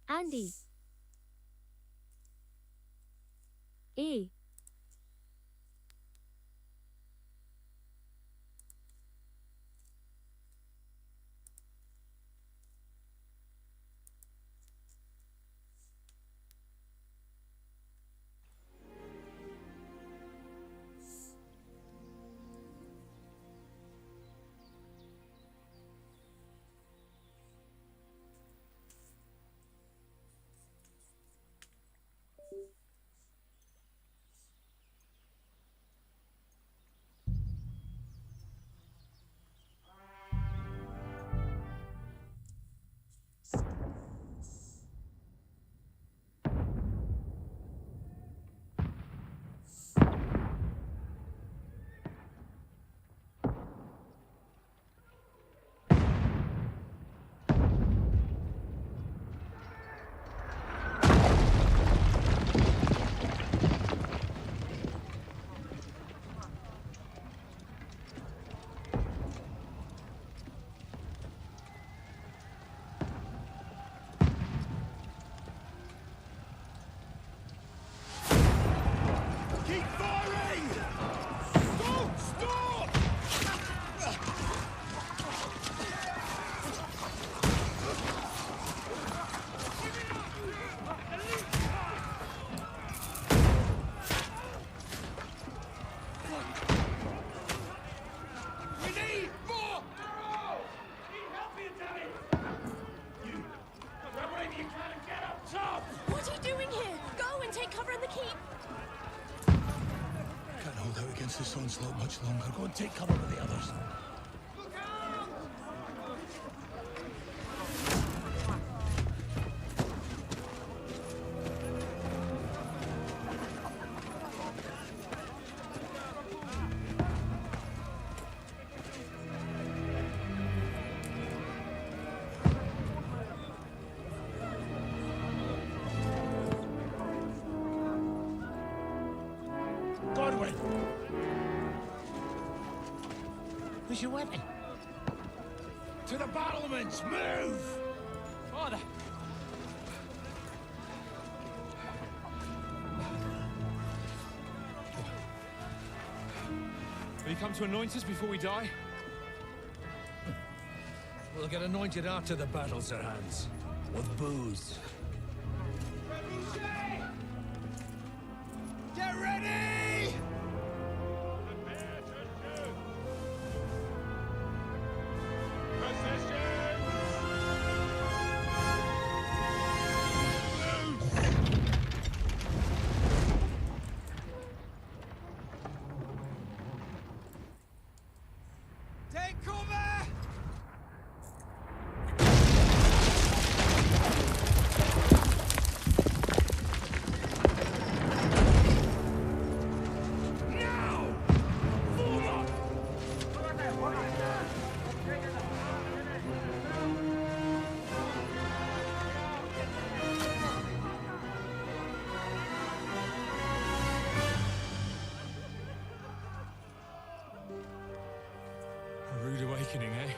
Andy. A. Keep firing! Don't stop! We need more! Need help here, Danny! You! Grab whatever you can and get up top! What are you doing here? Go and take cover in the keep. Can't hold out against this onslaught much longer. Go and take cover with the others. Look out! Godwin! Where's your weapon? To the battlements! Move! Father! Will you come to anoint us before we die? We'll get anointed after the battle, Sir Hans. With booze. Get ready! Take cover! Now! Forward! A rude awakening, eh?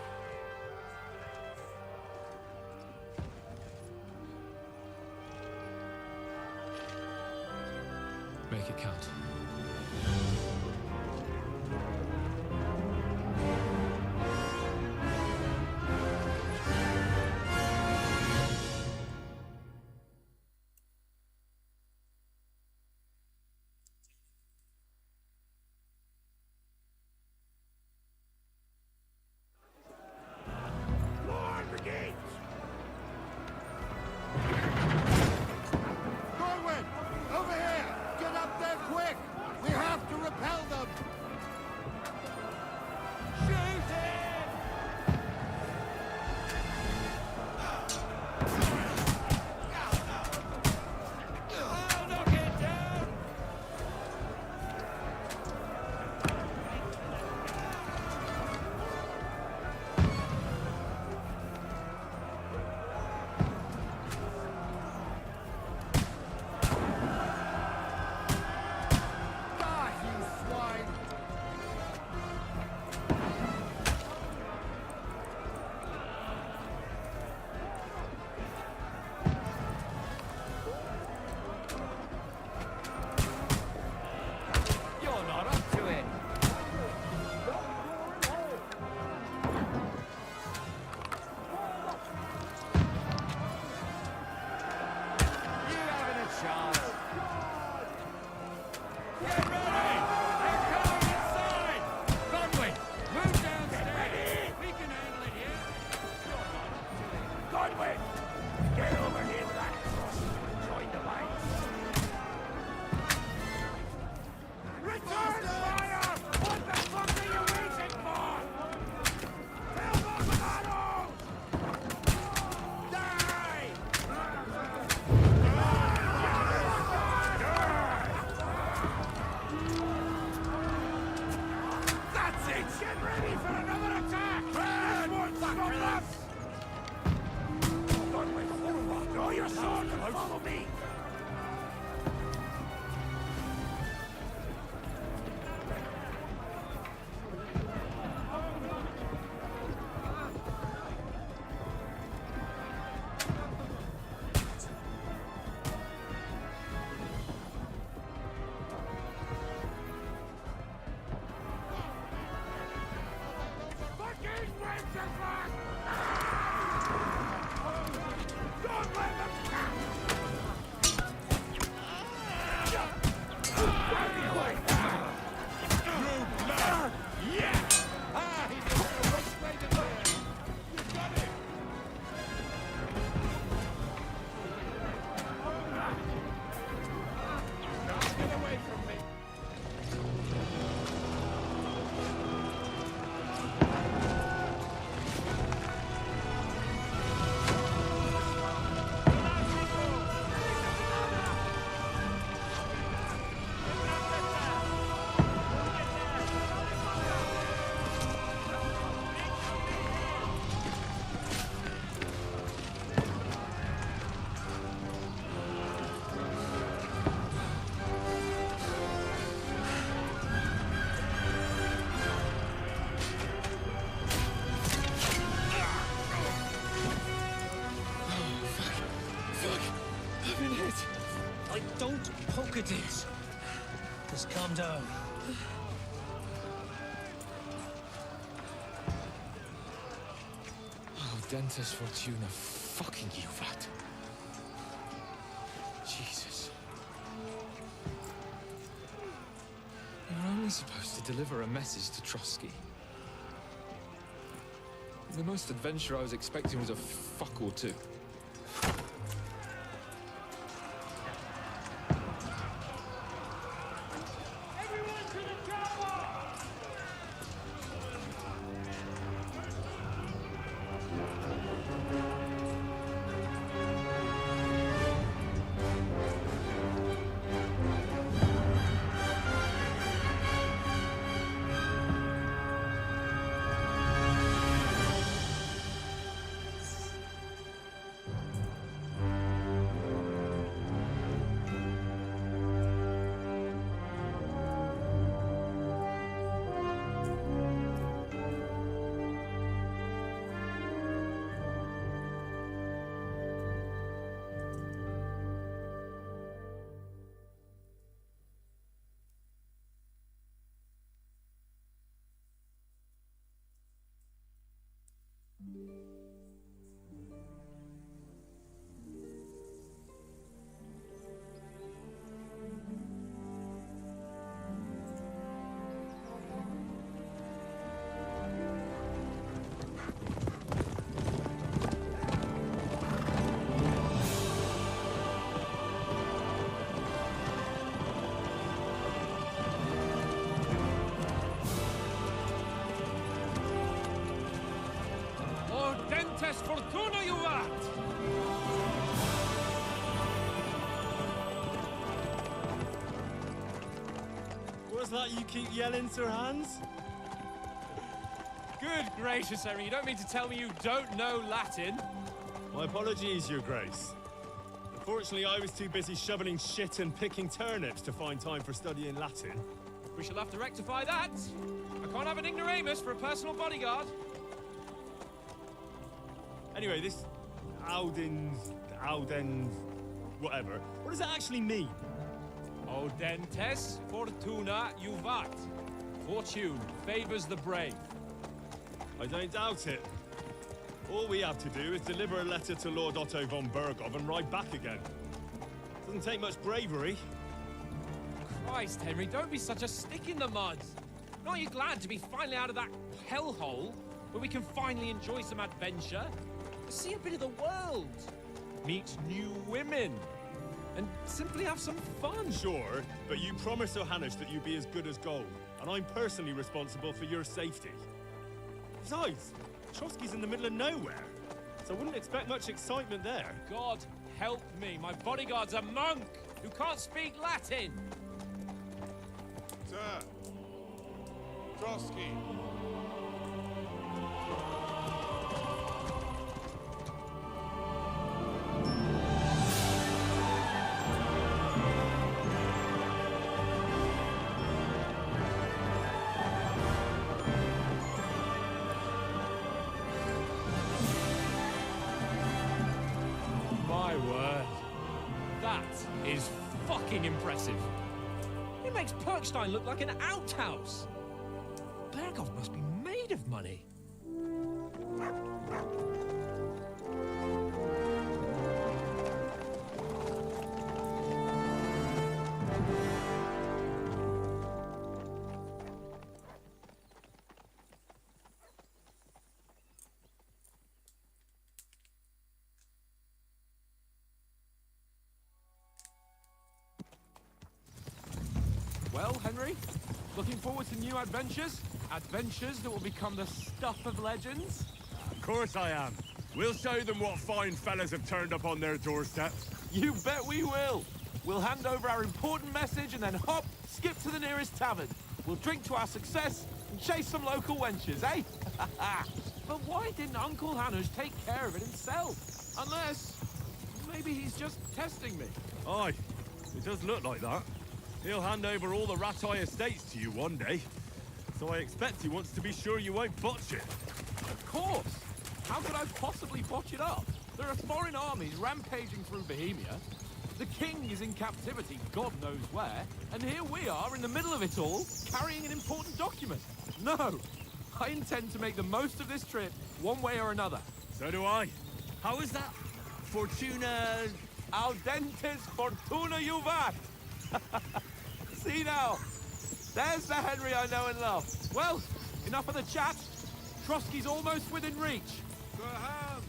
Make it count. More brigades! Corwin! Over here! Get up there quick! Get ready! They're coming inside! Godwin, move downstairs! We can handle it here. Godwin, get over here with that cross and join the mates. Return fire! What the fuck are you waiting for? Tell Barbaro! Die! That's it! Get ready for another attack! This won't stop us! Godwin, forward! Draw your sword and follow me! Fucking Winterflag! Don't let them catch! Yeah! Ah, he's a which way to go? You got it! Now get away from me! I've been hit. Don't poke at it. Just calm down. Oh, Dentes Fortuna, fucking you, that. Jesus. You're only supposed to deliver a message to Trotsky. The most adventure I was expecting was a fuck or two. Everyone to the chopper! Dentes Fortuna, you art! What's that you keep yelling, Sir Hans? Good gracious, Harry, you don't mean to tell me you don't know Latin? My apologies, Your Grace. Unfortunately, I was too busy shoveling shit and picking turnips to find time for studying Latin. We shall have to rectify that. I can't have an ignoramus for a personal bodyguard. Anyway, this Audens, whatever. What does that actually mean? Audentes Fortuna Juvat. Fortune favors the brave. I don't doubt it. All we have to do is deliver a letter to Lord Otto von Bergov and ride back again. Doesn't take much bravery. Christ, Henry, don't be such a stick in the mud. Aren't you glad to be finally out of that hellhole where we can finally enjoy some adventure? See a bit of the world, meet new women, and simply have some fun. Sure, but you promised Johannes that you'd be as good as gold, and I'm personally responsible for your safety. Besides, Trotsky's in the middle of nowhere, so I wouldn't expect much excitement there. God help me, my bodyguard's a monk who can't speak Latin. Sir. Trotsky. My word. That is fucking impressive. It makes Perkstein look like an outhouse. Berghoff must be made of money. Well, Henry, looking forward to new adventures? Adventures that will become the stuff of legends? Of course I am. We'll show them what fine fellas have turned up on their doorstep. You bet we will! We'll hand over our important message and then hop, skip to the nearest tavern. We'll drink to our success and chase some local wenches, eh? But why didn't Uncle Hanush take care of it himself? Unless, maybe he's just testing me. Aye, it does look like that. He'll hand over all the Ratai estates to you one day. So I expect he wants to be sure you won't botch it. Of course! How could I possibly botch it up? There are foreign armies rampaging through Bohemia. The king is in captivity, God knows where. And here we are in the middle of it all, carrying an important document. No! I intend to make the most of this trip, one way or another. So do I. How is that? Fortuna... Audentes fortuna juvat! See now, there's the Henry I know and love. Well, enough of the chat. Trotsky's almost within reach. Sir Hans,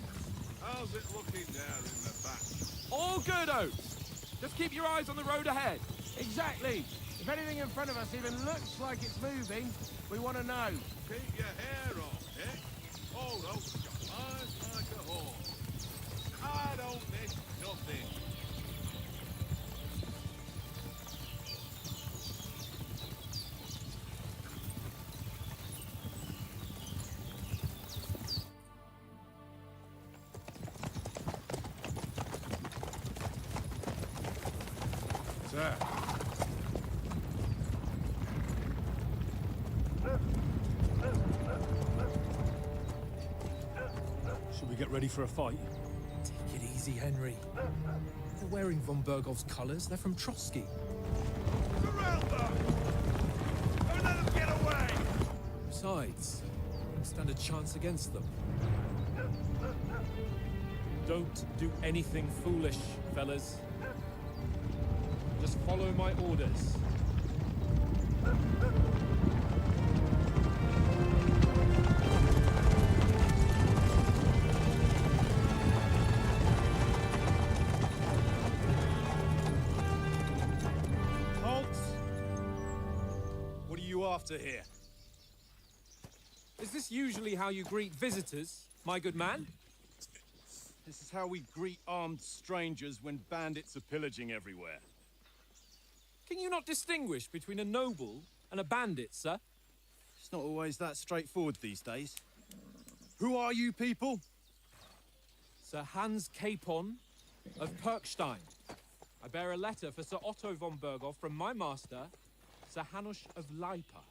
how's it looking there in the back? All good, Oates. Just keep your eyes on the road ahead. Exactly. If anything in front of us even looks like it's moving, we want to know. Keep your hair on, eh? Old Oak's got eyes like a horse. I don't miss nothing. Sir. Should we get ready for a fight? Take it easy, Henry. They're wearing von Berghoff's colours. They're from Trotsky. Surround them! Don't let them get away! Besides, we don't stand a chance against them. Don't do anything foolish, fellas. Just follow my orders. Halt! What are you after here? Is this usually how you greet visitors, my good man? This is how we greet armed strangers when bandits are pillaging everywhere. Can you not distinguish between a noble and a bandit, sir? It's not always that straightforward these days. Who are you people? Sir Hans Capon of Perkstein. I bear a letter for Sir Otto von Berghoff from my master, Sir Hanush of Lipa.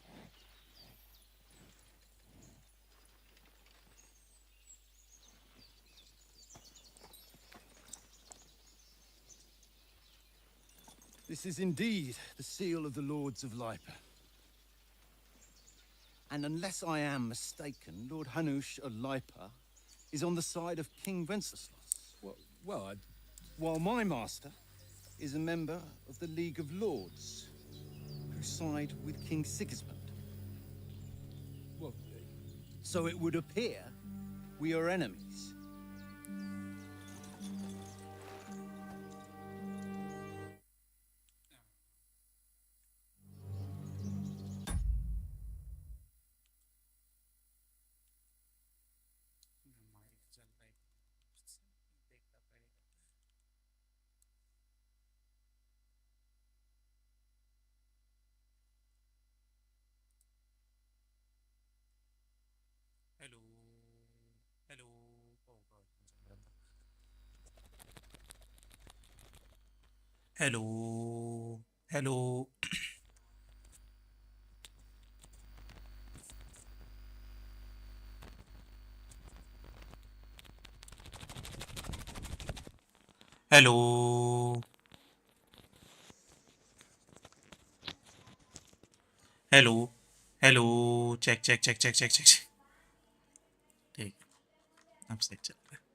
This is indeed the seal of the Lords of Lipa. And unless I am mistaken, Lord Hanush of Lipa is on the side of King Wenceslas. Well, While my master is a member of the League of Lords. who side with King Sigismund. Well, So it would appear we are enemies. Hello. Hello. Oh god. Hello. Hello. Hello. Hello. Hello. Check, check, check, check, check, check, check. ठीक अब सही चल रहा है.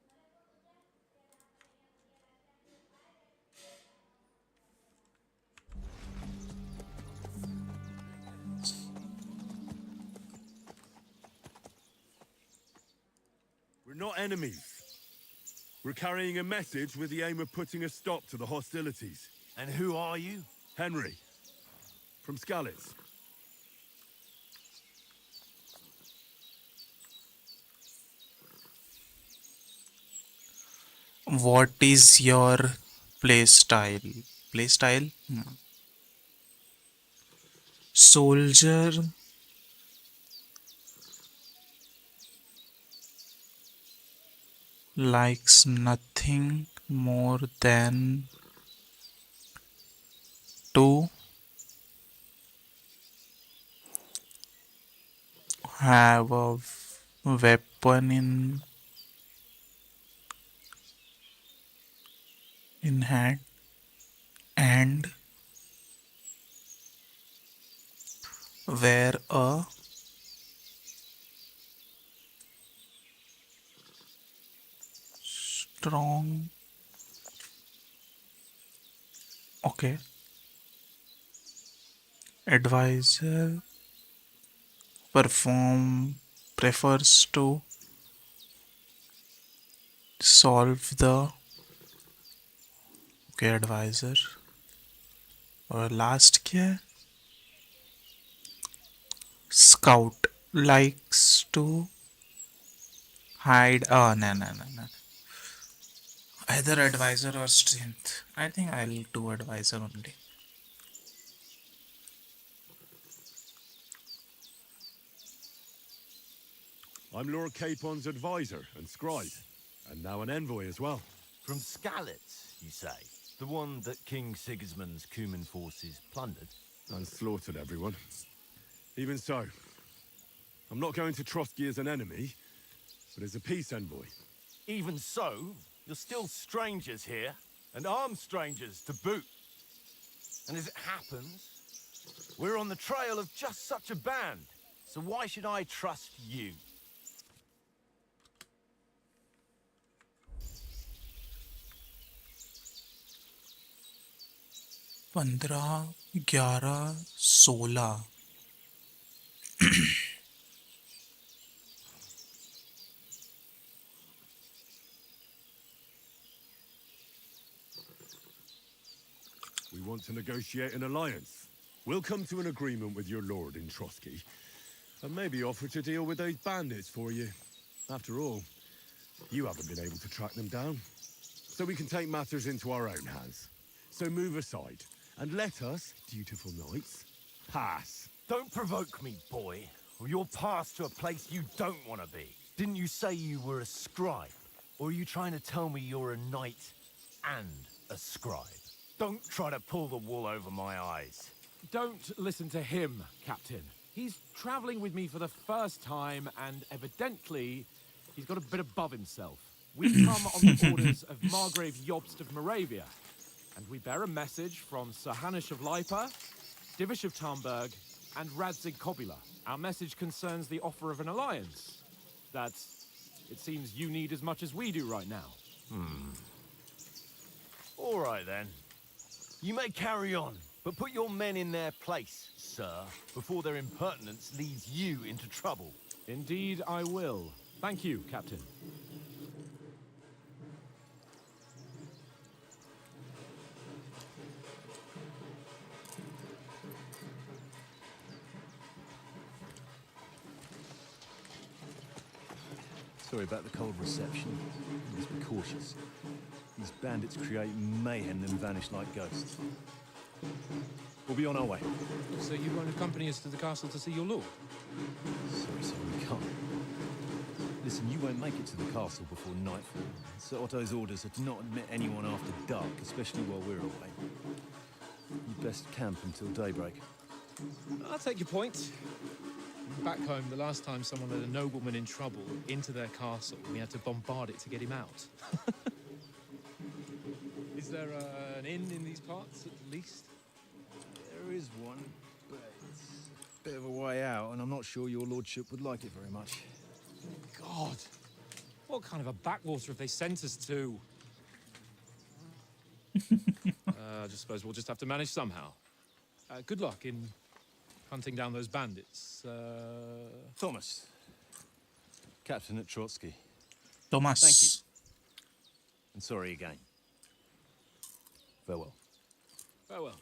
We're not enemies. We're carrying a message with the aim of putting a stop to the hostilities. And who are you? Henry, from Skalitz. What is your play style? Play style? Soldier likes nothing more than to have a weapon in hand and wear a strong okay advisor prefers to solve the okay advisor और last क्या है scout likes to hide no either advisor or strength. I think I'll do advisor only. I'm Lord Capon's advisor and scribe, and now an envoy as well. From Skalitz, you say? The one that King Sigismund's Cuman forces plundered? And slaughtered everyone. Even so, I'm not going to Trotsky as an enemy, but as a peace envoy. Even so, you're still strangers here, and armed strangers to boot. And as it happens, we're on the trail of just such a band. So why should I trust you? पंद्रह 11 16 We want to negotiate an alliance. We'll come to an agreement with your lord in Trotsky, and maybe offer to deal with those bandits for you. After all, you haven't been able to track them down. So we can take matters into our own hands. So move aside, and let us, dutiful knights, pass. Don't provoke me, boy, or you'll pass to a place you don't want to be. Didn't you say you were a scribe? Or are you trying to tell me you're a knight and a scribe? Don't try to pull the wool over my eyes. Don't listen to him, Captain. He's traveling with me for the first time, and evidently, he's got a bit above himself. We come on the orders of Margrave Jobst of Moravia, and we bear a message from Sir Hanush of Lipa, Divish of Tarnberg, and Radzig Kobula. Our message concerns the offer of an alliance that it seems you need as much as we do right now. All right, then. You may carry on, But put your men in their place, sir, before their impertinence leads you into trouble. Indeed, I will. Thank you, Captain. Sorry about the cold reception. Just be cautious. These bandits create mayhem and vanish like ghosts. We'll be on our way. So you won't accompany us to the castle to see your lord? Sorry, sir, we can't. Listen, you won't make it to the castle before nightfall. Sir Otto's orders are to not admit anyone after dark, especially while we're away. You'd best camp until daybreak. I'll take your point. Back home, the last time someone let a nobleman in trouble into their castle, we had to bombard it to get him out. Is there an inn in these parts, at least? There is one, but it's a bit of a way out, and I'm not sure your lordship would like it very much. God! What kind of a backwater have they sent us to? I just suppose we'll just have to manage somehow. Good luck in hunting down those bandits. Thomas, captain at Trotsky. Thomas. Thank you. And sorry again. Farewell. Farewell.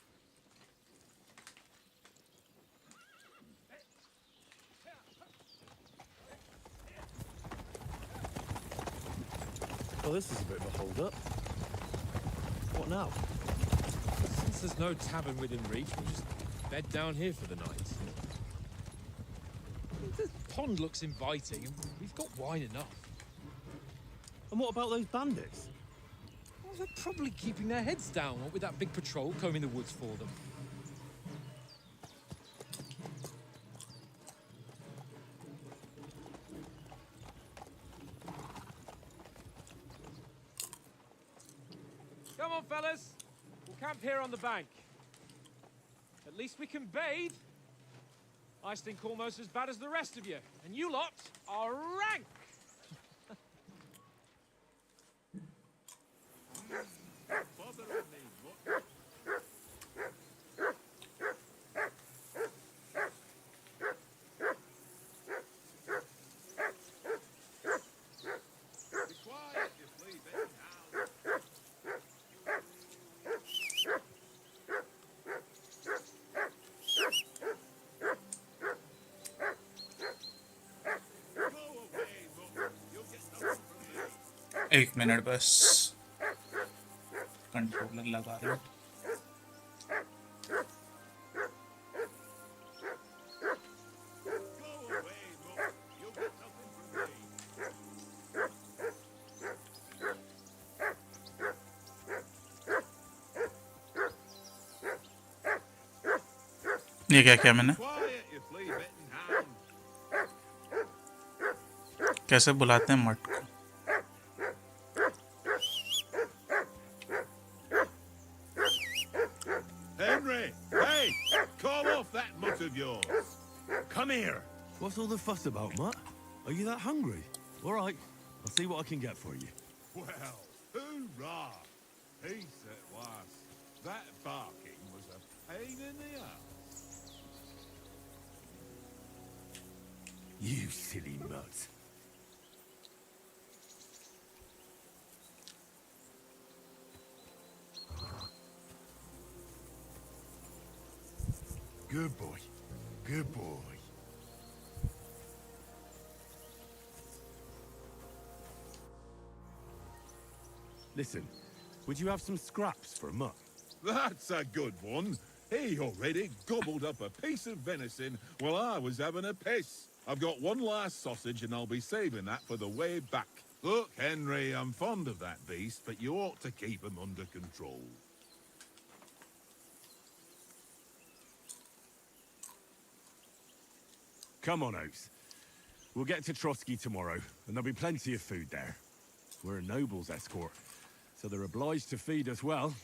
Well, this is a bit of a hold-up. What now? Since there's no tavern within reach, we'll just bed down here for the night. The pond looks inviting, and we've got wine enough. And what about those bandits? Well, they're probably keeping their heads down, what with that big patrol combing the woods for them. Come on, fellas. We'll camp here on the bank. At least we can bathe. I stink almost as bad as the rest of you, and you lot are rank. एक minute bus controller लगा दो ये क्या किया मैंने कैसे बुलाते हैं मट को Of yours. Come here. What's all the fuss about, Mutt? Are you that hungry? All right, I'll see what I can get for you. Well, hoorah! Peace at last. That barking was a pain in the ass. You silly mutt. Good boy. Good boy. Listen, would you have some scraps for a mutt? That's a good one. He already gobbled up a piece of venison while I was having a piss. I've got one last sausage and I'll be saving that for the way back. Look, Henry, I'm fond of that beast, but you ought to keep him under control. Come on, Oates. We'll get to Trotsky tomorrow, and there'll be plenty of food there. We're a noble's escort, so they're obliged to feed us well.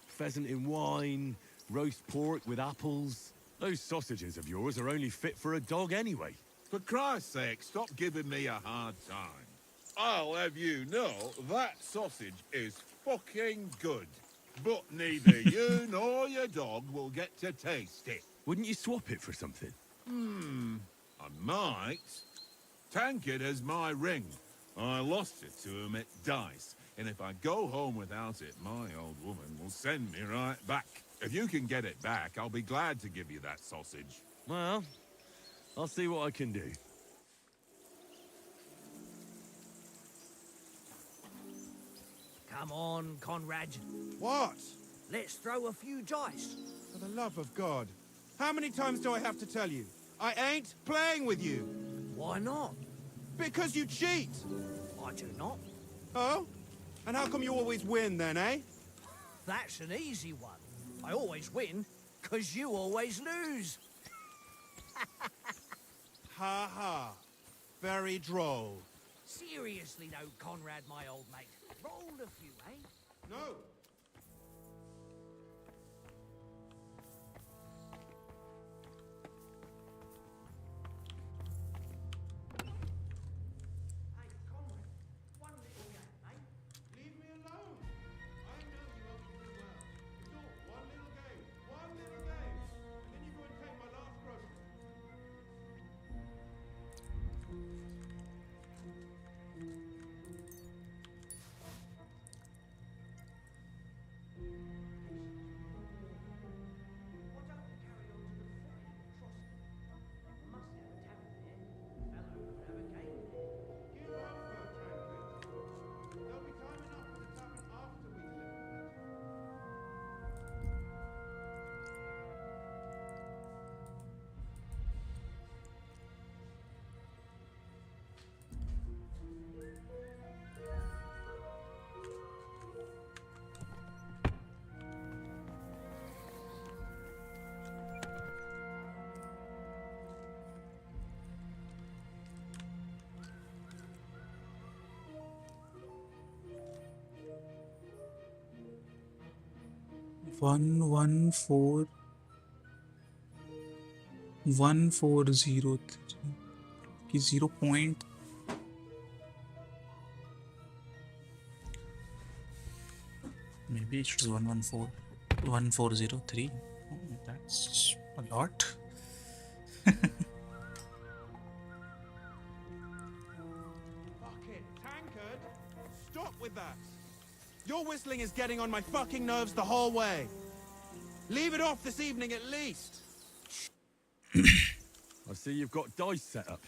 Pheasant in wine, roast pork with apples. Those sausages of yours are only fit for a dog anyway. For Christ's sake, stop giving me a hard time. I'll have you know that sausage is fucking good. But neither you nor your dog will get to taste it. Wouldn't you swap it for something? I might. Tankard has my ring. I lost it to him at dice, and if I go home without it, my old woman will send me right back. If you can get it back, I'll be glad to give you that sausage. Well, I'll see what I can do. Come on, Conrad. What? Let's throw a few dice. For the love of God. How many times do I have to tell you? I ain't playing with you. Why not? Because you cheat. I do not. Oh? And how come you always win then, eh? That's an easy one. I always win, 'cause you always lose. Ha ha. Very droll. Seriously though, Conrad, my old mate. Roll a few, eh? No. Hey, Conrad, one little game, eh? Leave me alone. I know you love me too well. It's all one little game. One little game. And then you go and take my last grocery. Why don't we carry on to the footy in Trosky? We must have a tavern there. Fellow could have a game there. Give up, Tankard. There'll be time enough for the tavern after we deliver it. One 1403 की 0 point. Maybe it was 1403. Oh, that's a lot. Fuck it, Tankard! Stop with that! Your whistling is getting on my fucking nerves the whole way. Leave it off this evening at least. I see you've got dice set up.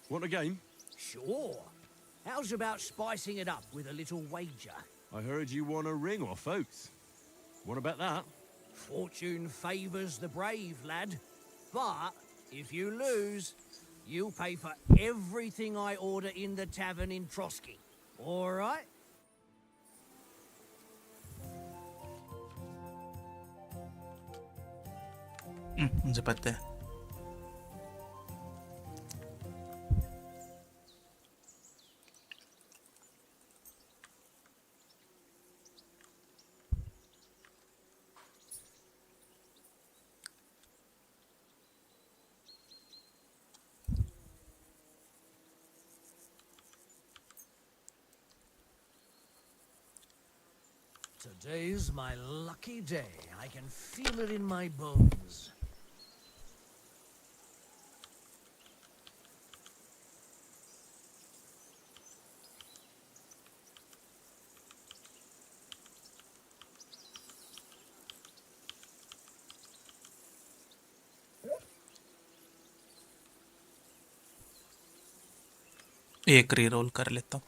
Want a game? Sure. How's about spicing it up with a little wager? I heard you won a ring off Oates. What about that? Fortune favours the brave, lad. But if you lose, you'll pay for everything I order in the tavern in Trosky. All right? मुझे पता है. Today's my lucky day. I can feel it in my bones. एक रीरोल कर लेता हूँ.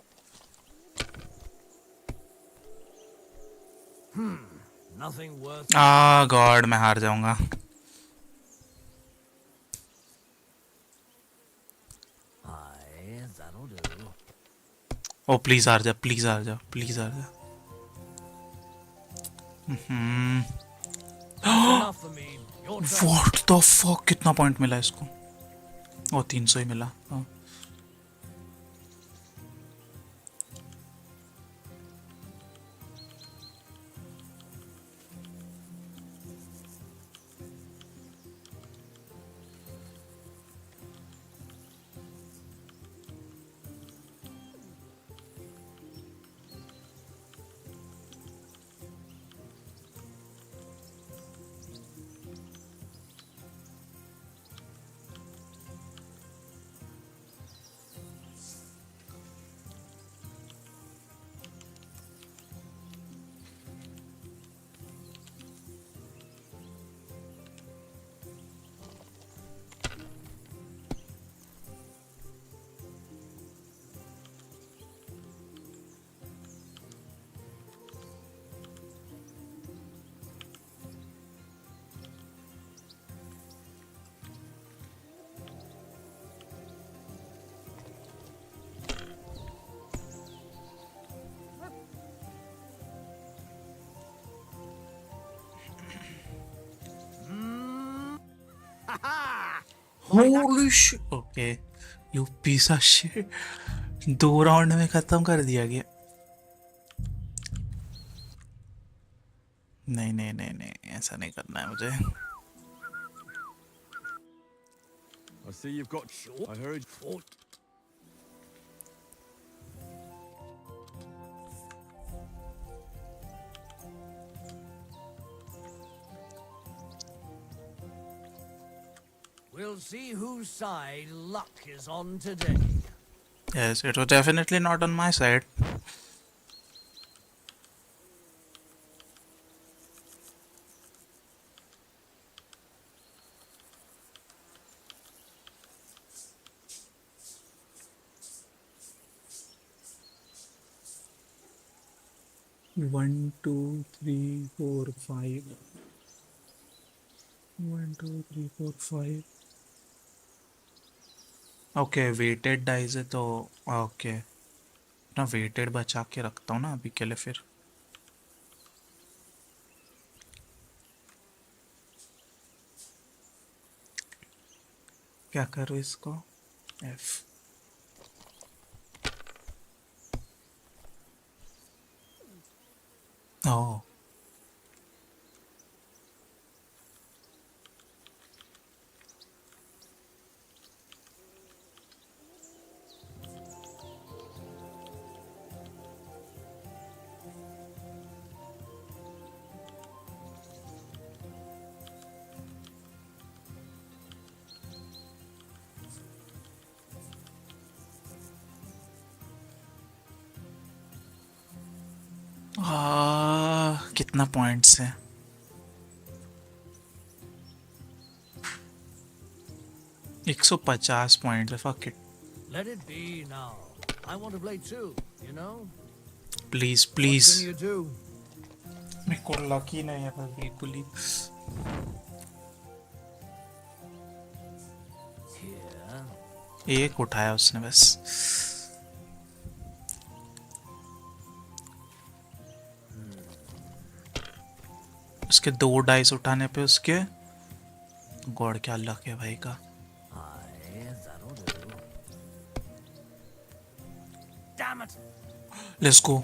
Nothing worth. God मैं हार जाऊंगा. Aye, that'll do. O please हार जा, प्लीज हार जा, प्लीज हार जा. Enough for me. Your turn. What the fuck, कितना पॉइंट मिला इसको? ओ 300 ही मिला. Holy shit okay you piece of shit 2 round में खत्म कर दिया गया नहीं नहीं नहीं नहीं ऐसा नहीं करना है मुझे I see you've got short. I heard fort. We'll see whose side luck is on today. yes it was definitely not on my side One, two, three, four, five. 1, 2, 3, 4, 5. Okay weighted dies है तो okay ना weighted बचा के रखता हूँ ना अभी के लिए फिर क्या करूँ इसको एफ ओह कितना पॉइंट्स है 150 पॉइंट है fuck it Let it be now. I want to play too, you know? Please What please can you do? मेरे को लकी नहीं है बस बिल्कुल ही Here. एक उठाया उसने बस उसके 2 डाइस उठाने पे उसके गॉड क्या लक है भाई का Aye, that'll do. Damn it! Let's go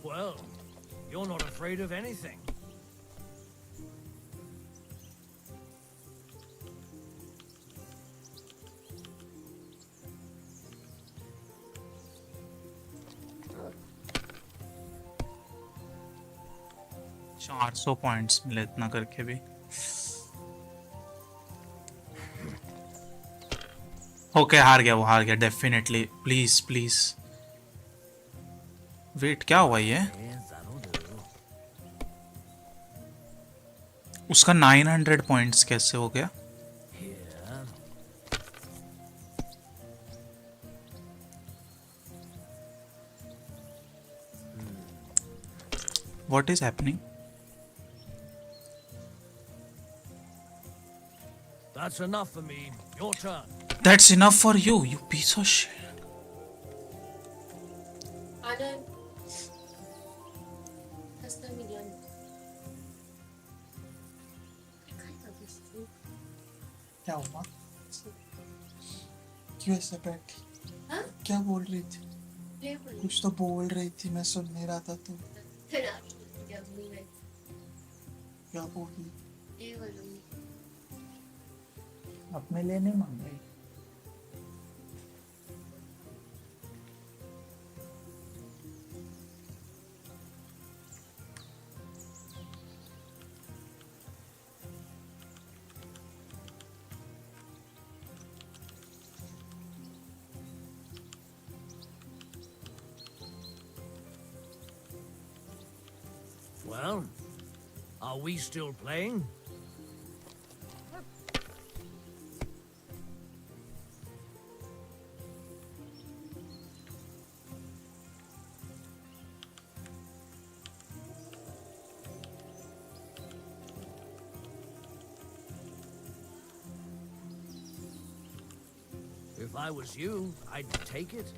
Well, you're not afraid of anything. चार 400 पॉइंट्स मिले इतना करके भी ओके हार गया वो हार गया डेफिनेटली प्लीज प्लीज वेट क्या हुआ ये उसका 900 पॉइंट्स कैसे हो गया what is happening That's enough for me. Your turn. That's enough for you, you piece of shit. Adam. Hasta million. क्या हुआ क्यों ऐसे बैठी हाँ? क्या बोल रही थी कुछ तो बोल रही थी मैं सुन नहीं रहा था तू क्या बोली अपने लिए नहीं मांग रही Well, are we still playing? If I was you, I'd take it.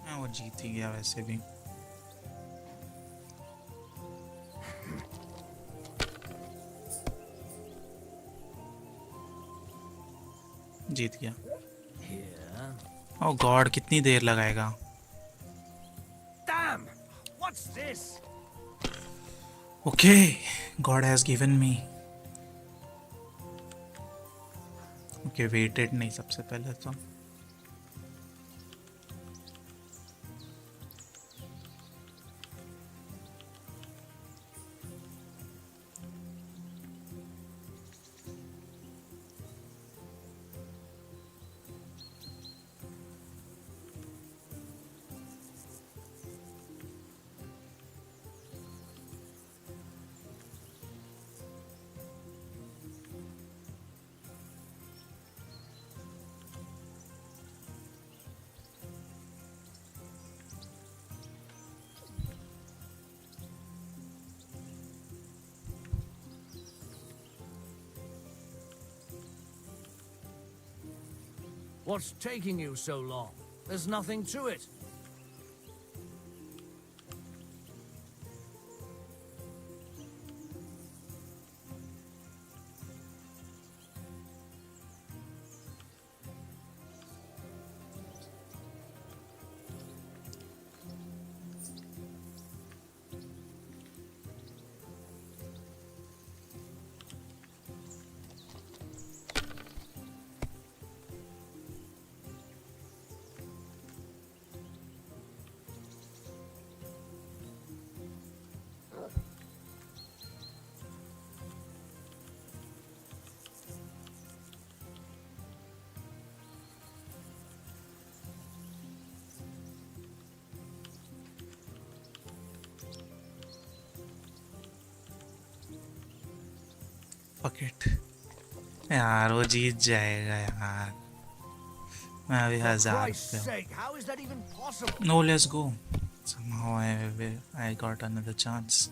हाँ, वो जीत ही गया वैसे भी। जीत गया। ओह गॉड, कितनी देर लगाएगा? Damn! What's this? Okay, God has given me. Okay, waited नहीं सबसे पहले तो। What's taking you so long? There's nothing to it. Fuck it. यार वो जीत जाएगा यार। मैं अभी 1000 पे हूँ। No, let's go. Somehow I got another chance.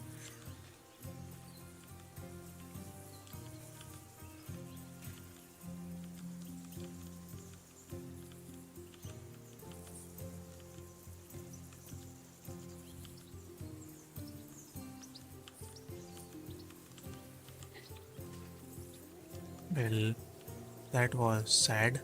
Well, that was sad.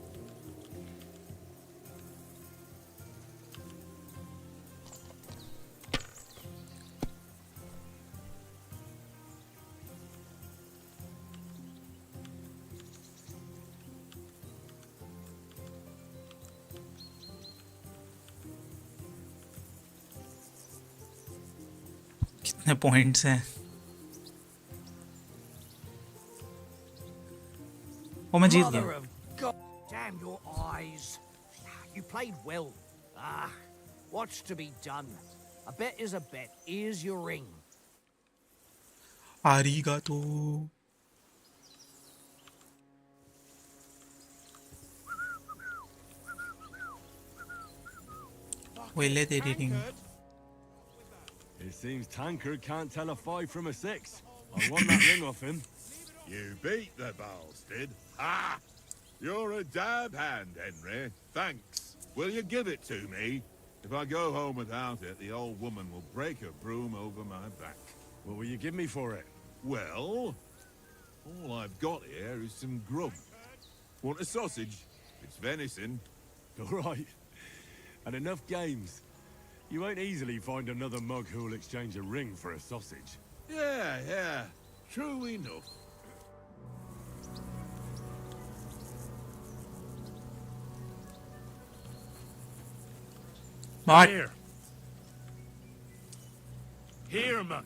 कितने पॉइंट्स हैं? Oh, मैं जीत गया। Mother of God, damn your eyes. You played well. What's to be done? A bet is a bet. Here's your ring. Arigato. ले तेरी ring It seems Tankard can't tell a 5 from a 6. I want that ring off him. You beat the bastard. Ha! You're a dab hand, Henry. Thanks. Will you give it to me? If I go home without it, the old woman will break her broom over my back. What will you give me for it? Well, all I've got here is some grub. Want a sausage? It's venison. All right. And enough games. You won't easily find another mug who'll exchange a ring for a sausage. Yeah. True enough. What? Here, mutt.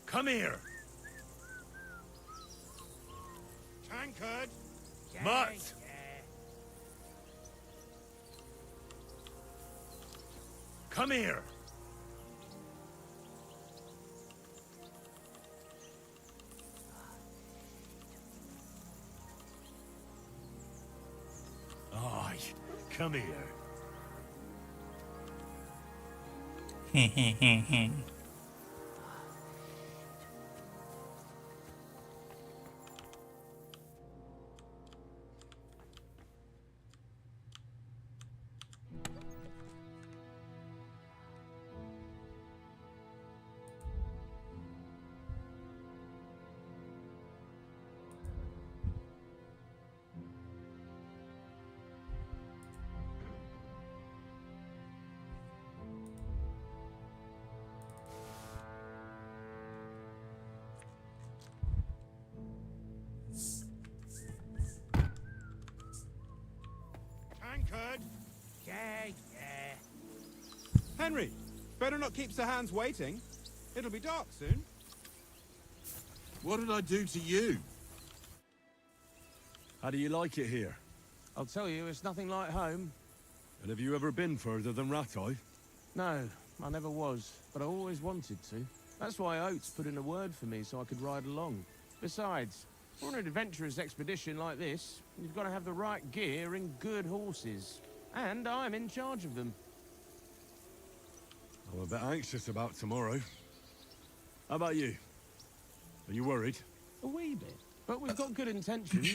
Come here. Tankard! Mutt! Come here. Aye, come here. Tankard! Yeah. Henry, better not keep Sir Hans waiting. It'll be dark soon. What did I do to you? How do you like it here? I'll tell you, it's nothing like home. And have you ever been further than Rattay? No, I never was, but I always wanted to. That's why Oates put in a word for me so I could ride along. Besides, for an adventurous expedition like this, you've got to have the right gear and good horses. And I'm in charge of them. I'm a bit anxious about tomorrow. How about you? Are you worried? A wee bit. But we've got good intentions.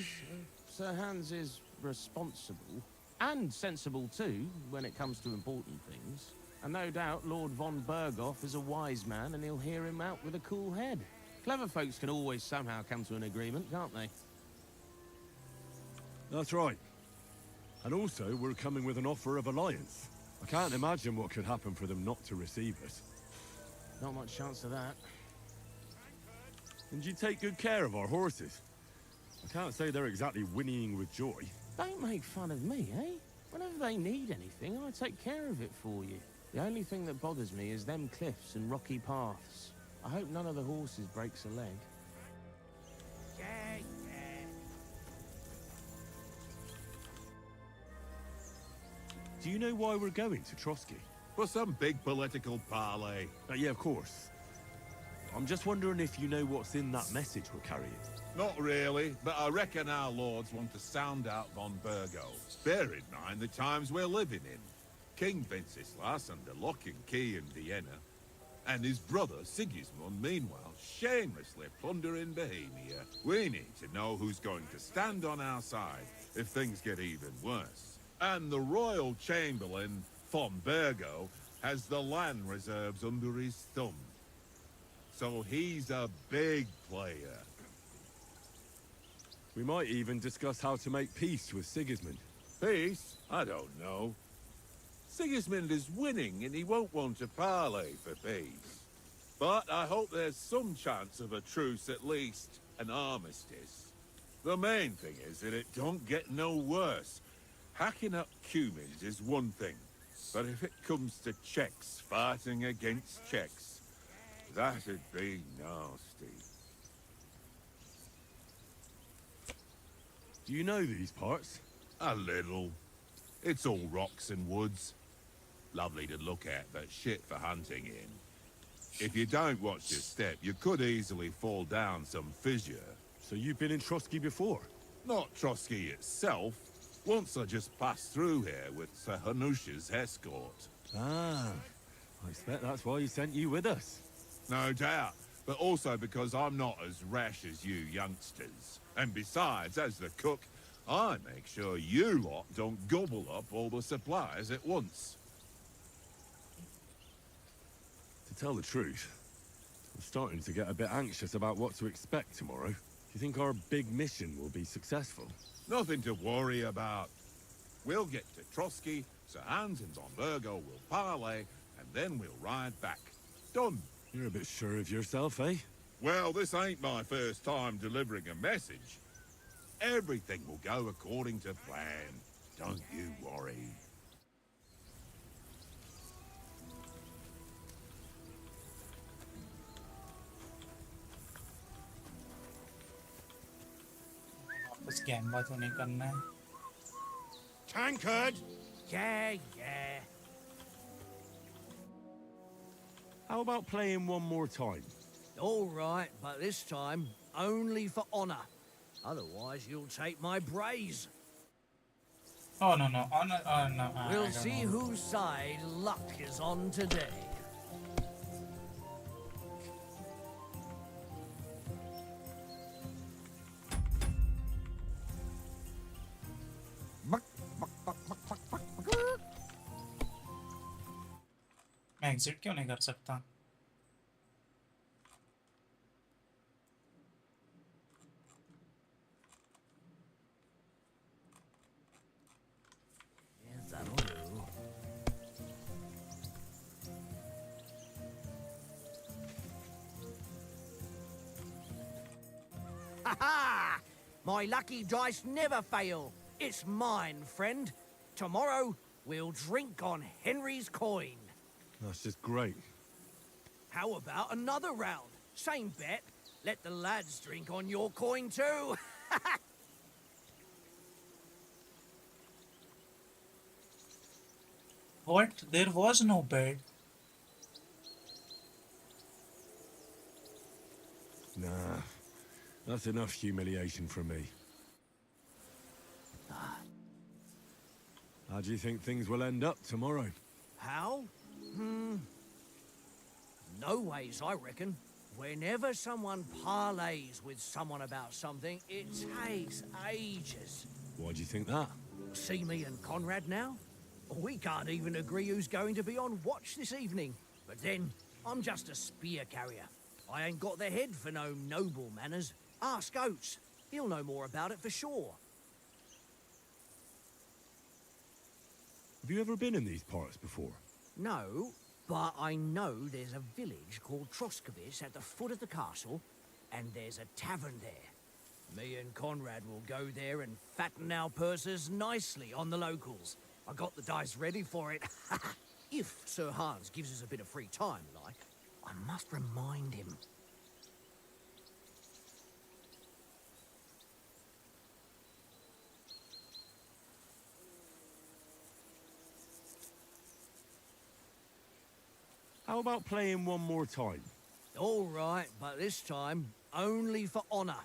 Sir Hans is responsible. And sensible too, when it comes to important things. And no doubt Lord von Berghoff is a wise man and he'll hear him out with a cool head. Clever folks can always somehow come to an agreement, can't they? That's right. And also, we're coming with an offer of alliance. I can't imagine what could happen for them not to receive us. Not much chance of that. And you take good care of our horses. I can't say they're exactly whinnying with joy. Don't make fun of me, eh? Whenever they need anything, I take care of it for you. The only thing that bothers me is them cliffs and rocky paths. I hope none of the horses breaks a leg. Do you know why we're going to Trotsky? For some big political parley. Yeah, of course. I'm just wondering if you know what's in that message we're carrying. Not really, but I reckon our lords want to sound out von Berghoff. Bear in mind the times we're living in. King Wenceslas under lock and key in Vienna, and his brother Sigismund, meanwhile, shamelessly plundering Bohemia. We need to know who's going to stand on our side if things get even worse. And the Royal Chamberlain, von Berghoff, has the land reserves under his thumb. So he's a big player. We might even discuss how to make peace with Sigismund. Peace? I don't know. Sigismund is winning and he won't want to parley for peace. But I hope there's some chance of a truce, at least an armistice. The main thing is that it don't get no worse. Hacking up Cumans is one thing, but if it comes to Czechs fighting against Czechs, that'd be nasty. Do you know these parts? A little. It's all rocks and woods. Lovely to look at, but shit for hunting in. If you don't watch your step, you could easily fall down some fissure. So you've been in Trotsky before? Not Trotsky itself. Once I just passed through here with Sir Hanush's escort. Ah, I expect that's why he sent you with us. No doubt, but also because I'm not as rash as you youngsters. And besides, as the cook, I make sure you lot don't gobble up all the supplies at once. To tell the truth, I'm starting to get a bit anxious about what to expect tomorrow. Do you think our big mission will be successful? Nothing to worry about. We'll get to Trotsky, Sir Hans and Von Virgo will parley, and then we'll ride back. Done. You're a bit sure of yourself, eh? Well, this ain't my first time delivering a message. Everything will go according to plan. Don't you worry. बस गैम्बा तो नहीं करना है. Tankard! Yeah. How about playing one more time? All right, but this time only for honor. Otherwise, you'll take my braze. Oh no, honor, no. We'll see whose side luck is on today. मैं exit क्यों नहीं कर सकता? Yes, that'll do. Ha ha! My lucky dice never fail. It's mine, friend. Tomorrow we'll drink on Henry's coin. That's just great. How about another round? Same bet. Let the lads drink on your coin too. What? There was no bed. Nah, that's enough humiliation from me. How do you think things will end up tomorrow? How? No ways, I reckon. Whenever someone parleys with someone about something, it takes ages. Why do you think that? See me and Conrad now? We can't even agree who's going to be on watch this evening. But then, I'm just a spear carrier. I ain't got the head for no noble manners. Ask Oates. He'll know more about it for sure. Have you ever been in these parts before? No, but I know there's a village called Troskovic at the foot of the castle, and there's a tavern there. Me and Conrad will go there and fatten our purses nicely on the locals. I got the dice ready for it. If Sir Hans gives us a bit of free time, like, I must remind him. How about playing one more time? All right, but this time only for honor.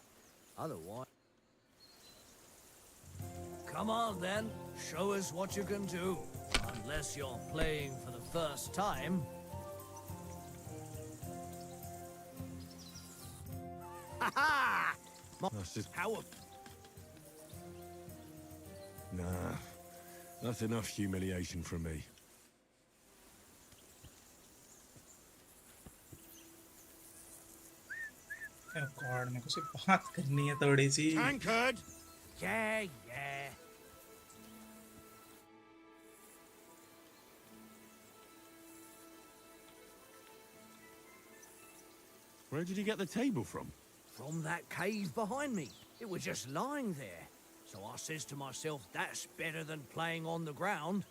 Otherwise... Come on, then. Show us what you can do. Unless you're playing for the first time. Ha ha! That's just... How... Nah, that's enough humiliation from me. Oh God, मेरे को सिर्फ बात करनी है थोड़ी सी. Tankard! Yeah. Where did you get the table from? From that cave behind me. It was just lying there. So I says to myself, that's better than playing on the ground.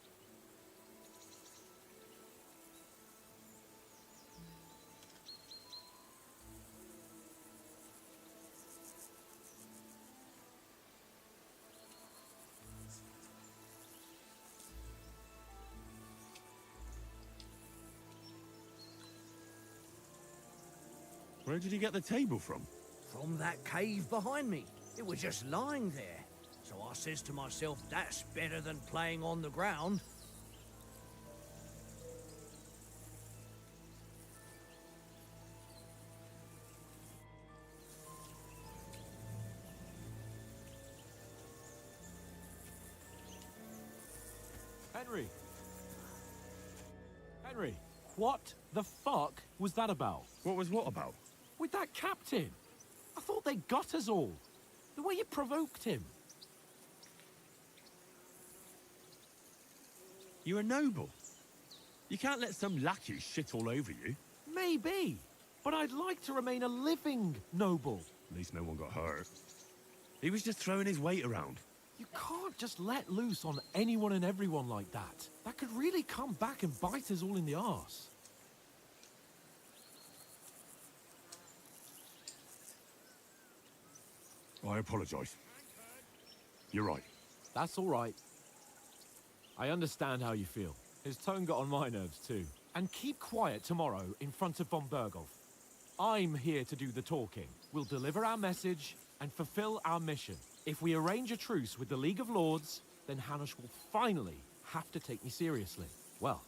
Where did he get the table from? From that cave behind me. It was just lying there. So I says to myself, that's better than playing on the ground. Henry! Henry, what the fuck was that about? What was what about? With that captain? I thought they got us all. The way you provoked him. You're a noble. You can't let some lackey shit all over you. Maybe, but I'd like to remain a living noble. At least no one got hurt. He was just throwing his weight around. You can't just let loose on anyone and everyone like that. That could really come back and bite us all in the arse. I apologise. You're right. That's all right. I understand how you feel. His tone got on my nerves too. And keep quiet tomorrow in front of von Berghoff. I'm here to do the talking. We'll deliver our message and fulfill our mission. If we arrange a truce with the League of Lords, then Hanush will finally have to take me seriously. Well,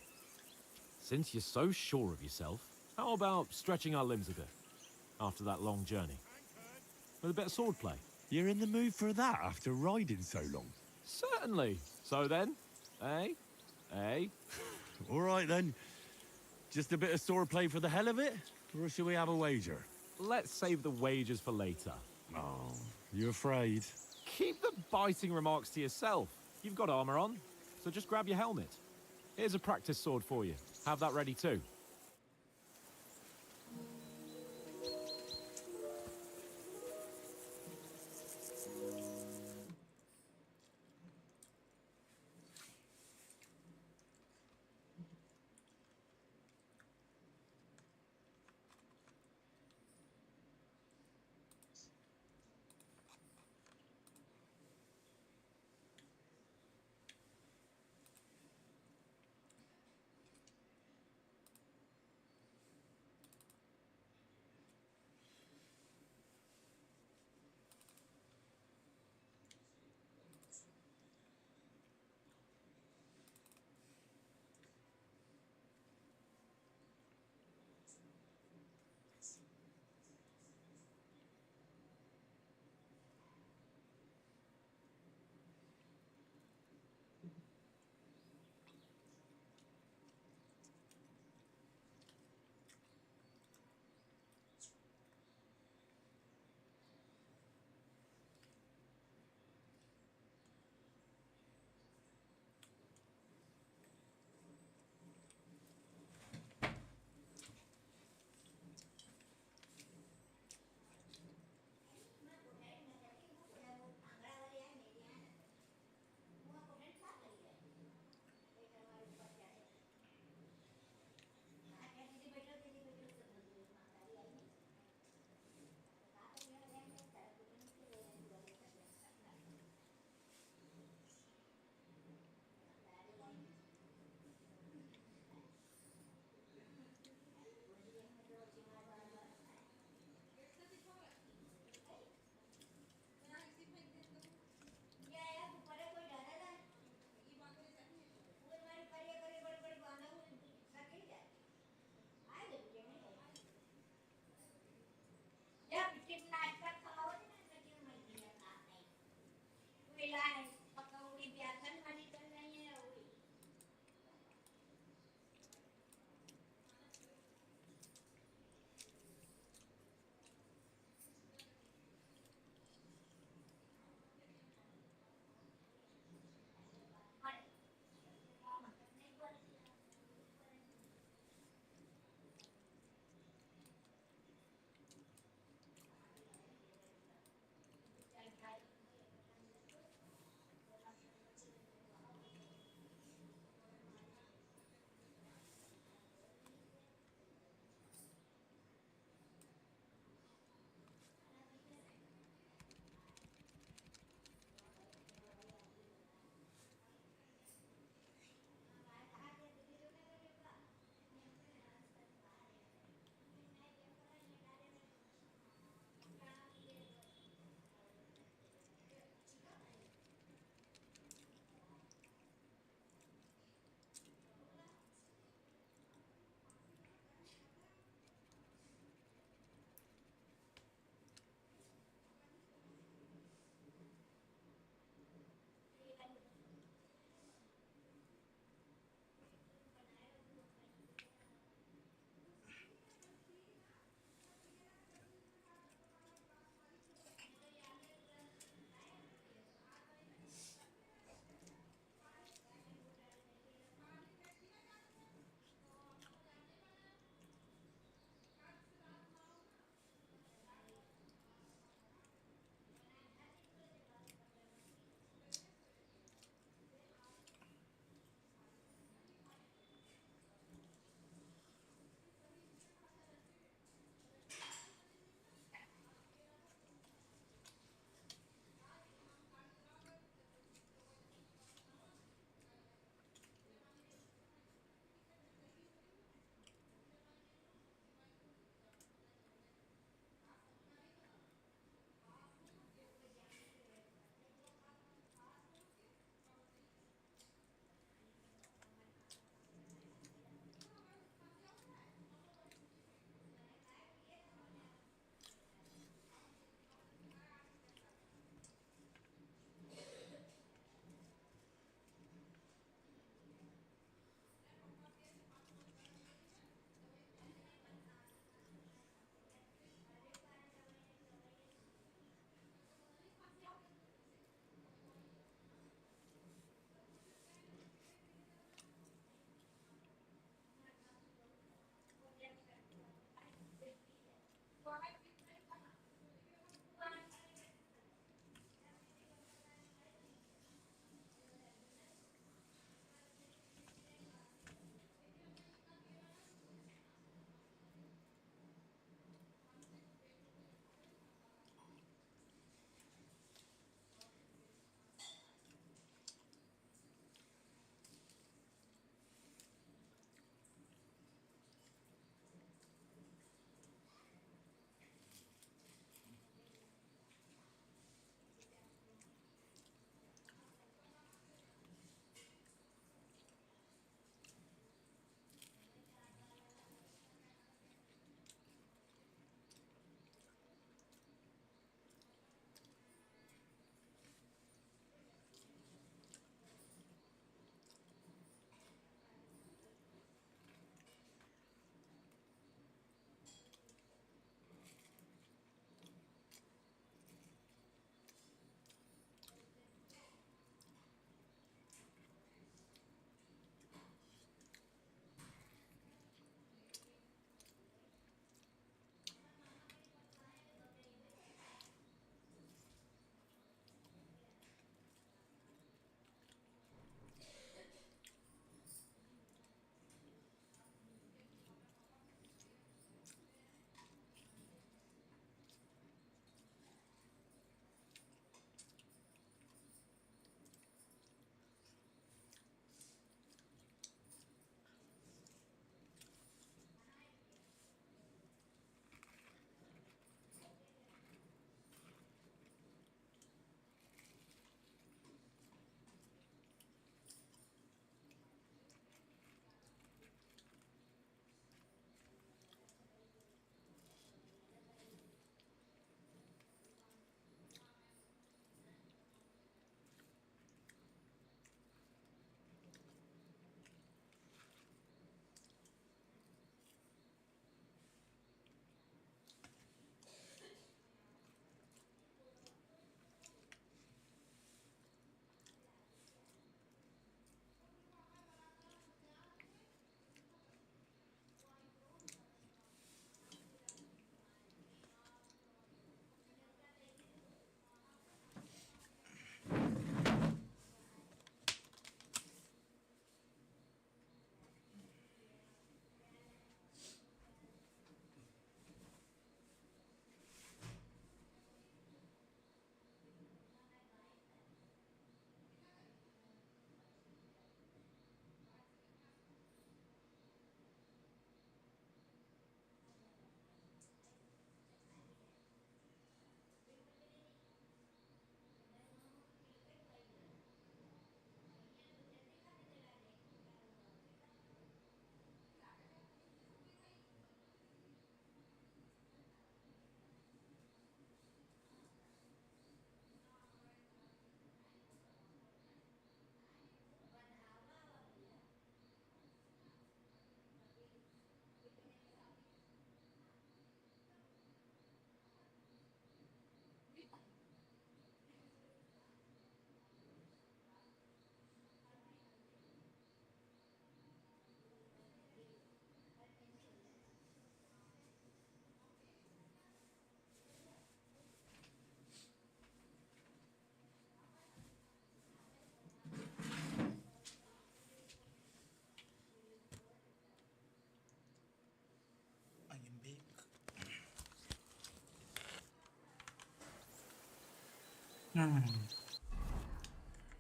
since you're so sure of yourself, how about stretching our limbs a bit after that long journey? With a bit of swordplay. You're in the mood for that after riding so long? Certainly. So then, eh? Eh? All right then. Just a bit of swordplay for the hell of it? Or should we have a wager? Let's save the wagers for later. Oh, you afraid? Keep the biting remarks to yourself. You've got armor on, so just grab your helmet. Here's a practice sword for you. Have that ready too.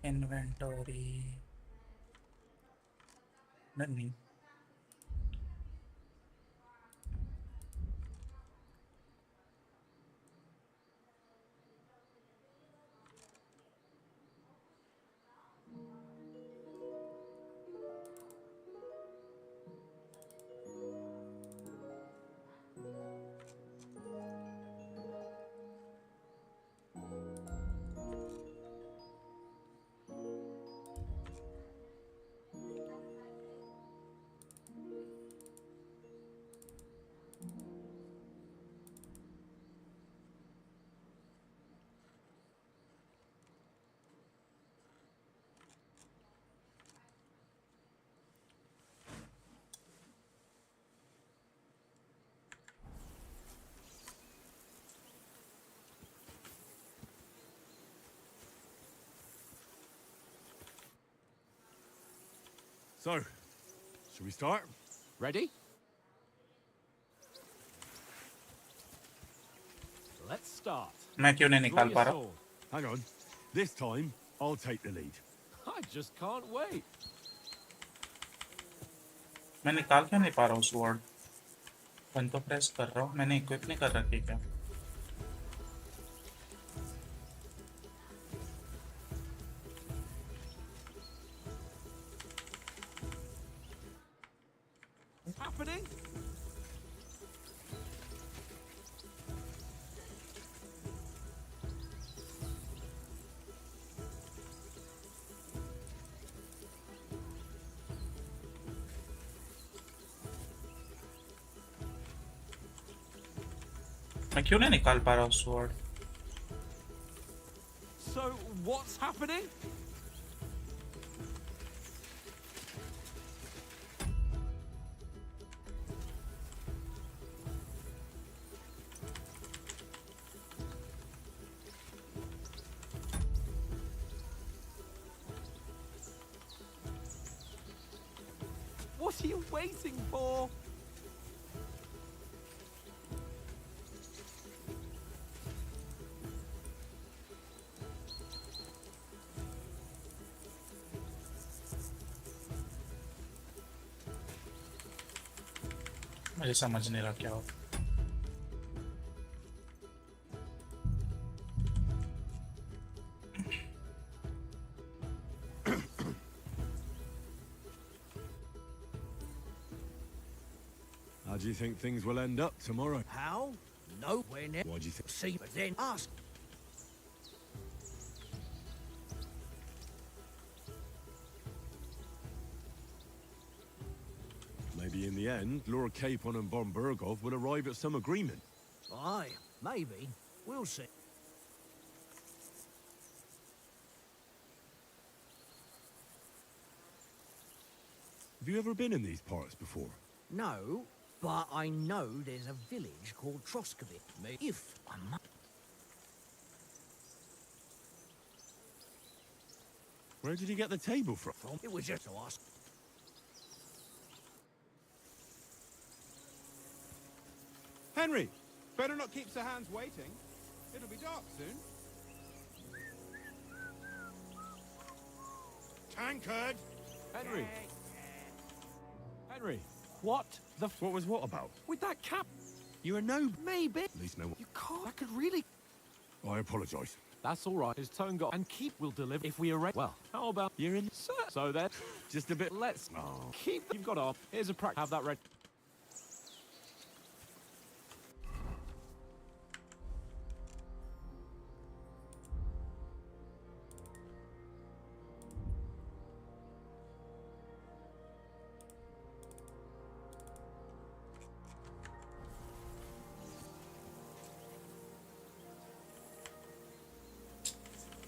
Inventory नहीं. So, should we start? Ready? Let's start. मैं क्यों नहीं Draw निकाल your पा रहा? sword. Hang on. This time, I'll take the lead. I just can't wait. मैं निकाल क्यों नहीं पा रहा हूँ स्वॉर्ड? बन तो प्रेस कर रहा हूँ. मैंने इक्विप नहीं कर रखी क्या? What's happening? मैं क्यों नहीं निकाल पा रहा हूँ sword? So, what's happening? What are you waiting for? मुझे समझ नहीं रहा क्या हो. How do you think things will end up tomorrow? How? Nowhere near. Why do you think? See, but then ask. Maybe in the end, Lord Capon and Bombergov will arrive at some agreement. Aye, maybe. We'll see. Have you ever been in these parts before? No, but I know there's a village called Troskovit. If I'm not... Where did you get the table from? It was just to ask. Henry, better not keep Sir Hans waiting. It'll be dark soon. Tankard! Henry. Henry, what the f— What was what about? with that cap? You're a noob. Maybe. At least no one. You can't. That could really— I apologise. That's all right. His tone got— and keep will deliver if we arrange. Well, how about You're in. Sir? So then, Just a bit. let's Oh. keep— you've got off. Here's a practice. Have that ready.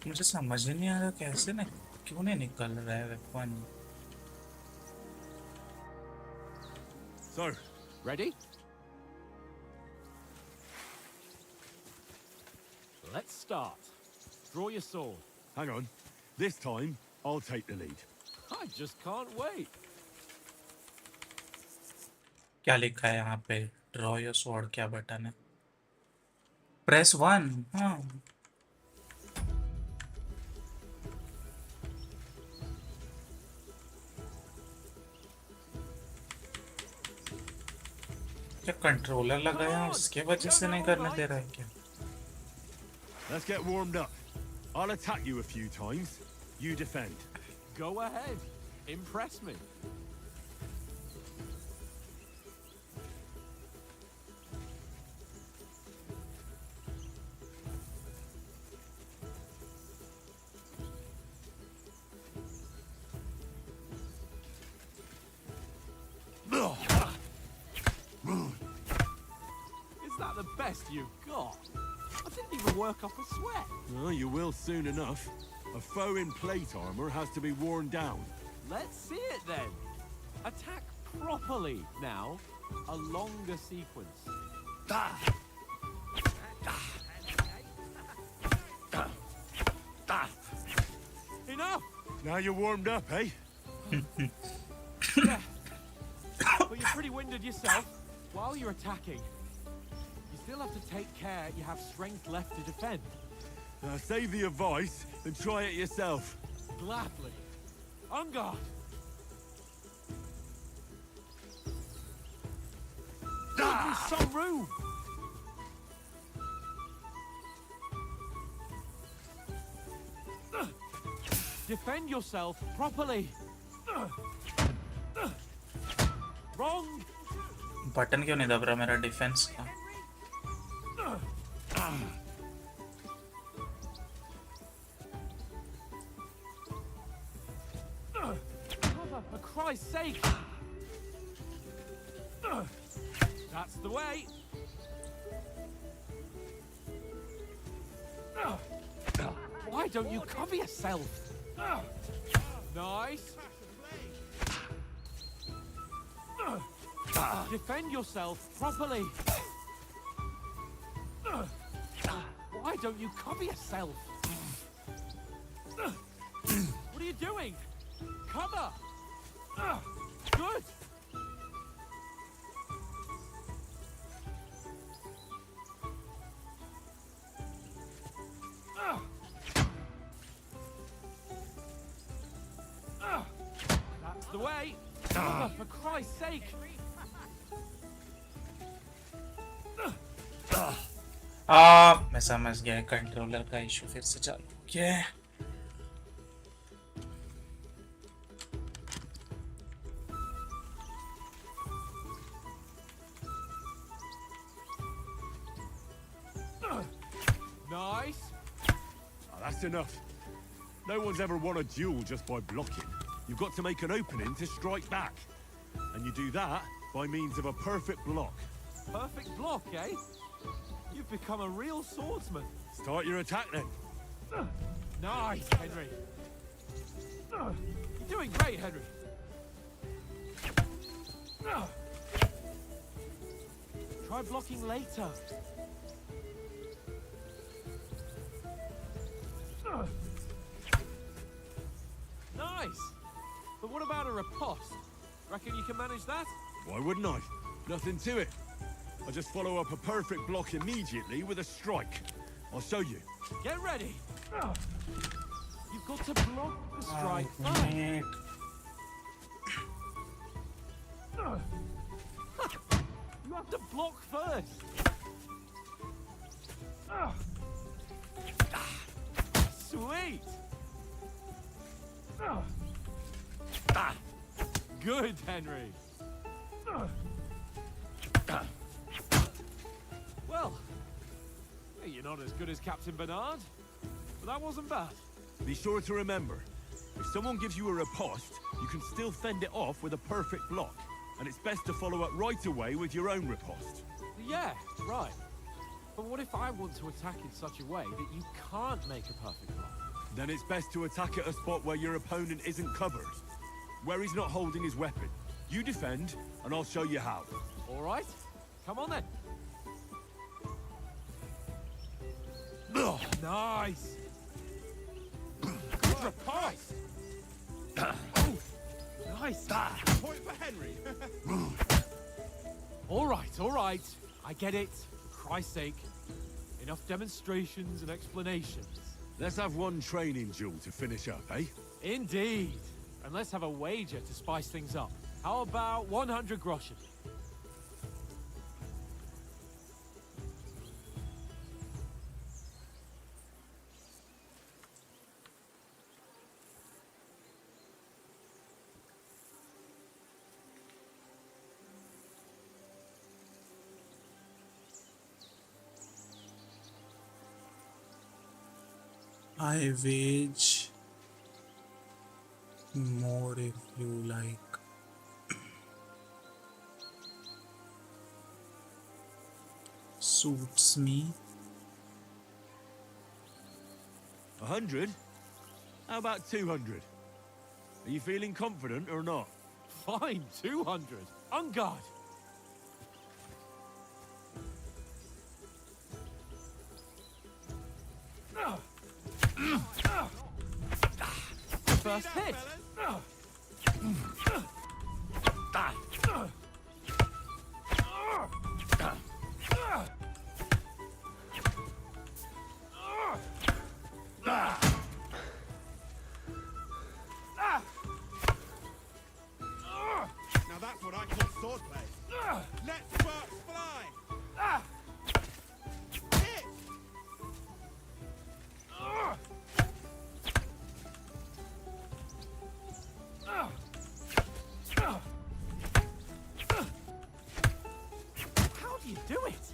मुझे समझ ही नहीं आ रहा कैसे ना क्यों नहीं निकल रहा है weapon. So, Ready? Let's start. Draw your sword. hang on. This time, I'll take the lead. I just can't wait. क्या लिखा है यहाँ पे? ड्रॉ योर स्वॉर्ड क्या बटन है? प्रेस 1. हाँ. क्या कंट्रोलर लगाया उसके वजह से नहीं करने दे रहा है क्या? Let's get warmed up. I'll attack you a few times. You defend. Go ahead. Impress me. Is that the best you've got? I didn't even work up a sweat. Well, you will soon enough. A foe in plate armor has to be worn down. Let's see it then. Attack properly now. A longer sequence. Enough! Now you're warmed up, eh? Yeah. But you're pretty winded yourself. While you're attacking, you still have to take care you have strength left to defend. Now save the advice and try it yourself. Gladly. On guard. Give me some room. Defend yourself properly. Wrong. Button क्यों नहीं दब रहा मेरा defence का? For Christ's sake! That's the way. Why don't you cover yourself? Nice. Defend yourself properly. Why don't you cover yourself? What are you doing? Cover! Good! That's the way! Cover, for Christ's sake! मैं समझ गया controller का issue फिर से चालू हो गया है। Nice. Oh, that's enough. No one's ever won a duel just by blocking. You've got to make an opening to strike back. And you do that by means of a perfect block. Perfect block, eh? You've become a real swordsman. Start your attack then. Nice, Henry. You're doing great, Henry. Try blocking later. Nice. But what about a riposte? Reckon you can manage that? Why wouldn't I? Nothing to it. I just follow up a perfect block immediately with a strike. I'll show you. Get ready. You've got to block the strike first. You have to block first. Sweet. Good, Henry. Well, you're not as good as Captain Bernard, but that wasn't bad. Be sure to remember, if someone gives you a riposte, you can still fend it off with a perfect block. And it's best to follow up right away with your own riposte. Yeah, right. But what if I want to attack in such a way that you can't make a perfect block? Then it's best to attack at a spot where your opponent isn't covered. Where he's not holding his weapon. You defend, and I'll show you how. All right. Come on then. Nice. Good riposte. Nice. Point for Henry. All right. I get it. For Christ's sake. Enough demonstrations and explanations. Let's have one training duel to finish up, eh? Indeed. And let's have a wager to spice things up. How about 100 groschen? I wage more if you like. Suits me. 100? How about 200? Are you feeling confident or not? Fine, 200. On guard. First hit. Now that's what I call swordplay. Let sparks fly. Hit. How do you do it?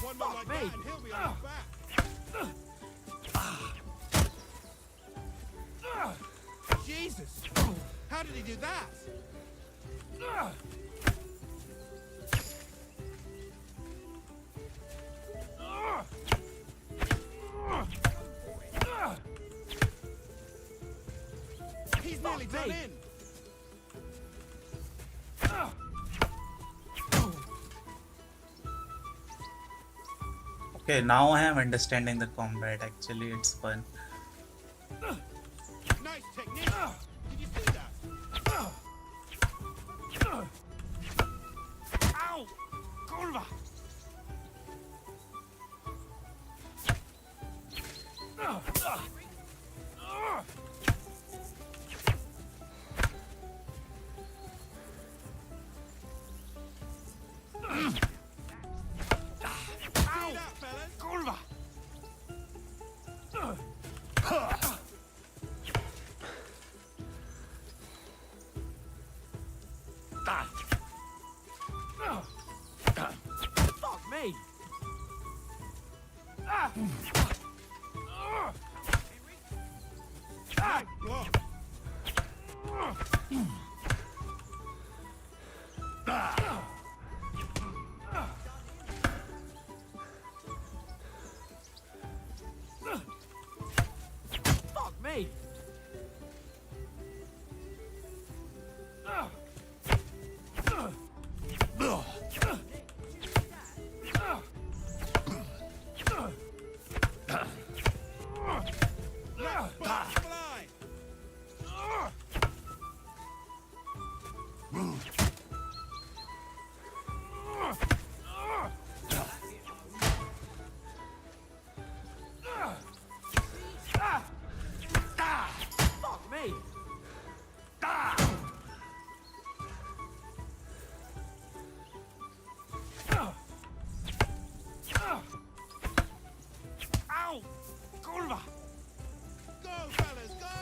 One more like that and he'll be on his back. Jesus! How did he do that? He's nearly done in. Okay, now I am understanding the combat. Actually, it's fun. Nice technique. Did you see that? Ow! Kurwa! See that, fellas? Kurwa! Fuck me! Block. Fuck me! Let sparks fly. Fuck me! Ow! Kurwa! Go, fellas, go!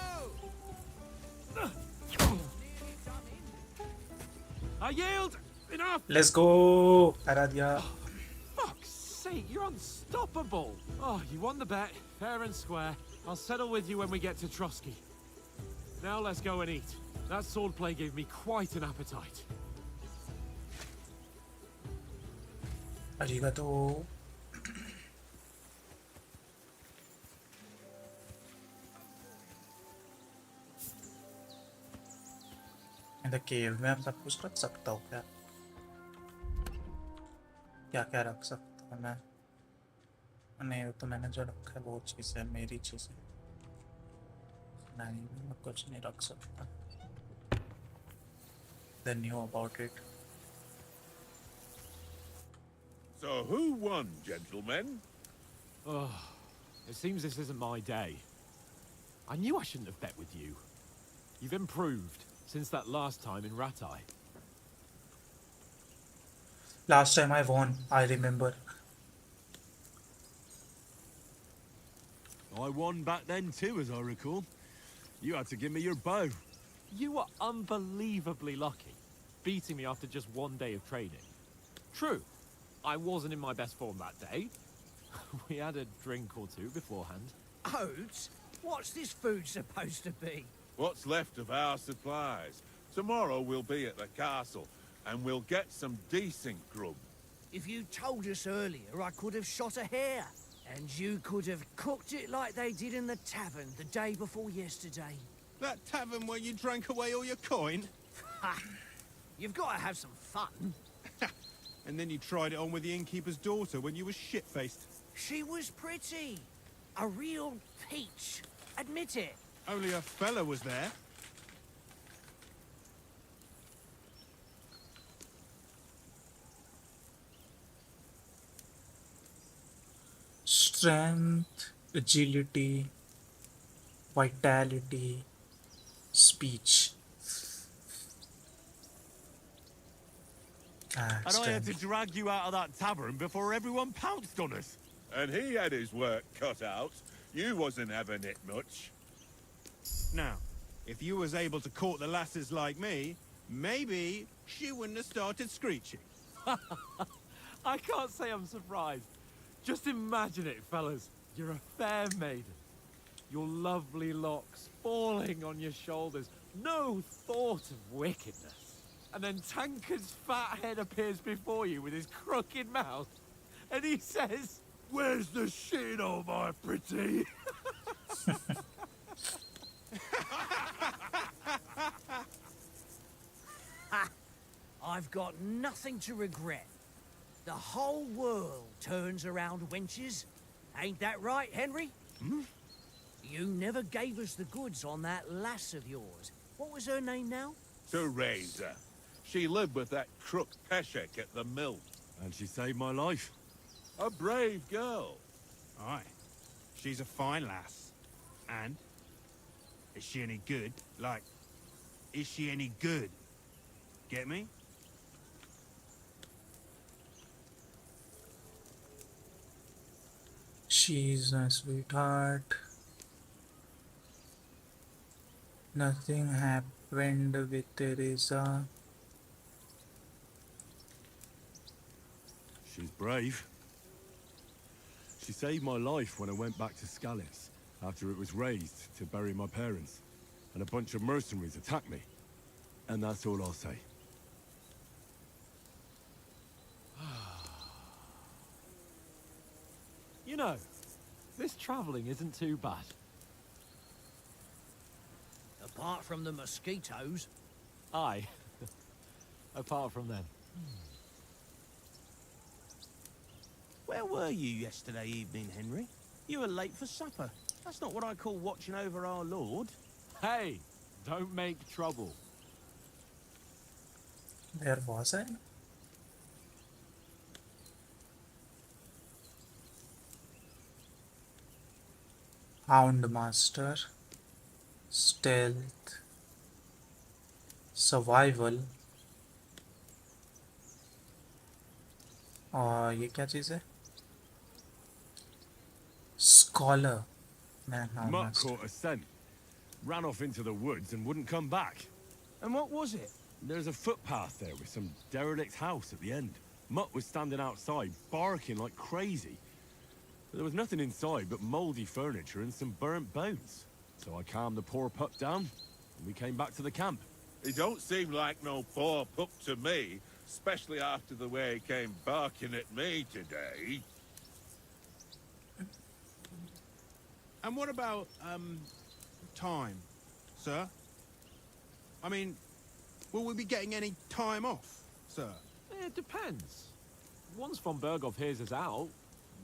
I yield! Enough! Let's go, Aradia. Fuck's sake, you're unstoppable! Oh, you won the bet, fair and square. I'll settle with you when we get to Trotsky. Now let's go and eat. That swordplay gave me quite an appetite. Arigato. In the cave में आप सब कुछ रख सकता हूँ क्या? क्या क्या रख सकता हूँ मैं? नहीं, वो तो मैंने जो रखा है वो चीज़ है, मेरी चीज़ है। नहीं, मैं कुछ नहीं रख सकता। They knew about it. So who won, gentlemen? Oh, it seems this isn't my day. I knew I shouldn't have bet with you. You've improved. since that last time in Rattay. Last time I won, I remember. I won back then too, as I recall. You had to give me your bow. You were unbelievably lucky, beating me after just one day of training. True, I wasn't in my best form that day. We had a drink or two beforehand. Oats? What's this food supposed to be? What's left of our supplies. Tomorrow we'll be at the castle, and we'll get some decent grub. If you told us earlier, I could have shot a hare. And you could have cooked it like they did in the tavern the day before yesterday. That tavern where you drank away all your coin? Ha! You've got to have some fun. And then you tried it on with the innkeeper's daughter when you were shit-faced. She was pretty. A real peach. Admit it. Only a fella was there. Strength, agility, vitality, speech. And I had to drag you out of that tavern before everyone pounced on us. And he had his work cut out. You wasn't having it much. Now, if you was able to court the lasses like me, maybe she wouldn't have started screeching. I can't say I'm surprised. Just imagine it, fellas. You're a fair maiden. Your lovely locks falling on your shoulders. No thought of wickedness. And then Tankard's fat head appears before you with his crooked mouth. And he says, "Where's the shit, oh my pretty?" I've got nothing to regret. The whole world turns around wenches. Ain't that right, Henry? Hmm? You never gave us the goods on that lass of yours. What was her name now? Teresa. She lived with that crook Peshek at the mill. And she saved my life. A brave girl. Aye. She's a fine lass. And? Is she any good? Like, is she any good? Get me? She's a sweetheart. Nothing happened with Teresa. She's brave. She saved my life when I went back to Scallis after it was razed to bury my parents. And a bunch of mercenaries attacked me. And that's all I'll say. you know, this traveling isn't too bad. Apart from the mosquitoes. Aye. Apart from them. Where were you yesterday evening, Henry? You were late for supper. That's not what I call watching over our Lord. Hey, don't make trouble. Where was I? Houndmaster, stealth, survival और ये क्या चीज़ है? Scholar. Man, Mutt caught a scent, ran off into the woods and wouldn't come back. And what was it? There's a footpath there with some derelict house at the end. Mutt was standing outside, barking like crazy. But there was nothing inside but mouldy furniture and some burnt bones. So I calmed the poor pup down, and we came back to the camp. He don't seem like no poor pup to me, especially after the way he came barking at me today. And what about, time, sir? I mean, will we be getting any time off, sir? It depends. Once von Berghoff hears us out,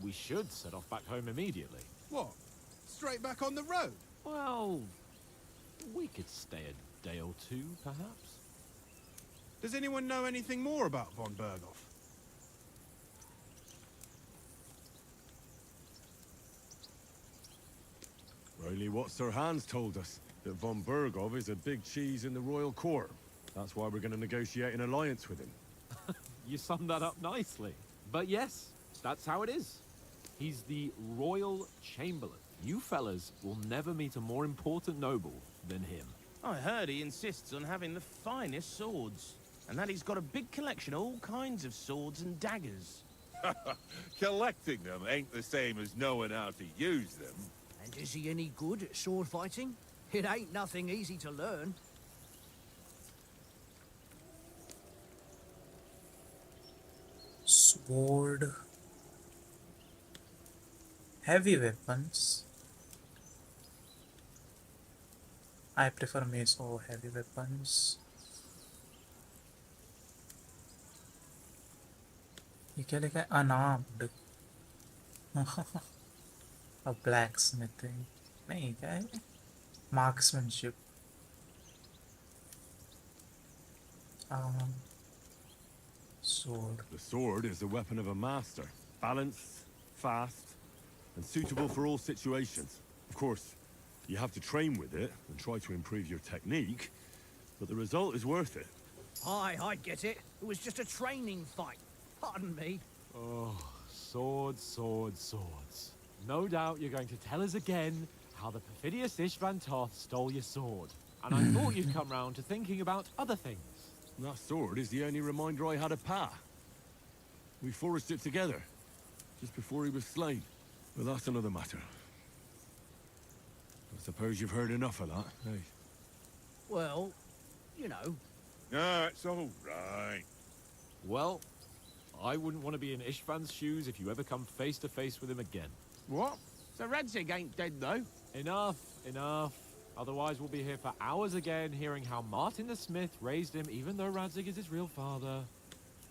we should set off back home immediately. What? Straight back on the road? Well, we could stay a day or two, perhaps. Does anyone know anything more about von Berghoff? Only what Sir Hans told us. that von Bergov is a big cheese in the royal court. That's why we're going to negotiate an alliance with him. You summed that up nicely. But yes, that's how it is. He's the Royal Chamberlain. You fellas will never meet a more important noble than him. I heard he insists on having the finest swords, and that he's got a big collection of all kinds of swords and daggers. Collecting them ain't the same as knowing how to use them. And is he any good at sword fighting? It ain't nothing easy to learn. Sword. Heavy weapons. I prefer mace over heavy weapons. ये क्या लिखा है? Unarmed. A blacksmithing. नहीं क्या है? Marksmanship. Sword. The sword is the weapon of a master. Balanced, fast, and suitable for all situations. Of course, you have to train with it and try to improve your technique, but the result is worth it. Aye, I get it. It was just a training fight. Pardon me. Oh, swords, swords, swords. No doubt you're going to tell us again how the perfidious Ishvan Toth stole your sword. And I thought you'd come round to thinking about other things. That sword is the only reminder I had of Pa. We forged it together, just before he was slain. But that's another matter. I suppose you've heard enough of that, eh? Well, you know. No, it's all right. Well, I wouldn't want to be in Ishvan's shoes if you ever come face to face with him again. What? So Radzig ain't dead, though? Enough, enough. Otherwise we'll be here for hours again hearing how Martin the Smith raised him even though Radzig is his real father.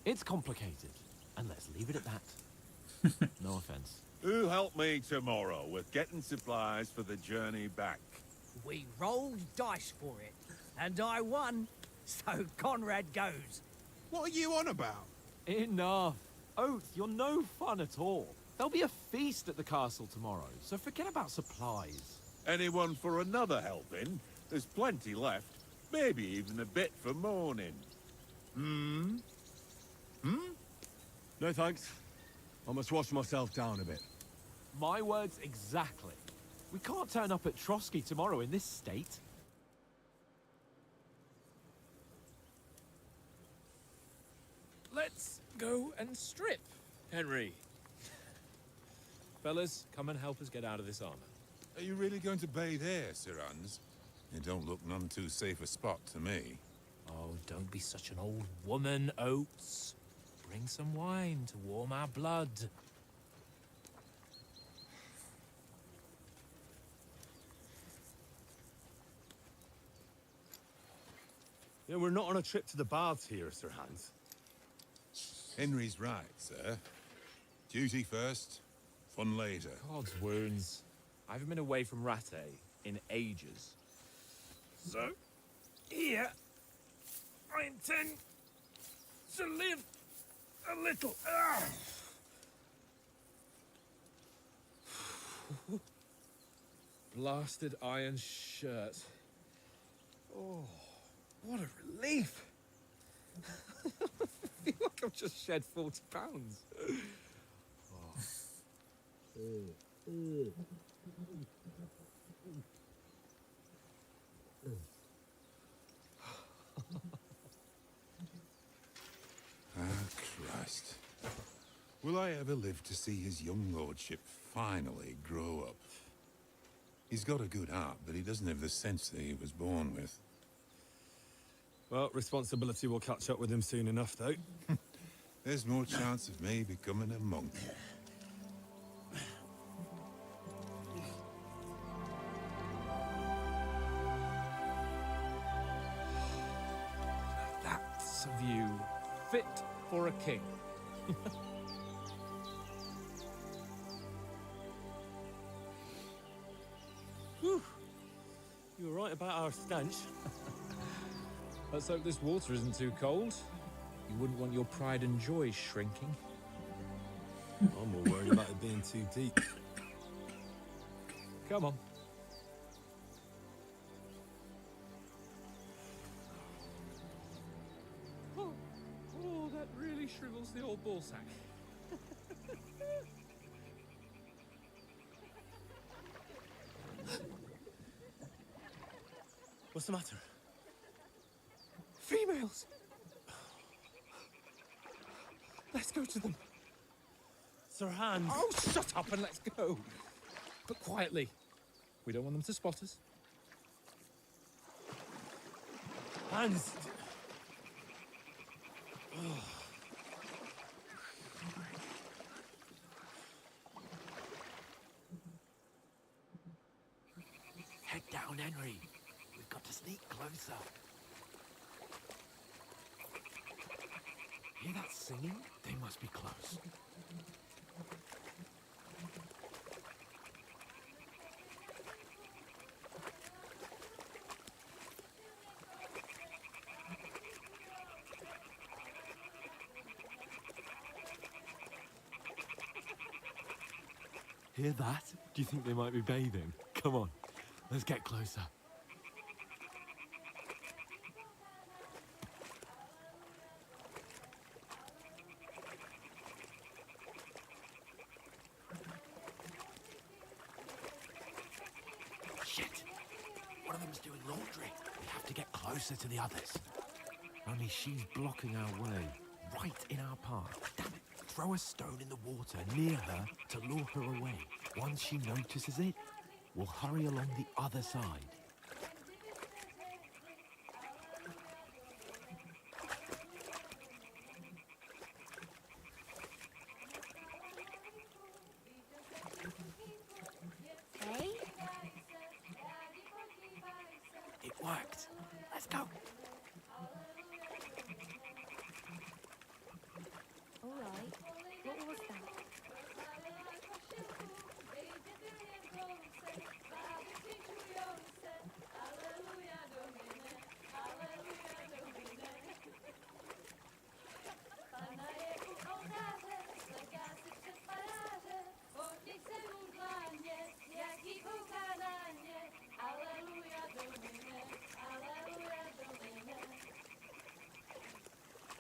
It's complicated, and let's leave it at that. No offense. Who'll help me tomorrow with getting supplies for the journey back? We rolled dice for it, and I won, so Conrad goes. What are you on about? Enough. Oath, you're no fun at all. There'll be a feast at the castle tomorrow, so forget about supplies. Anyone for another helping? There's plenty left. Maybe even a bit for morning. Hmm? No thanks. I must wash myself down a bit. My words exactly. We can't turn up at Trotsky tomorrow in this state. Let's go and strip, Henry. Fellas, come and help us get out of this armor. Are you really going to bathe here, Sir Hans? It don't look none too safe a spot to me. Oh, don't be such an old woman, Oates. Bring some wine to warm our blood. Yeah, we're not on a trip to the baths here, Sir Hans. Henry's right, sir. Duty first, fun later. God's wounds. I haven't been away from Rattay in ages. So, here, I intend to live a little. Blasted iron shirt. Oh, what a relief. I feel like I've just shed 40 pounds. Christ. Will I ever live to see his young lordship finally grow up? He's got a good heart, but he doesn't have the sense that he was born with. Well, responsibility will catch up with him soon enough, though. There's more chance of me becoming a monk. That's a view fit for a king. Whew. You were right about our stench. Let's hope this water isn't too cold. You wouldn't want your pride and joy shrinking. I'm more worried about it being too deep. Come on. shrivels the old ballsack. What's the matter? Females! Let's go to them. Sir Hans. Oh, shut up and let's go. But quietly. We don't want them to spot us. Hans. Head down, Henry. We've got to sneak closer. Hear that singing? They must be close. Hear that? Do you think they might be bathing? Come on, let's get closer. Shit! One of them's doing laundry. We have to get closer to the others. Only she's blocking our way, right in our path. Damn it! Throw a stone in the water near her to lure her away. Once she notices it, we'll hurry along the other side. Hey? It worked. Let's go. All right. What was that?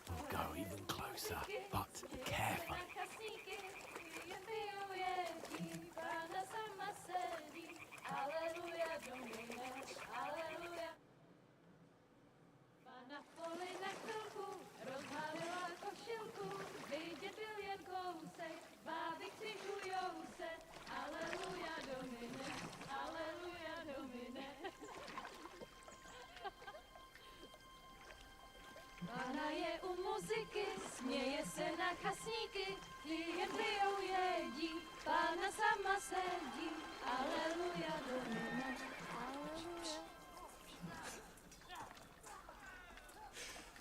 We'll go even closer, but carefully. Pána je u muziky, směje se na chasníky, klienty jedí, Pána sama sedí, aleluja, domine, aleluja.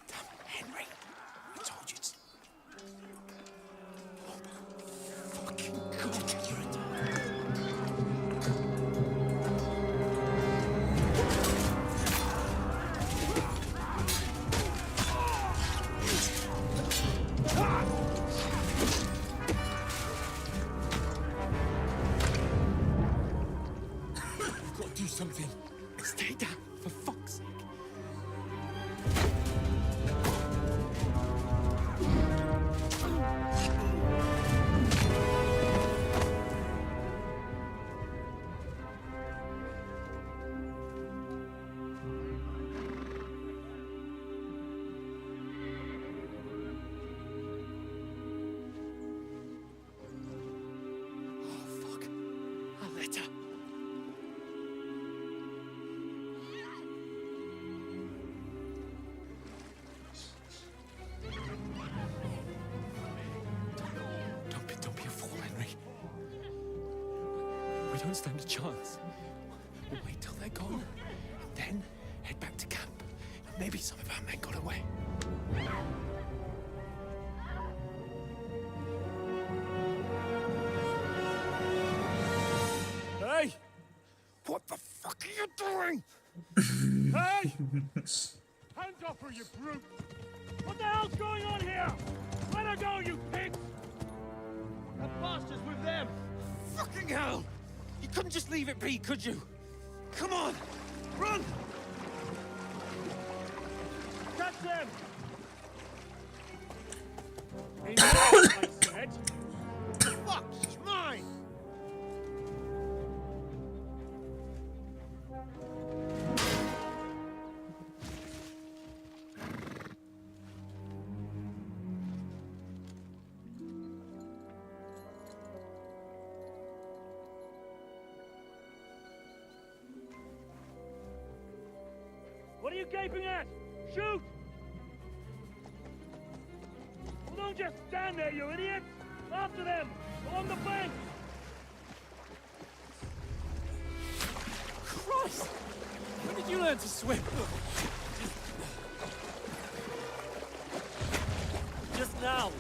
Damn it, Henry! I told you to... Oh, fucking God, you're a... Do something. Stay down, for fuck's sake. Oh, fuck. A letter. Don't be a fool, Henry. We don't stand a chance. We'll wait till they're gone, and then head back to camp. Maybe some of our men got away. Hey! What the fuck are you doing? Hey! Hands off her, you brute! What the hell's going on here? Let her go, you pigs! That bastard's with them! Fucking hell! You couldn't just leave it be, could you? Come on! Run! Catch them! What are you gaping at? Shoot! Well, don't just stand there, you idiot! After them! Along the bank! Christ! When did you learn to swim? Just now!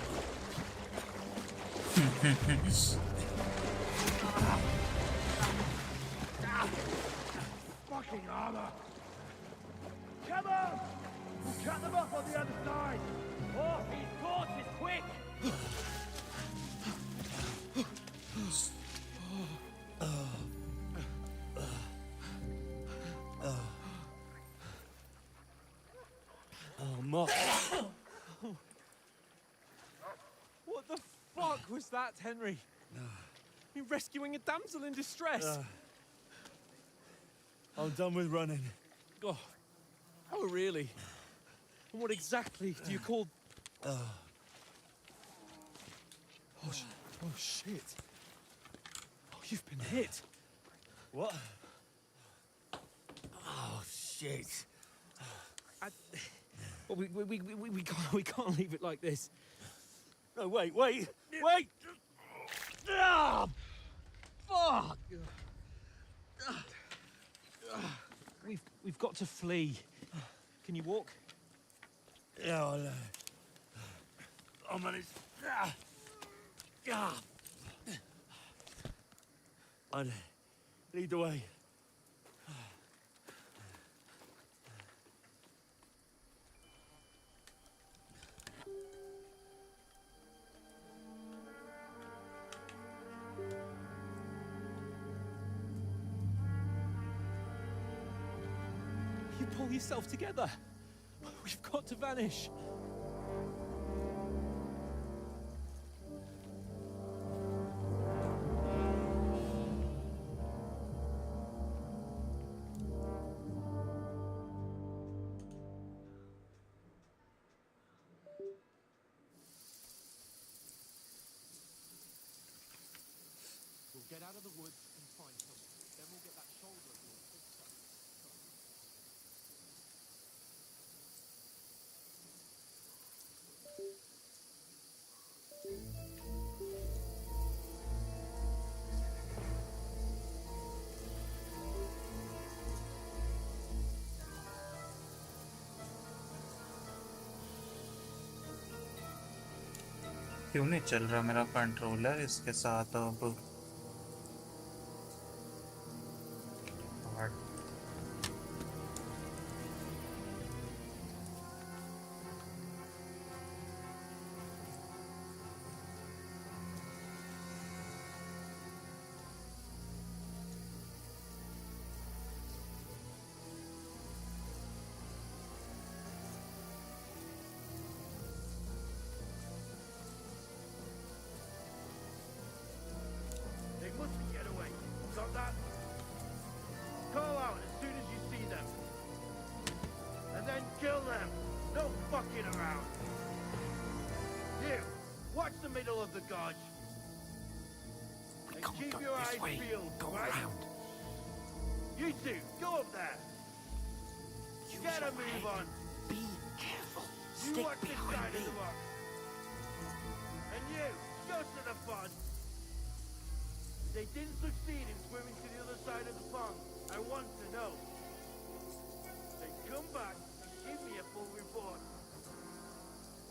Fucking armor! Come on! We'll cut them off on the other side! Oh, he's caught! It's quick! Oh, Mark. What the fuck was that, Henry? You rescuing a damsel in distress? I'm done with running. Oh, oh, really? And what exactly do you call... Oh, shit. Oh, you've been hit. What? Oh, shit. Well, we can't leave it like this. No, wait! Ah! Fuck! We've got to flee. Can you walk? Yeah, I'll manage. I'd lead the way. You pull yourself together. We've got to vanish. We'll get out of the woods and find someone. Then we'll get that shoulder of yours fixed up. क्यों नहीं चल रहा मेरा controller इसके साथ अब They mustn't get away. Got that? Call out as soon as you see them. And then kill them. No fucking around. You, watch the middle of the gorge. And keep your eyes peeled, right? You two, go up there. Get a move on. Be careful. You watch this side of the rock. And you, go to the fun. They didn't succeed in swimming to the other side of the pond. I want to know. Then come back and give me a full report.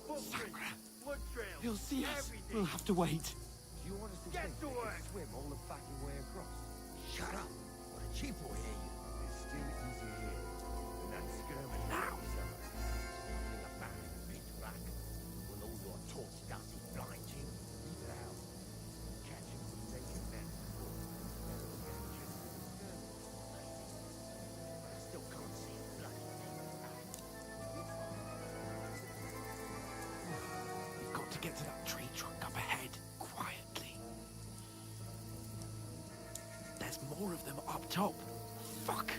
Footprints, blood trails, He'll see us. everything. We'll have to wait. You want us to get to work? Swim all the fucking way across. Shut up! What a cheap will hear you. It's still easy here. We're not skirming now. In the back, big back. Will all your torch dusty blind you? Leave it out. Catching some naked men. I still can't see a bloody thing. We've got to get to that tree trunk up ahead, quietly. There's more of them up top. Fuck!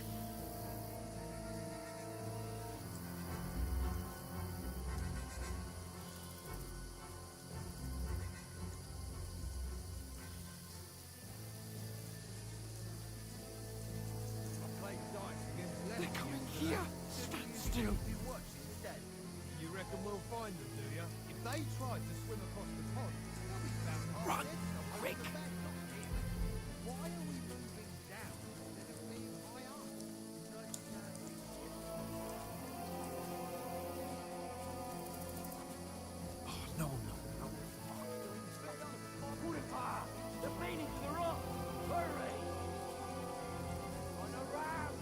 They're coming here. Stand still. Be watching the dead. You reckon we'll find them, do you? If they tried to swim across the pond, they'll be found hard Run, dead somewhere quick. with the back not here. Why are we moving down instead of being high up? No, no, no. Put it fire! They're beating to the rock! Hurry! On the ram!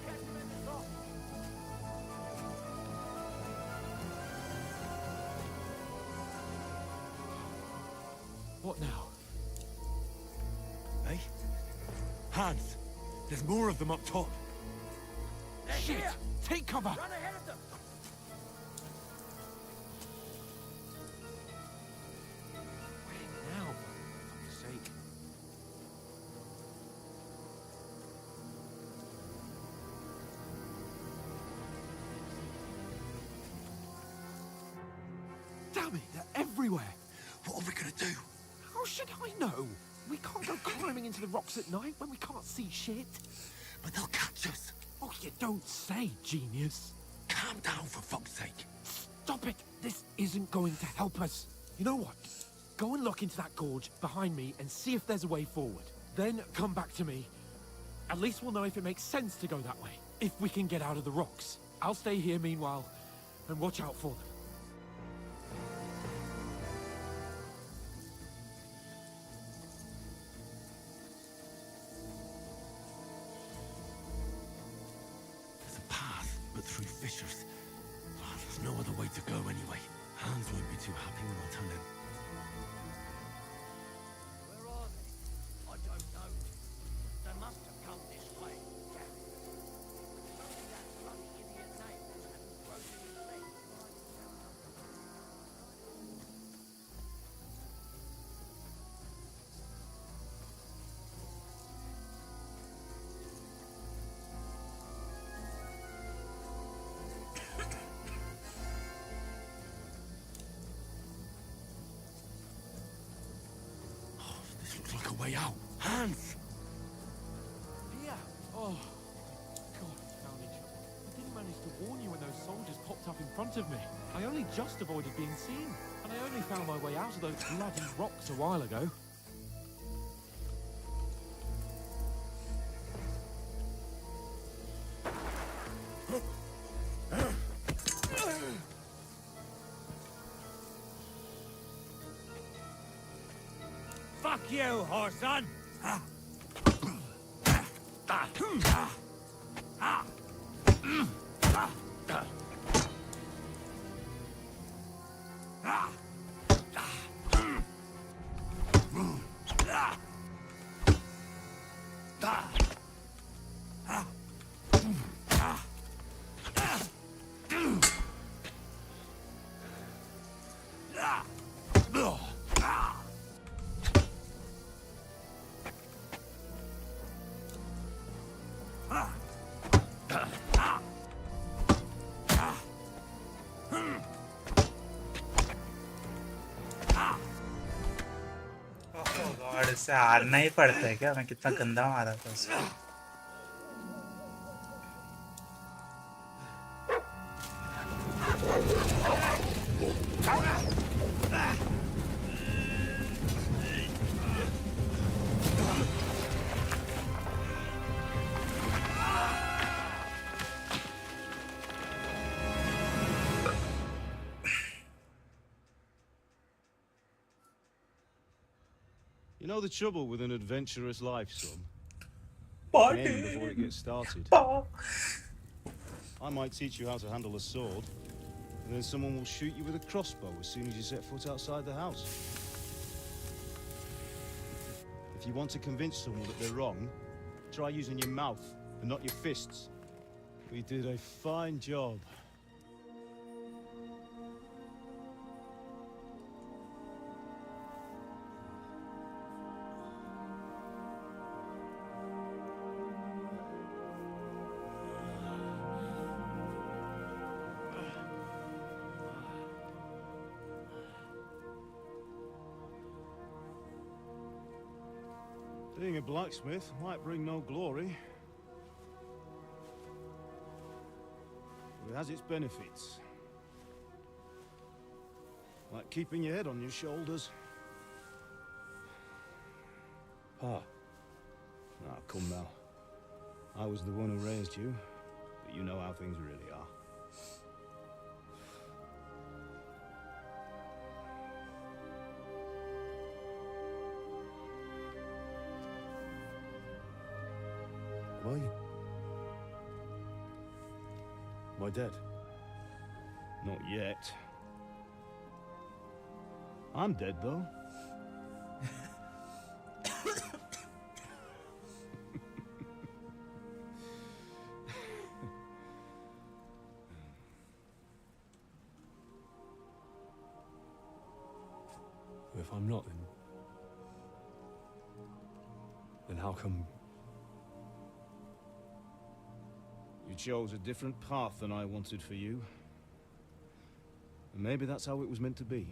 Catch them in the top! What now? Hey? Hans! There's more of them up top. Shit! Here! Take cover! Run ahead of them! Now, for fuck's sake. Damn it, they're everywhere. What are we gonna do? How should I know? We can't go climbing into the rocks at night when we can't see shit. But they'll catch us. Oh, you don't say, genius. Calm down, for fuck's sake. Stop it! This isn't going to help us. You know what? Go and look into that gorge behind me and see if there's a way forward. Then come back to me. At least we'll know if it makes sense to go that way. If we can get out of the rocks. I'll stay here meanwhile and watch out for them. There's a path, but through fissures. Oh, there's no other way to go anyway. Hans won't be too happy when I tell him. Where are they? I don't know. They must have come this way. Something that bloody idiot nails hadn't broken his leg. This looks like a way out. Hans! Here! Oh, God, we found each other. I didn't manage to warn you when those soldiers popped up in front of me. I only just avoided being seen. And I only found my way out of those bloody rocks a while ago. Fuck you, Horson! God इससे हारना ही पड़ता है क्या? मैं कितना गंदा मारा था उसको. You know the trouble with an adventurous life, son? Party. End before it gets started. I might teach you how to handle a sword, and then someone will shoot you with a crossbow as soon as you set foot outside the house. If you want to convince someone that they're wrong, try using your mouth and not your fists. We did a fine job. Being a blacksmith might bring no glory. With has its benefits. Like keeping your head on your shoulders. Pa. Ah, come now. I was the one who raised you, but you know how things really are. Am I dead? Not yet. I'm dead, though. If I'm not, then how come... You chose a different path than I wanted for you. And maybe that's how it was meant to be.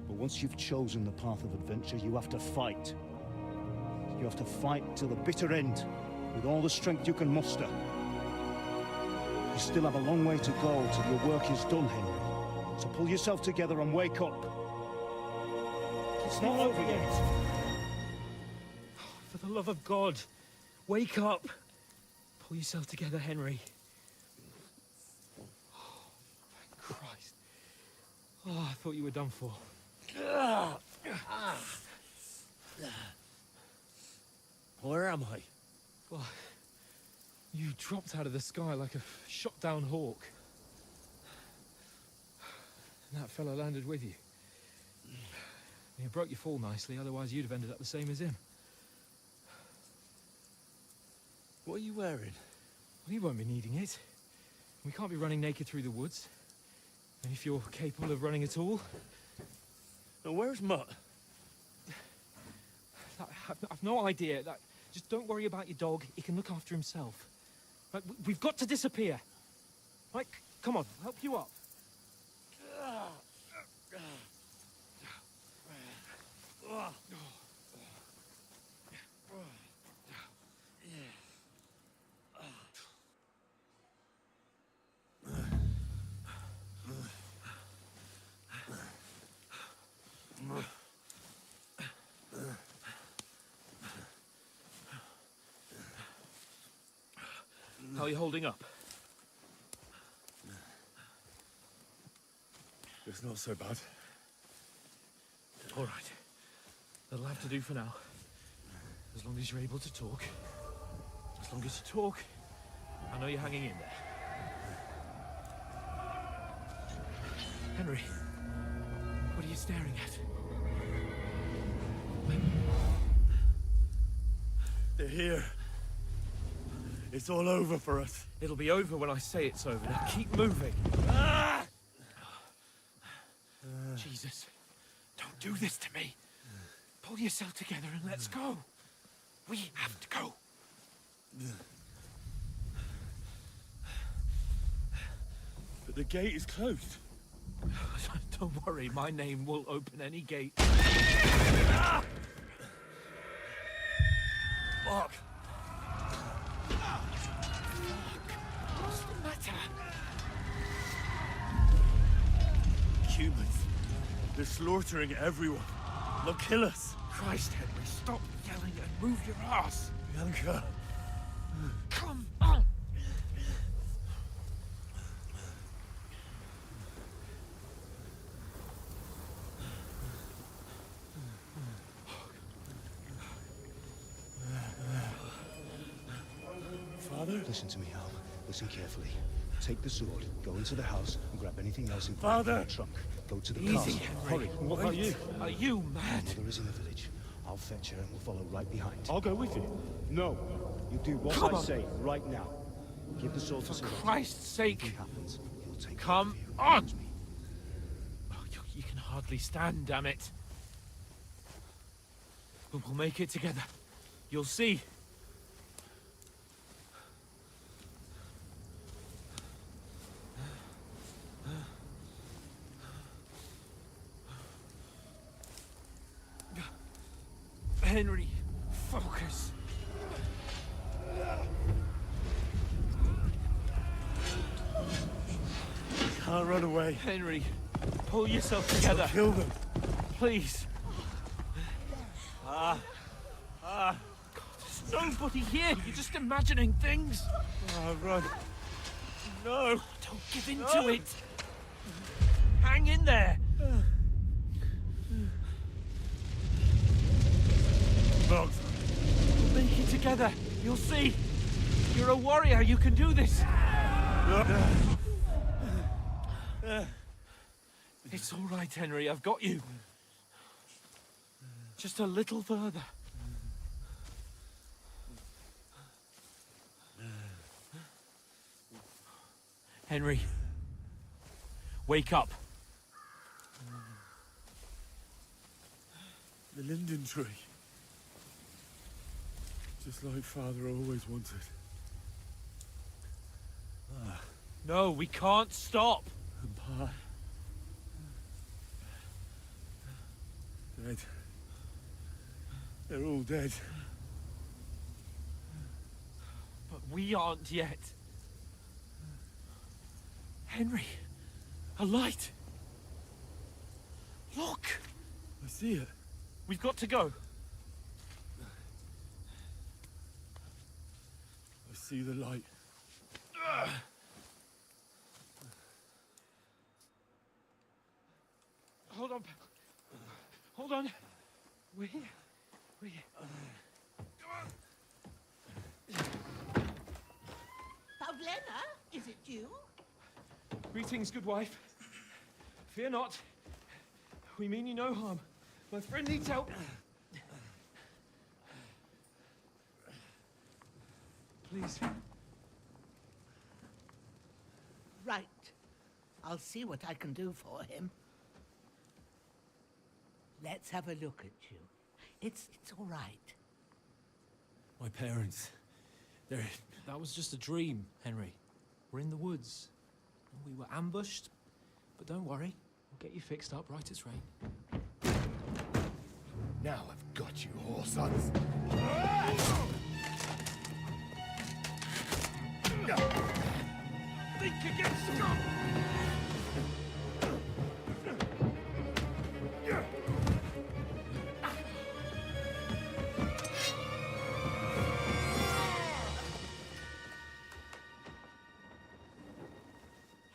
But once you've chosen the path of adventure, you have to fight. You have to fight till the bitter end, with all the strength you can muster. You still have a long way to go till your work is done, Henry. So pull yourself together and wake up. It's not over yet. For the love of God, wake up. Pull yourself together, Henry. Oh, my Christ. Oh, I thought you were done for. Where am I? Well, you dropped out of the sky like a shot-down hawk. And that fella landed with you. You broke your fall nicely, otherwise you'd have ended up the same as him. What are you wearing? Well, you won't be needing it. We can't be running naked through the woods. And if you're capable of running at all... Now, where's Mutt? I've no idea. Just don't worry about your dog. He can look after himself. Right, we've got to disappear. Right, come on, I'll help you up. How are you holding up? It's not so bad. All right. That'll have to do for now. As long as you're able to talk. As long as you talk, I know you're hanging in there. Henry, what are you staring at? They're here. It's all over for us. It'll be over when I say it's over. Now keep moving. Jesus, don't do this to me. Pull yourself together and let's go. We have to go. But the gate is closed. Don't worry, my name will open any gate. Fuck. What's the matter? Humans. They're slaughtering everyone. They'll kill us. Christ, Henry, stop yelling and move your ass. Bianca. Come on. Father? Listen to me, Hal. Listen carefully. Take the sword, go into the house, and grab anything else in Father! the trunk. Go to the Easy, castle. Henry. Hurry. What about you? Are you mad? Mother is in the village. I'll fetch her and we'll follow right behind. I'll go with you. No. You do what Come I on. say right now. Give the sword to For Sir. Christ's sake. If happens, he'll take Come care of you. on. Oh, you can hardly stand, damn it. But we'll make it together. You'll see. Henry, focus. can't run away. Henry, pull yourself together. Kill them. Please. God, there's nobody here. You're just imagining things. Run. No, don't give in to it. Hang in there. Bugs. We'll make it together. You'll see. You're a warrior. You can do this. It's all right, Henry. I've got you. Just a little further. Henry, wake up. The linden tree. Just like Father always wanted. No, we can't stop. And Pa. Dead. They're all dead. But we aren't yet. Henry, a light. Look. I see it. We've got to go. I see the light. Hold on. Hold on. We're here. We're here. Pavlena, is it you? Greetings, good wife. Fear not. We mean you no harm. My friend needs help. Please. Right. I'll see what I can do for him. Let's have a look at you. It's all right. My parents. That was just a dream, Henry. We're in the woods. We were ambushed. But don't worry. We'll get you fixed up right as rain. Now I've got you, whore sons. Think again, Scott!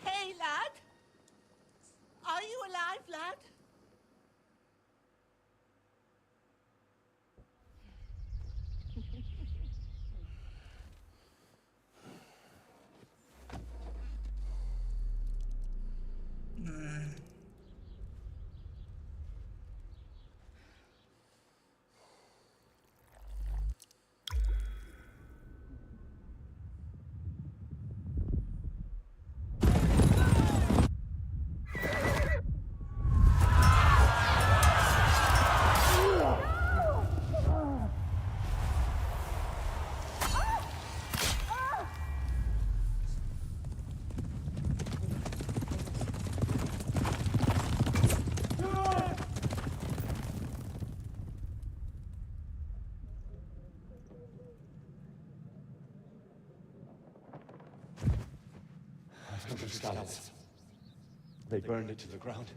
Hey, lad. Are you alive, lad? They burned it to the ground.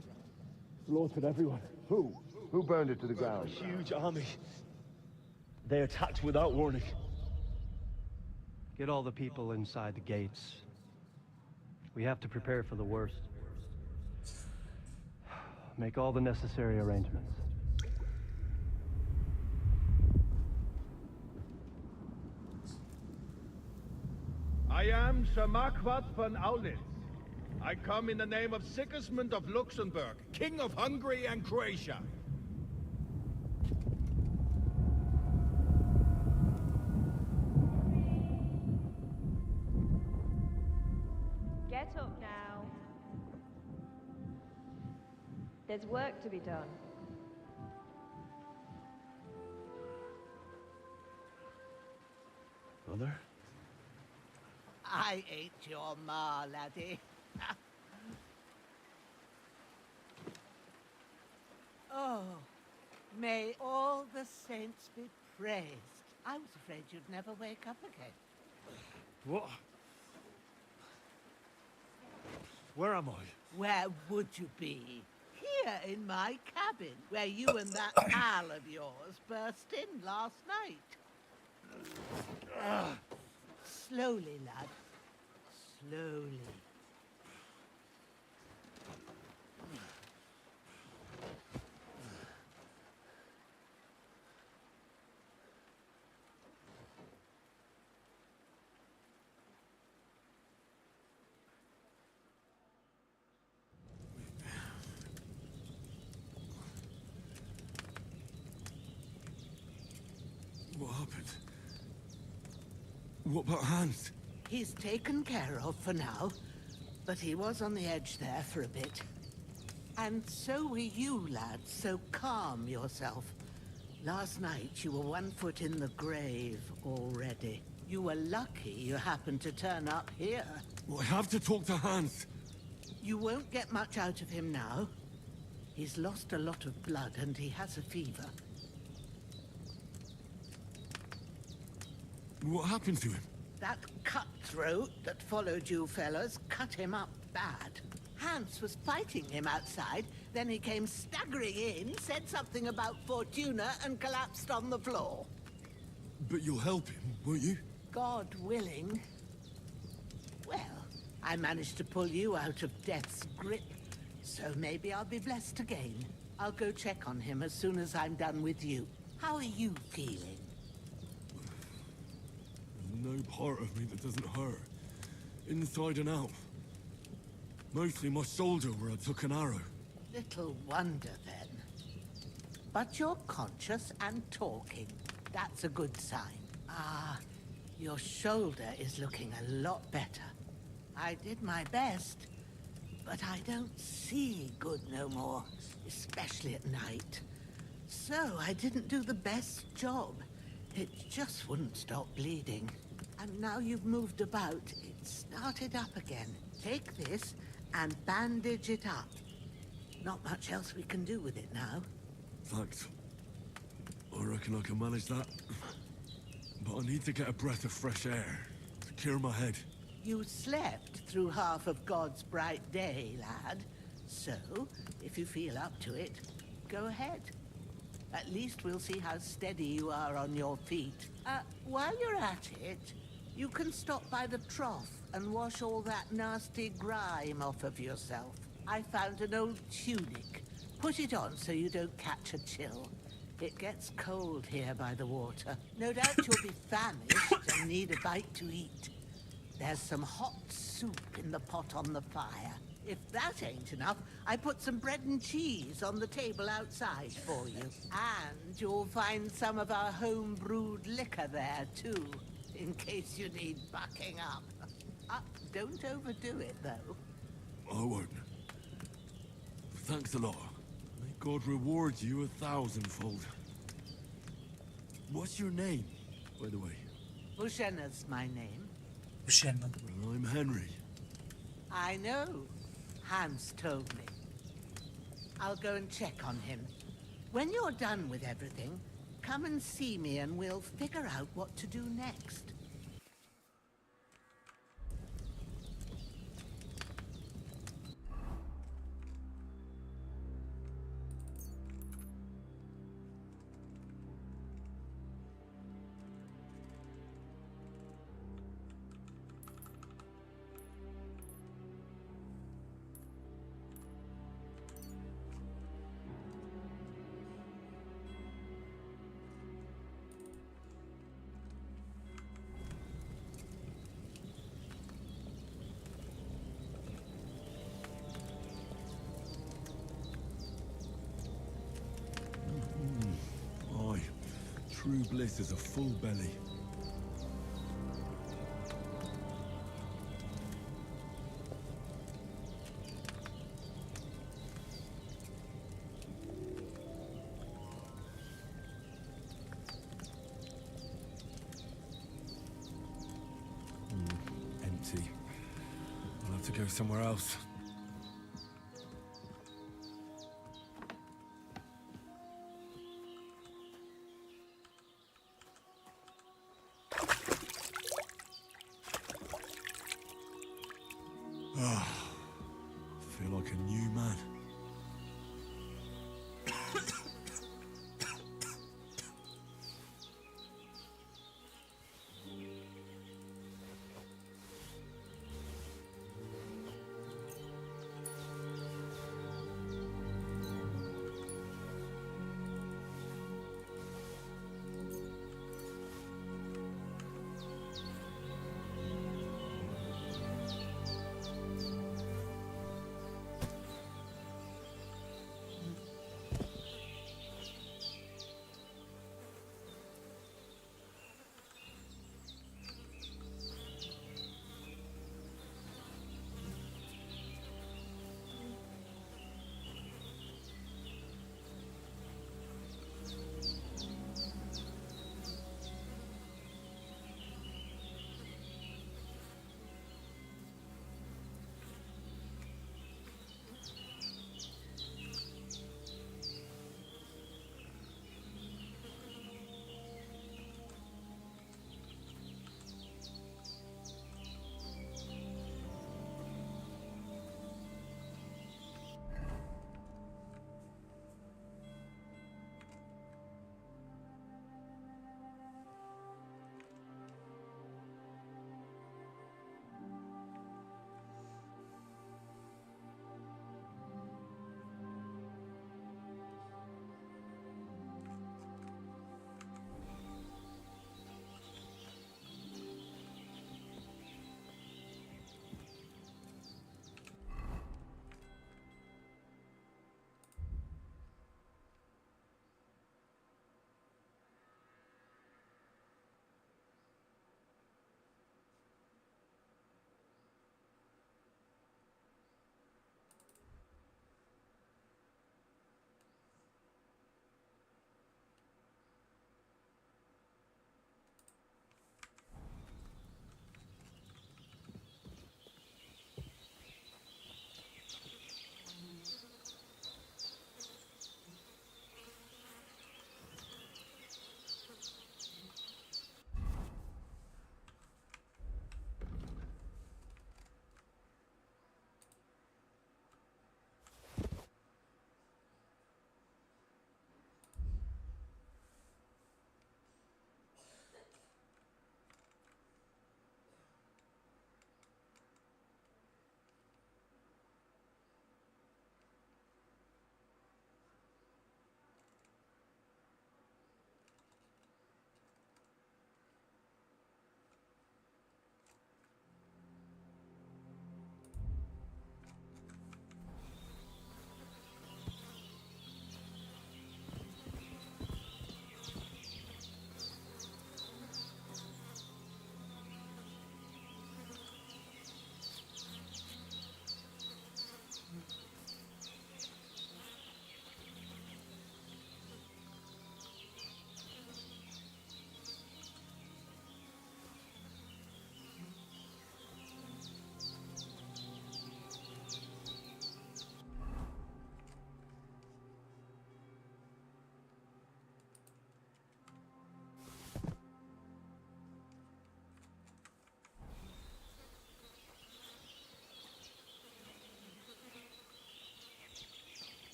Slaughtered everyone. Who? Who burned it to the ground? A huge army. They attacked without warning. Get all the people inside the gates. We have to prepare for the worst. Make all the necessary arrangements. I am Sir Marquardt von Aulitz. I come in the name of Sigismund of Luxembourg, King of Hungary and Croatia. Get up now. There's work to be done. Mother? I ain't your ma, laddie. Oh, may all the saints be praised. I was afraid you'd never wake up again. Where am I? Where would you be? Here in my cabin, where you and that pal of yours burst in last night. Slowly, lad. Slowly. What happened? What about Hans? He's taken care of for now, but he was on the edge there for a bit. And so were you, lad, so calm yourself. Last night you were 1 foot in the grave already. You were lucky you happened to turn up here. Well, I have to talk to Hans. You won't get much out of him now. He's lost a lot of blood and he has a fever. What happened to him? That cutthroat that followed you fellas cut him up bad. Hans was fighting him outside, then he came staggering in, said something about Fortuna, and collapsed on the floor. But you'll help him, won't you? God willing. Well, I managed to pull you out of death's grip, so maybe I'll be blessed again. I'll go check on him as soon as I'm done with you. How are you feeling? There's no part of me that doesn't hurt. Inside and out. Mostly my shoulder where I took an arrow. Little wonder then. But you're conscious and talking. That's a good sign. Ah, your shoulder is looking a lot better. I did my best, but I don't see good no more, especially at night. So I didn't do the best job. It just wouldn't stop bleeding. And now you've moved about, it started up again. Take this and bandage it up. Not much else we can do with it now. Thanks. I reckon I can manage that. But I need to get a breath of fresh air to clear my head. You slept through half of God's bright day, lad. So, if you feel up to it, go ahead. At least we'll see how steady you are on your feet. While you're at it, you can stop by the trough and wash all that nasty grime off of yourself. I found an old tunic. Put it on so you don't catch a chill. It gets cold here by the water. No doubt you'll be famished and need a bite to eat. There's some hot soup in the pot on the fire. If that ain't enough, I put some bread and cheese on the table outside for you. And you'll find some of our home-brewed liquor there, too, in case you need bucking up. Don't overdo it, though. I won't. Thanks a lot. May God reward you 1,000-fold. What's your name, by the way? Bushenna's my name. Bushenna. Well, I'm Henry. I know. Hans told me. I'll go and check on him. When you're done with everything, come and see me and we'll figure out what to do next. Aye, true bliss is a full belly. Empty. I'll have to go somewhere else. like a new man.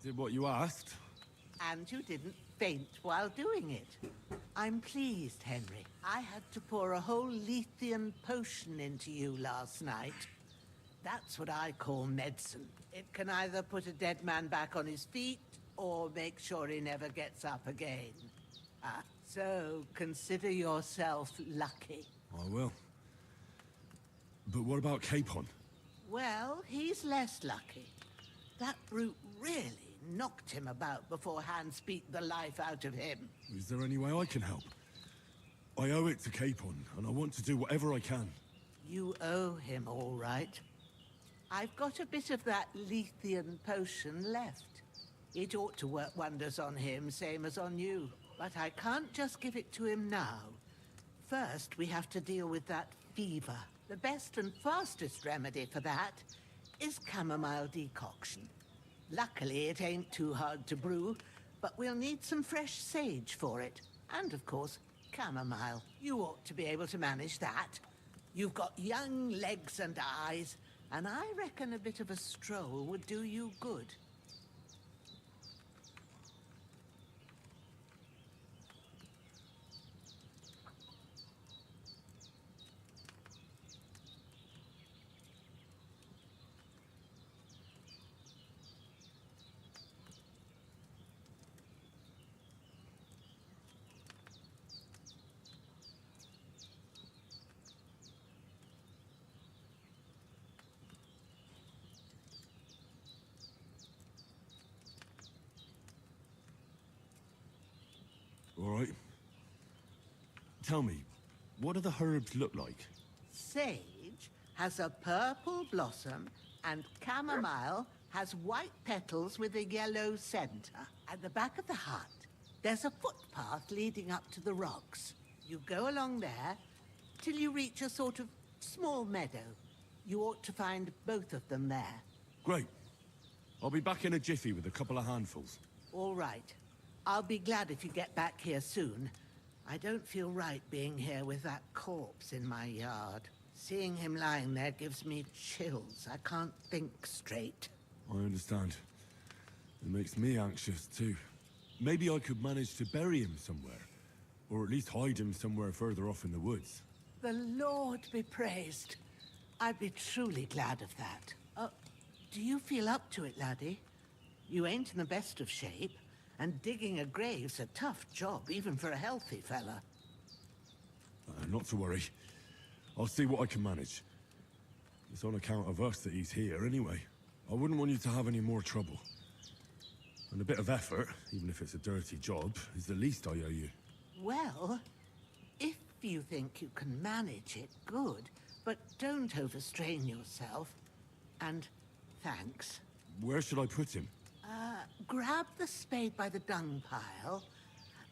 Did what you asked. And you didn't faint while doing it. I'm pleased, Henry. I had to pour a whole Lethean potion into you last night. That's what I call medicine. It can either put a dead man back on his feet, or make sure he never gets up again. So, consider yourself lucky. I will. But what about Capon? Well, he's less lucky. That brute really knocked him about before Hans beat the life out of him. Is there any way I can help? I owe it to Capon, and I want to do whatever I can. You owe him, all right. I've got a bit of that Lethean potion left. It ought to work wonders on him, same as on you. But I can't just give it to him now. First, we have to deal with that fever. The best and fastest remedy for that is chamomile decoction. Luckily, it ain't too hard to brew, but we'll need some fresh sage for it. And, of course, chamomile. You ought to be able to manage that. You've got young legs and eyes, and I reckon a bit of a stroll would do you good. All right. Tell me, what do the herbs look like? Sage has a purple blossom, and chamomile has white petals with a yellow center. At the back of the hut, there's a footpath leading up to the rocks. You go along there till you reach a sort of small meadow. You ought to find both of them there. Great. I'll be back in a jiffy with a couple of handfuls. All right. I'll be glad if you get back here soon. I don't feel right being here with that corpse in my yard. Seeing him lying there gives me chills. I can't think straight. I understand. It makes me anxious, too. Maybe I could manage to bury him somewhere. Or at least hide him somewhere further off in the woods. The Lord be praised. I'd be truly glad of that. Do you feel up to it, laddie? You ain't in the best of shape, and digging a grave's a tough job, even for a healthy fella. Not to worry. I'll see what I can manage. It's on account of us that he's here, anyway. I wouldn't want you to have any more trouble. And a bit of effort, even if it's a dirty job, is the least I owe you. Well, if you think you can manage it, good. But don't overstrain yourself. And thanks. Where should I put him? Grab the spade by the dung pile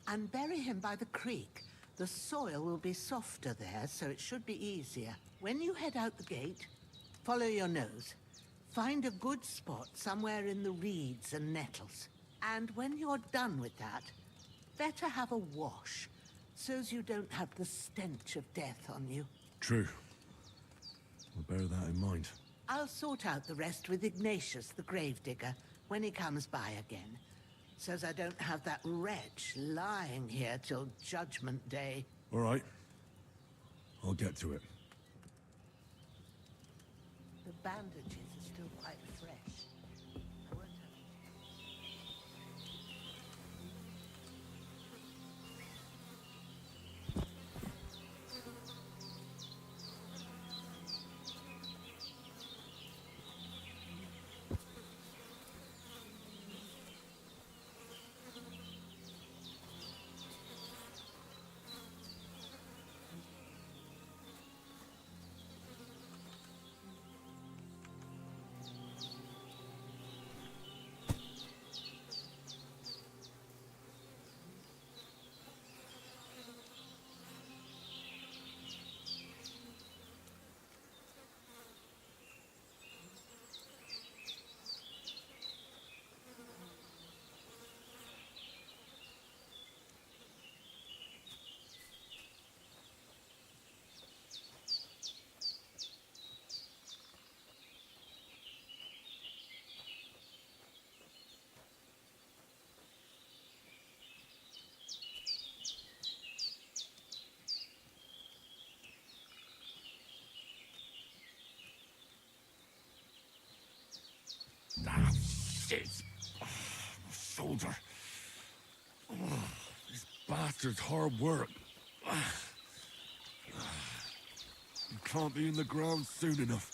and bury him by the creek. The soil will be softer there, so it should be easier. When you head out the gate, follow your nose. Find a good spot somewhere in the reeds and nettles. And when you're done with that, better have a wash, so's you don't have the stench of death on you. True. I'll bear that in mind. I'll sort out the rest with Ignatius, the gravedigger, when he comes by again, so's I don't have that wretch lying here till Judgment Day. All right. I'll get to it. The bandages are still quite fresh. I won't have Ah, shit! My shoulder. This bastard's hard work. can't be in the ground soon enough.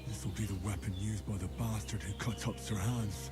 This'll be the weapon used by the bastard who cuts up Sir Hans.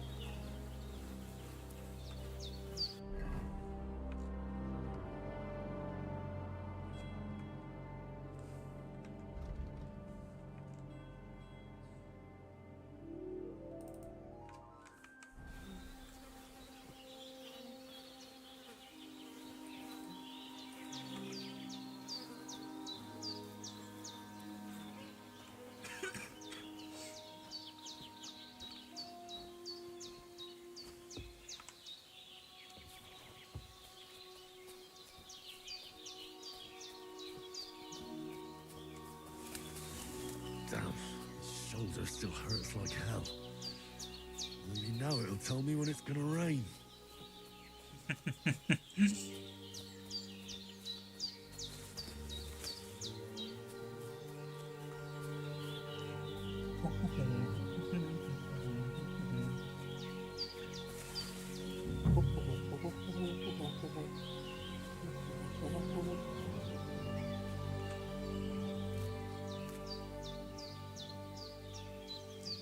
Damn, his shoulder still hurts like hell. Maybe now it'll tell me when it's gonna rain.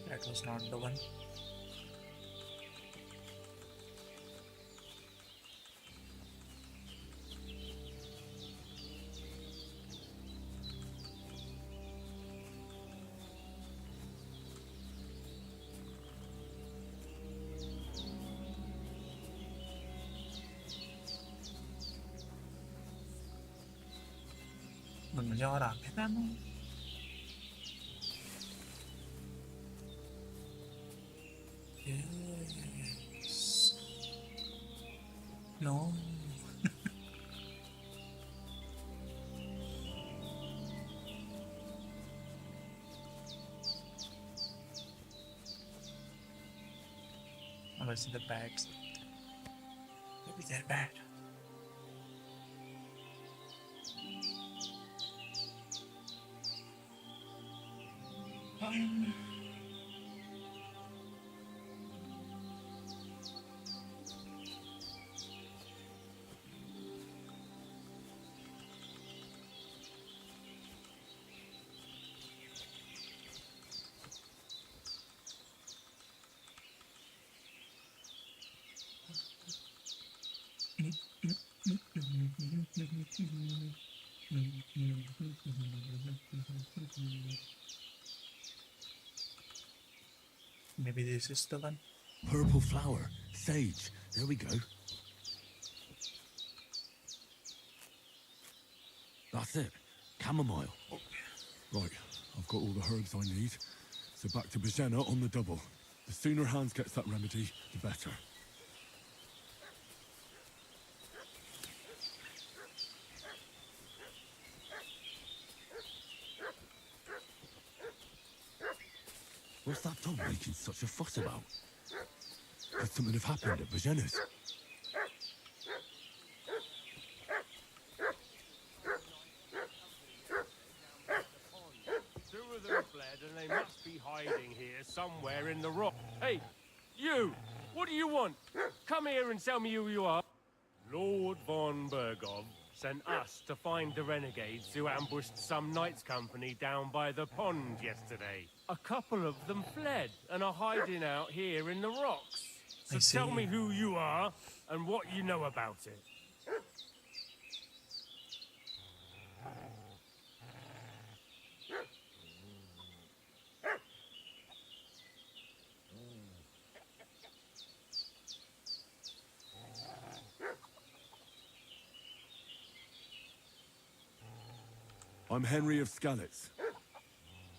That was not the one. Non vediamo rapida, no? Yes. No. Oh, it's in the bags. Maybe they're bad. Maybe this is the one. Purple flower, sage. There we go. That's it. Chamomile. Right, I've got all the herbs I need. So back to Bajena on the double. The sooner Hans gets that remedy, the better. What's that dog making such a fuss about? Could something have happened at Bajena's? Two of them fled, and they must be hiding here somewhere in the rock. Hey, you! What do you want? Come here and tell me who you are. Lord von Bergov sent us to find the renegades who ambushed some knights' company down by the pond yesterday. A couple of them fled and are hiding out here in the rocks. So tell me who you are and what you know about it. I'm Henry of Skalitz.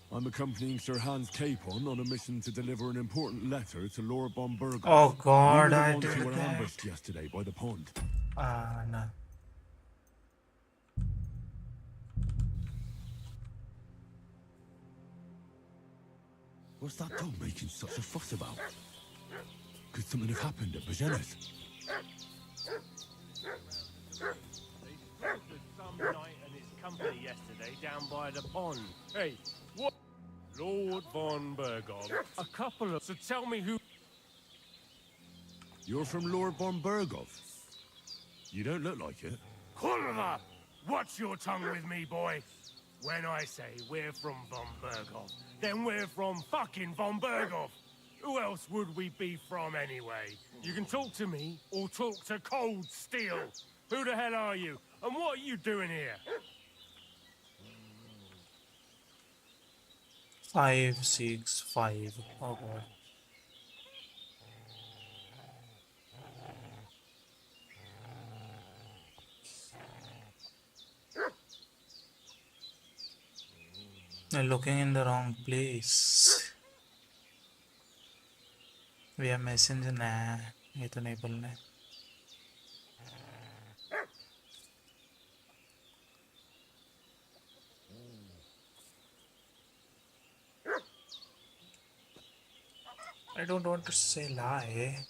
I'm accompanying Sir Hans Capon on a mission to deliver an important letter to Lord von Bergov. Oh God, We were the I ones who did were that. ambushed yesterday by the pond. No. What's that dog making such a fuss about? Could something have happened at Bajenas? Some knight and his company yesterday down by the pond. Hey, what? Lord von Bergov. A couple of... So tell me who... You're from Lord von Bergov? You don't look like it. Kulva! Watch your tongue with me, boy. When I say we're from von Bergov, then we're from fucking von Bergov. Who else would we be from anyway? You can talk to me or talk to Cold Steel. Who the hell are you? And what are you doing here? 565. Oh God. They're looking in the wrong place. We are messenger. Nah, ये तो नहीं बोलना है. I don't want to say lie.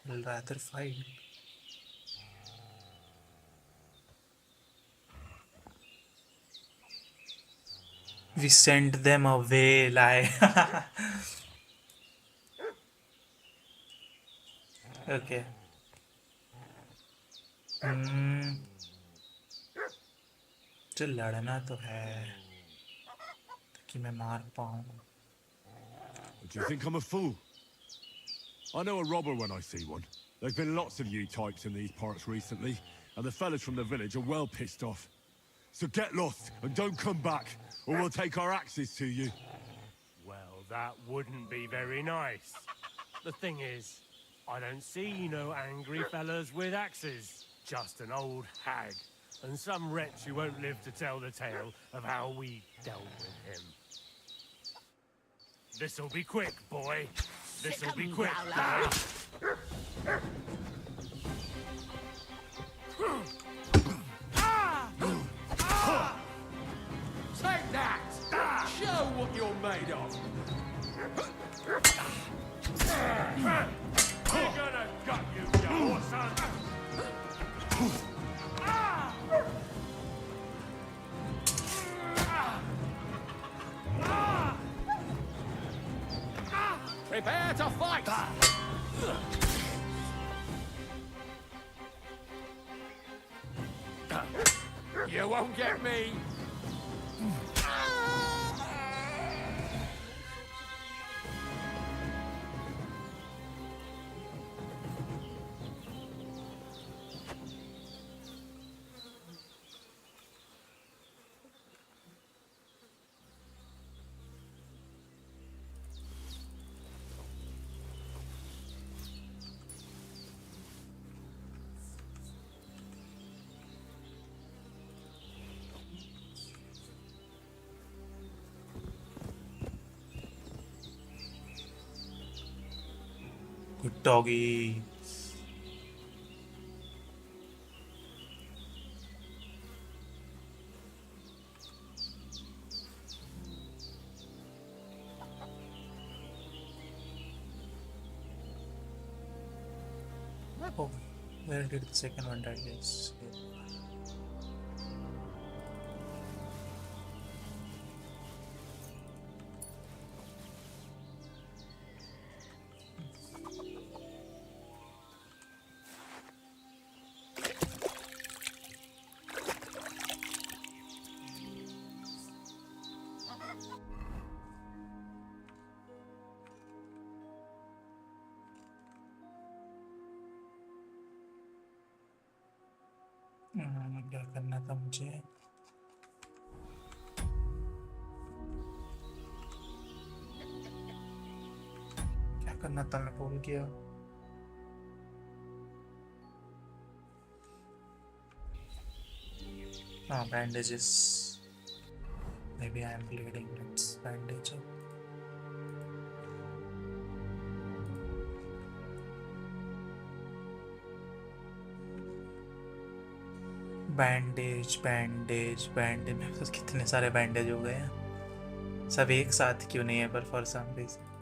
I'll rather fight. We sent them away, lie. Okay. चल लड़ना तो है कि मैं मार पाऊँ. Do you think I'm a fool? I know a robber when I see one. There's been lots of you types in these parts recently, and the fellas from the village are well pissed off. So get lost and don't come back, or we'll take our axes to you. Well, that wouldn't be very nice. The thing is, I don't see no angry fellas with axes. Just an old hag, and some wretch who won't live to tell the tale of how we dealt with him. This'll be quick, boy. This'll be quick, lad. Take that! Show what you're made of! We're gonna gut you, you horse son! Prepare to fight! You won't get me! Good doggy. Oh, where did the second one die? Yes. क्या करना था मुझे? क्या करना था मैं भूल गया. Bandages. Maybe I am bleeding. Let's bandage up. Bandage bandage bandage. मेरे पास कितने सारे बैंडेज हो गए हैं. सब एक साथ क्यों नहीं है पर for some reason.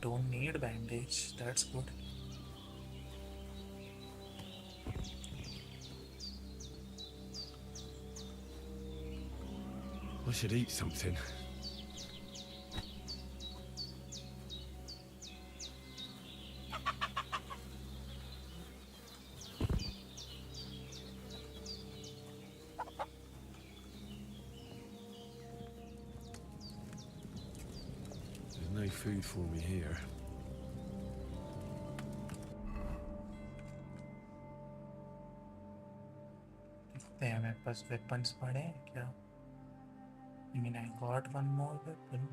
Don't need bandage. That's good. I should eat something. There's no food for me here. मेरे पास weapons पड़े हैं क्या? I mean, I got one more weapon.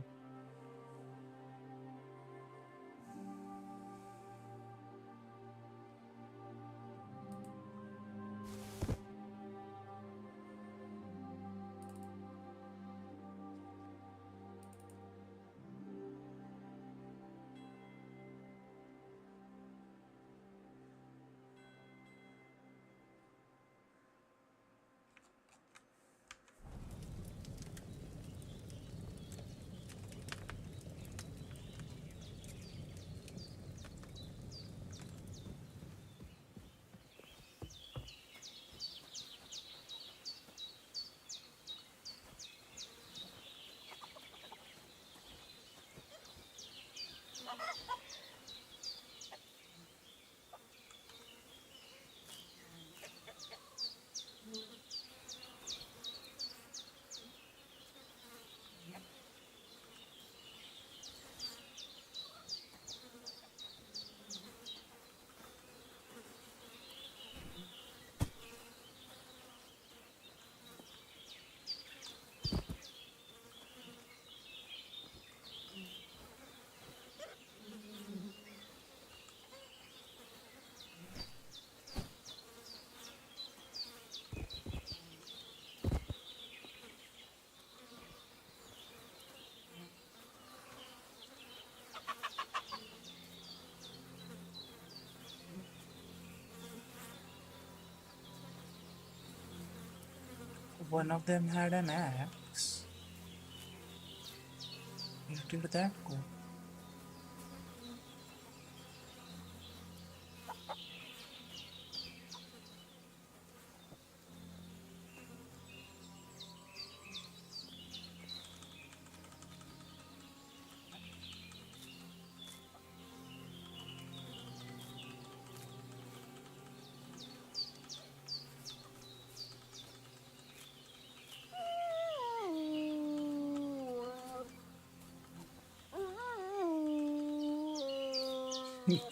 One of them had an axe. Where did that go?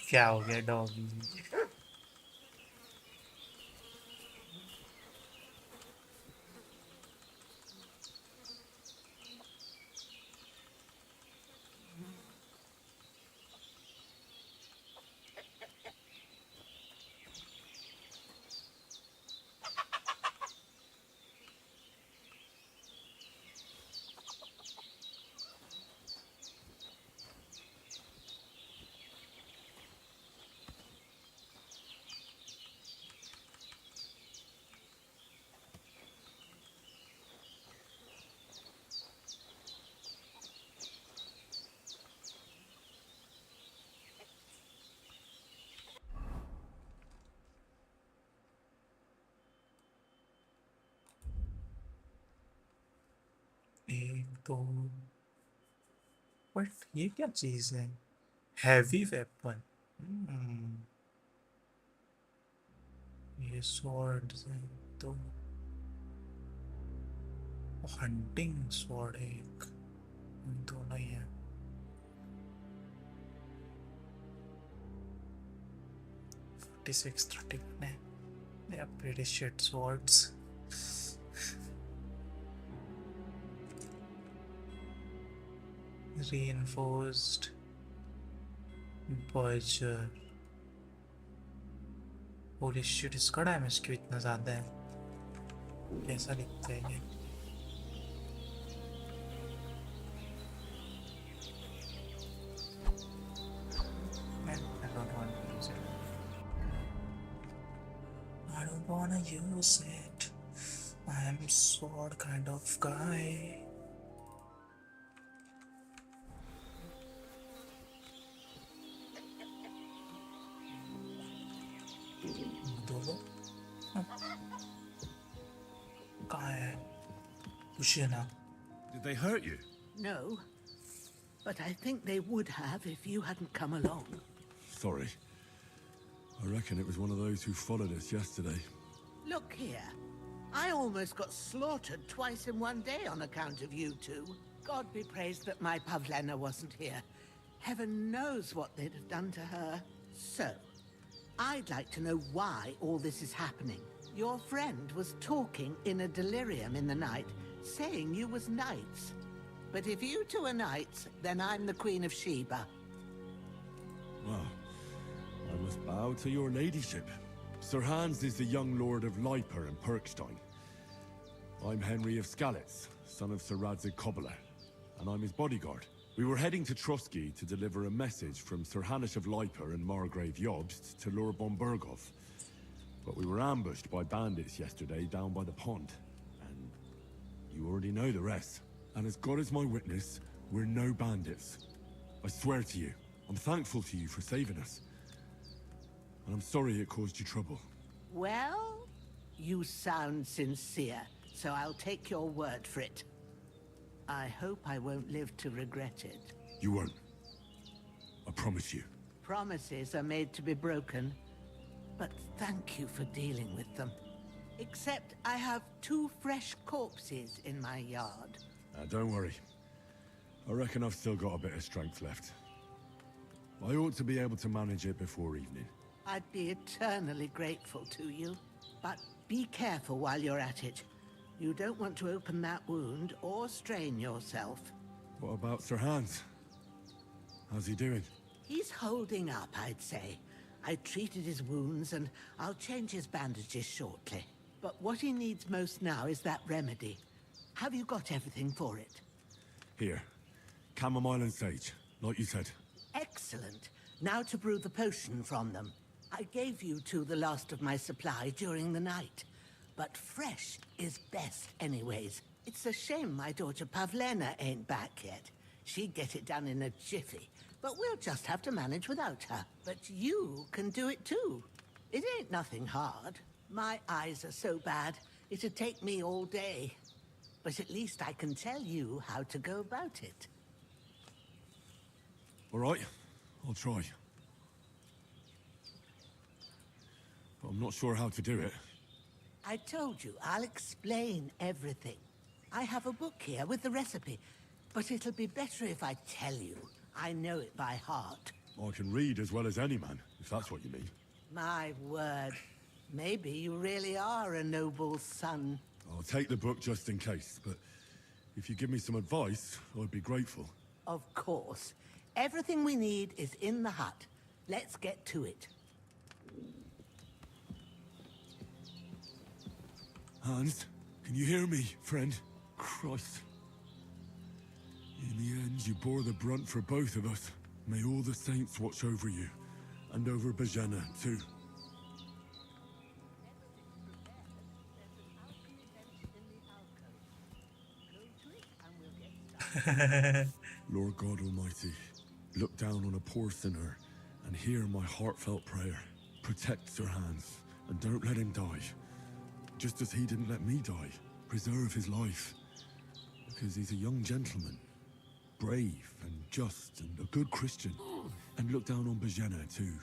क्या हो गया doggy? एक तो but ये क्या चीज है? Heavy weapon. ये स्वॉर्ड्स है तो हंटिंग स्वॉर्ड है एक. दोनों ही हैं। 46, 31. They are pretty shit swords. Reinforced Voyager. Holy shit, इसका डैमेज क्यों इतना ज़्यादा है? कैसा दिखता है ये? I don't want to use it. I don't wanna use it. I am sword kind of guy. Dolo? कहाँ है? पूछिए ना. Did they hurt you? No, but I think they would have if you hadn't come along. Sorry. I reckon it was one of those who followed us yesterday. Look here. I almost got slaughtered twice in one day on account of you two. God be praised that my Pavlena wasn't here. Heaven knows what they'd have done to her. So, I'd like to know why all this is happening. Your friend was talking in a delirium in the night, saying you was knights. But if you two are knights, then I'm the Queen of Sheba. Well, I must bow to your ladyship. Sir Hans is the young lord of Leiper and Perkstein. I'm Henry of Skalitz, son of Sir Radzig Kobyla, and I'm his bodyguard. We were heading to Trotsky to deliver a message from Sir Hanush of Leiper and Margrave Jobst to Lord Bombergov. But we were ambushed by bandits yesterday down by the pond, and you already know the rest. And as God is my witness, we're no bandits. I swear to you, I'm thankful to you for saving us. And I'm sorry it caused you trouble. Well, you sound sincere, so I'll take your word for it. I hope I won't live to regret it. You won't. I promise you. Promises are made to be broken, but thank you for dealing with them. Except I have 2 fresh corpses in my yard. Don't worry. I reckon I've still got a bit of strength left. I ought to be able to manage it before evening. I'd be eternally grateful to you. But be careful while you're at it. You don't want to open that wound or strain yourself. What about Sir Hans? How's he doing? He's holding up, I'd say. I treated his wounds and I'll change his bandages shortly. But what he needs most now is that remedy. Have you got everything for it? Here. Chamomile and sage, like you said. Excellent. Now to brew the potion from them. I gave you two the last of my supply during the night. But fresh is best anyways. It's a shame my daughter Pavlena ain't back yet. She'd get it done in a jiffy. But we'll just have to manage without her. But you can do it too. It ain't nothing hard. My eyes are so bad, it'd take me all day. But at least I can tell you how to go about it. All right, I'll try. But I'm not sure how to do it. I told you, I'll explain everything. I have a book here with the recipe, but it'll be better if I tell you. I know it by heart. I can read as well as any man, if that's what you mean. My word. Maybe you really are a noble son. I'll take the book just in case, but if you give me some advice, I'd be grateful. Of course. Everything we need is in the hut. Let's get to it. Hans, can you hear me, friend? Christ. In the end, you bore the brunt for both of us. May all the saints watch over you, and over Bajana, too. Lord God Almighty, look down on a poor sinner and hear my heartfelt prayer. Protect Sir Hans, and don't let him die. Just as he didn't let me die. Preserve his life. Because he's a young gentleman. Brave and just and a good Christian. And look down on Bajena too.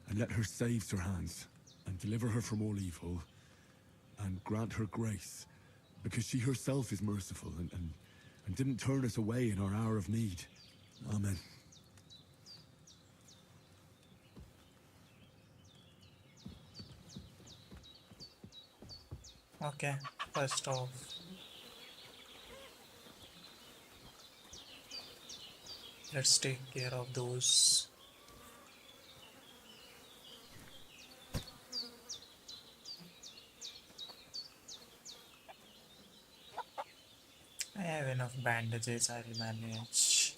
And let her save Sir Hans. And deliver her from all evil. And grant her grace. Because she herself is merciful and and didn't turn us away in our hour of need. Amen. Okay, first off, let's take care of those. I have enough bandages, I'll manage.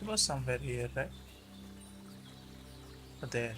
It was somewhere here, right? There.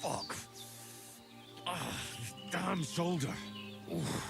Fuck. This damn shoulder. Oof.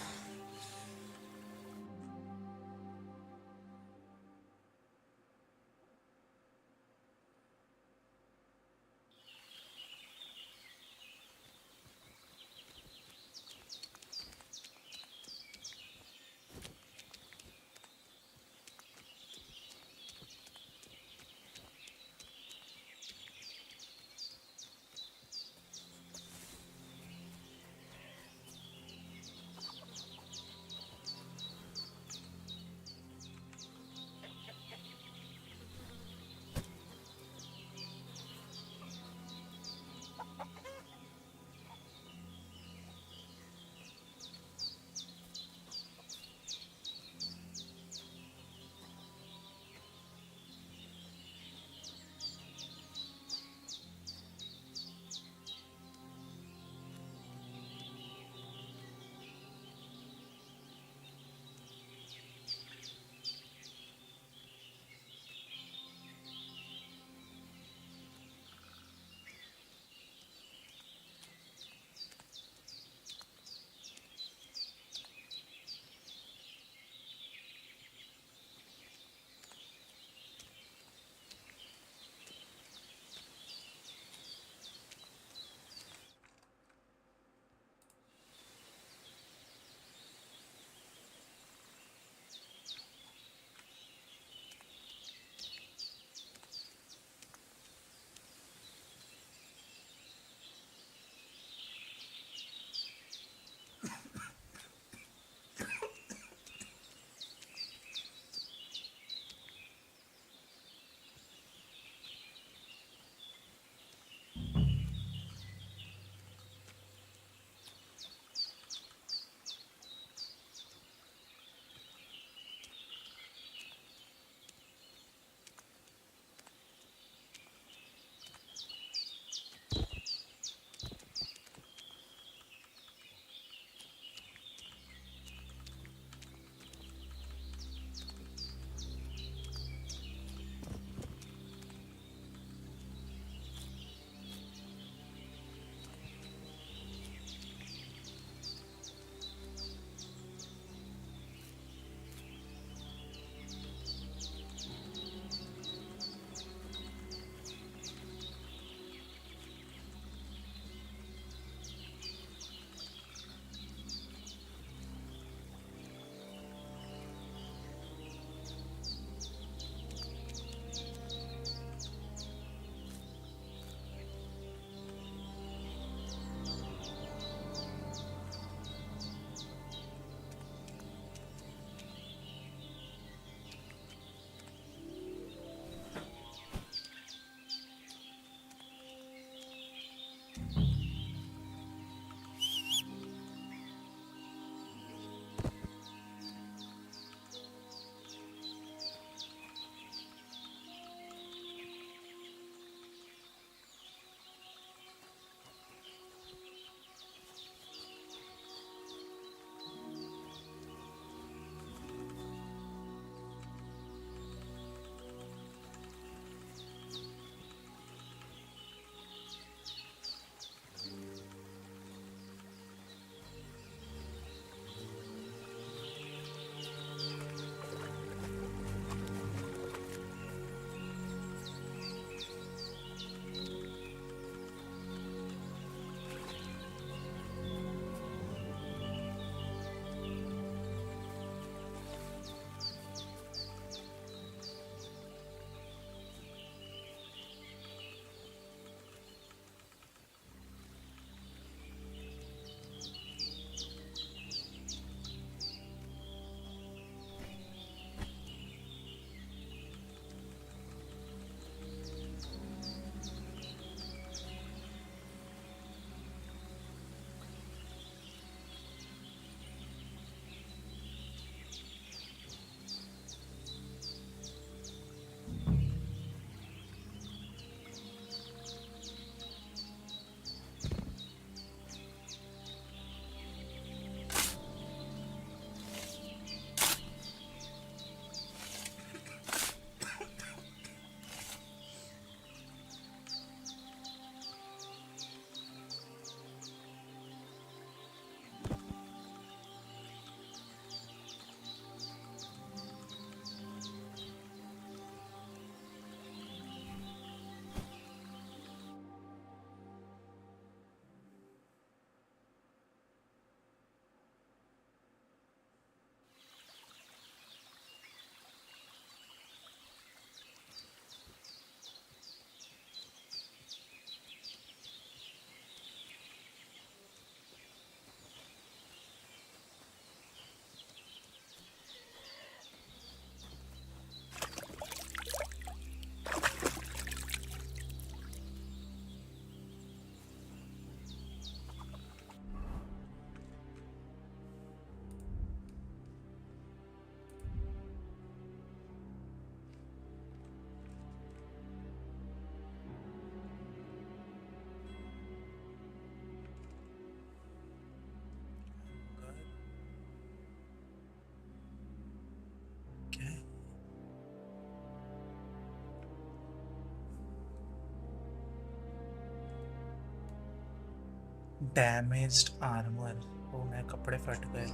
Damaged armour. वो मैं कपड़े फट गए।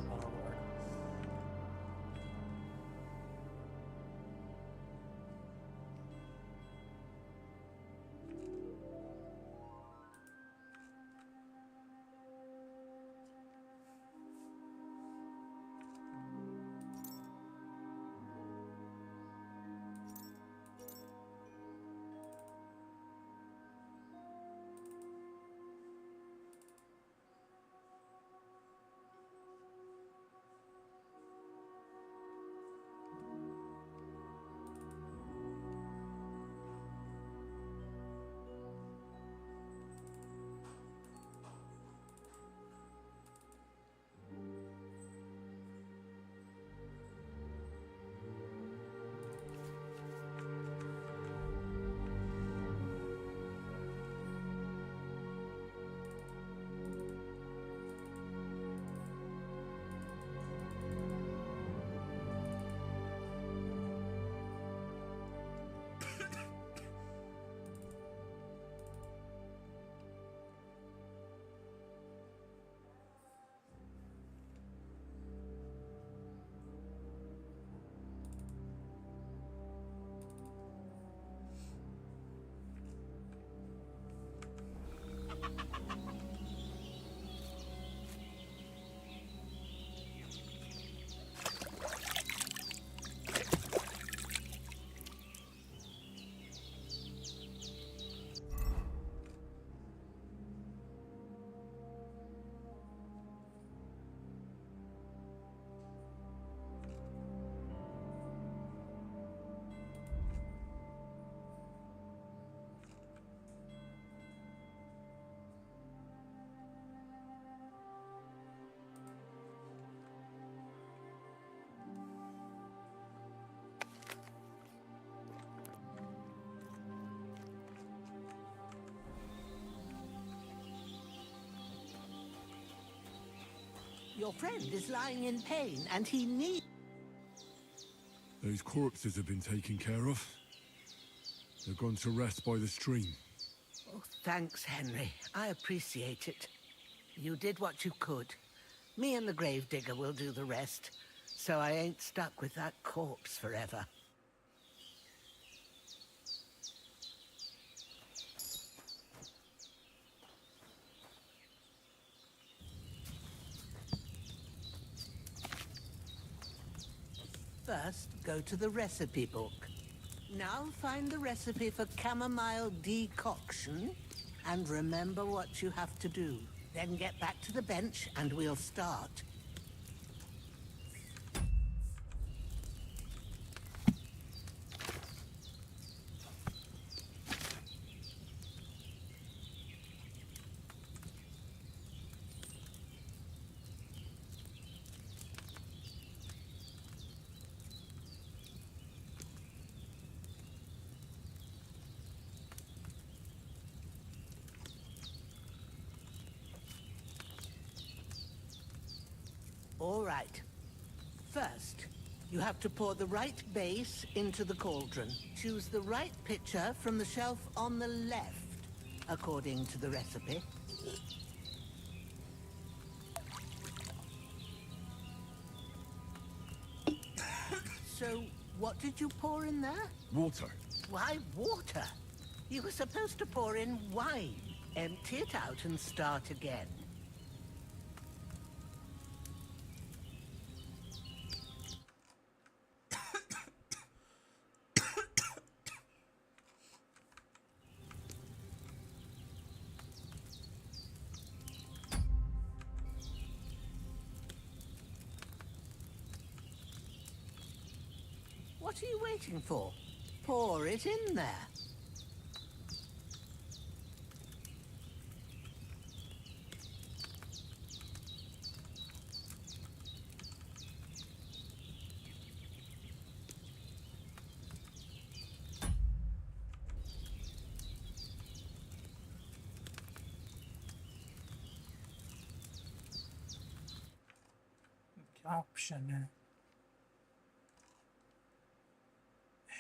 Your friend is lying in pain, and he needs... Those corpses have been taken care of. They're gone to rest by the stream. Oh, thanks, Henry. I appreciate it. You did what you could. Me and the gravedigger will do the rest, so I ain't stuck with that corpse forever. First, go to the recipe book. Now find the recipe for chamomile decoction, and remember what you have to do. Then get back to the bench, and we'll start. All right. First, you have to pour the right base into the cauldron. Choose the right pitcher from the shelf on the left, according to the recipe. So, what did you pour in there? Water. Why water? You were supposed to pour in wine. Empty it out and start again. What are you waiting for? Pour it in there. क्या option है?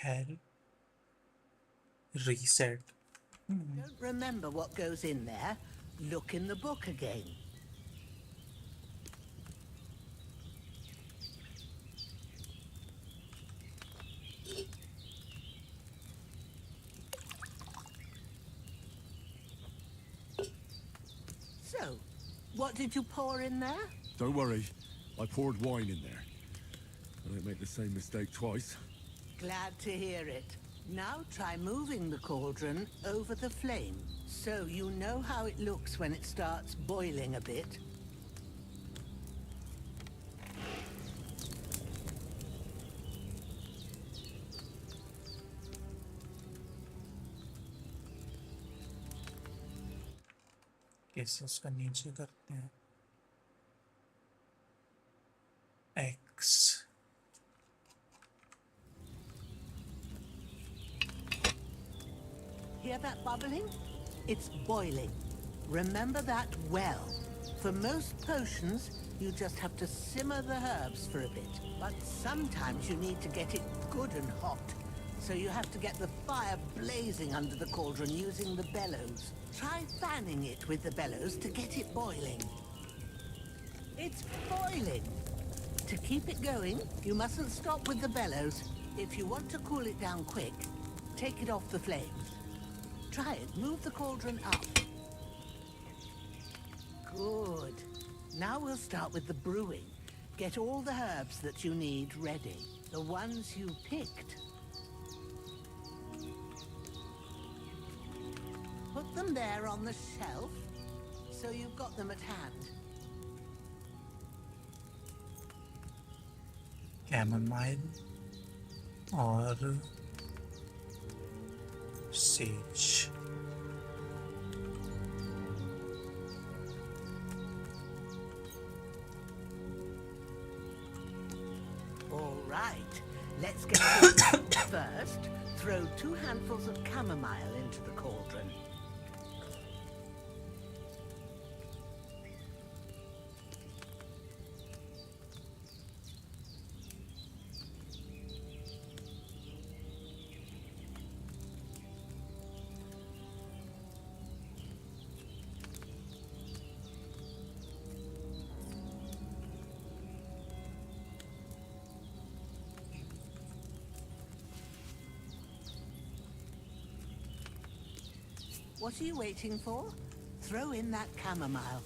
Hell. Reset. Don't remember what goes in there, Look in the book again. So, what did you pour in there? Don't worry. I poured wine in there. I don't make the same mistake twice. Glad to hear it. Now try moving the cauldron over the flame, so you know how it looks when it starts boiling a bit. कैसे उसका नीचे करते हैं X Hear that bubbling? It's boiling. Remember that well. For most potions, you just have to simmer the herbs for a bit. But sometimes you need to get it good and hot. So you have to get the fire blazing under the cauldron using the bellows. Try fanning it with the bellows to get it boiling. It's boiling! To keep it going, you mustn't stop with the bellows. If you want to cool it down quick, take it off the flames. Try it. Move the cauldron up. Good. Now we'll start with the brewing. Get all the herbs that you need ready. The ones you picked. Put them there on the shelf, so you've got them at hand. Chamomile और sage. All right, let's get started. First, throw 2 handfuls of chamomile into the cauldron. What are you waiting for? Throw in that chamomile.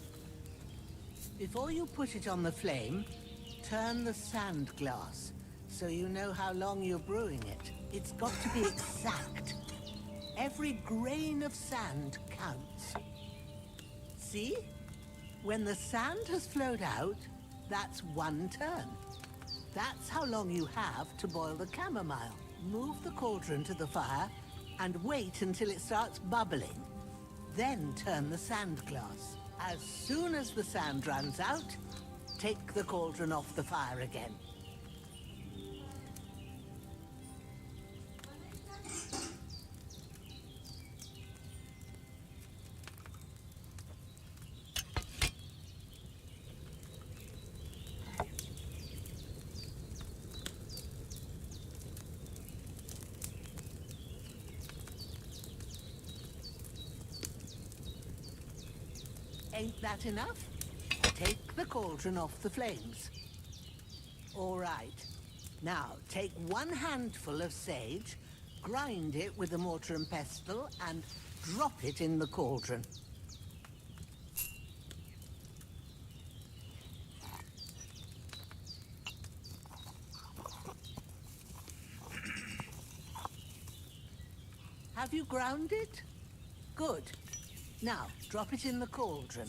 Before you put it on the flame, turn the sand glass, so you know how long you're brewing it. It's got to be exact. Every grain of sand counts. See? When the sand has flowed out, that's 1 turn. That's how long you have to boil the chamomile. Move the cauldron to the fire and wait until it starts bubbling. Then turn the sand glass. As soon as the sand runs out, take the cauldron off the fire again. Ain't that enough? Take the cauldron off the flames. All right. Now, take 1 handful of sage, grind it with a mortar and pestle, and drop it in the cauldron. Have you ground it? Good. Now, drop it in the cauldron.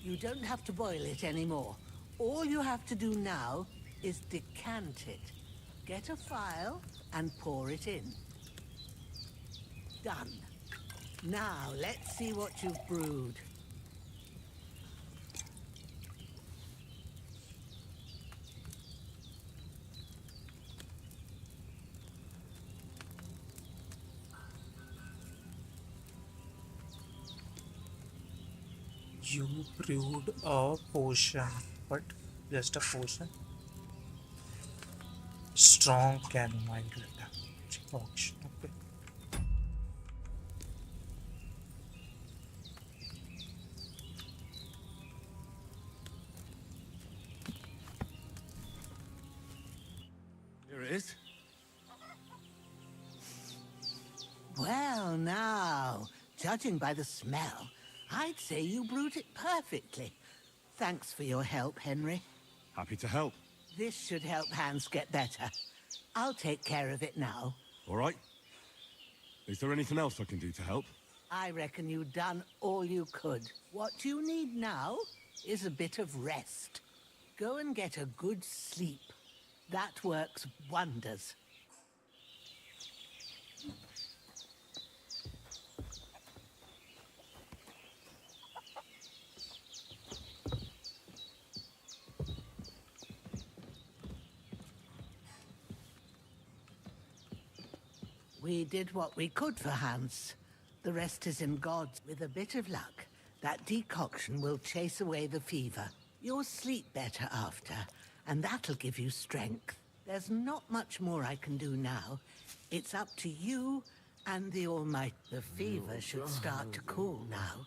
You don't have to boil it anymore. All you have to do now is decant it. Get a phial and pour it in. Done. Now, let's see what you've brewed. You brewed a potion. What? Just a potion? Strong chamomile decoction. Okay. Here it is. Well, now, judging by the smell, I'd say you brewed it perfectly. Thanks for your help, Henry. Happy to help. This should help Hans get better. I'll take care of it now. All right. Is there anything else I can do to help? I reckon you've done all you could. What you need now is a bit of rest. Go and get a good sleep. That works wonders. We did what we could for Hans. The rest is in God's. With a bit of luck, that decoction will chase away the fever. You'll sleep better after, and that'll give you strength. There's not much more I can do now. It's up to you and the Almighty. The fever should start to cool now.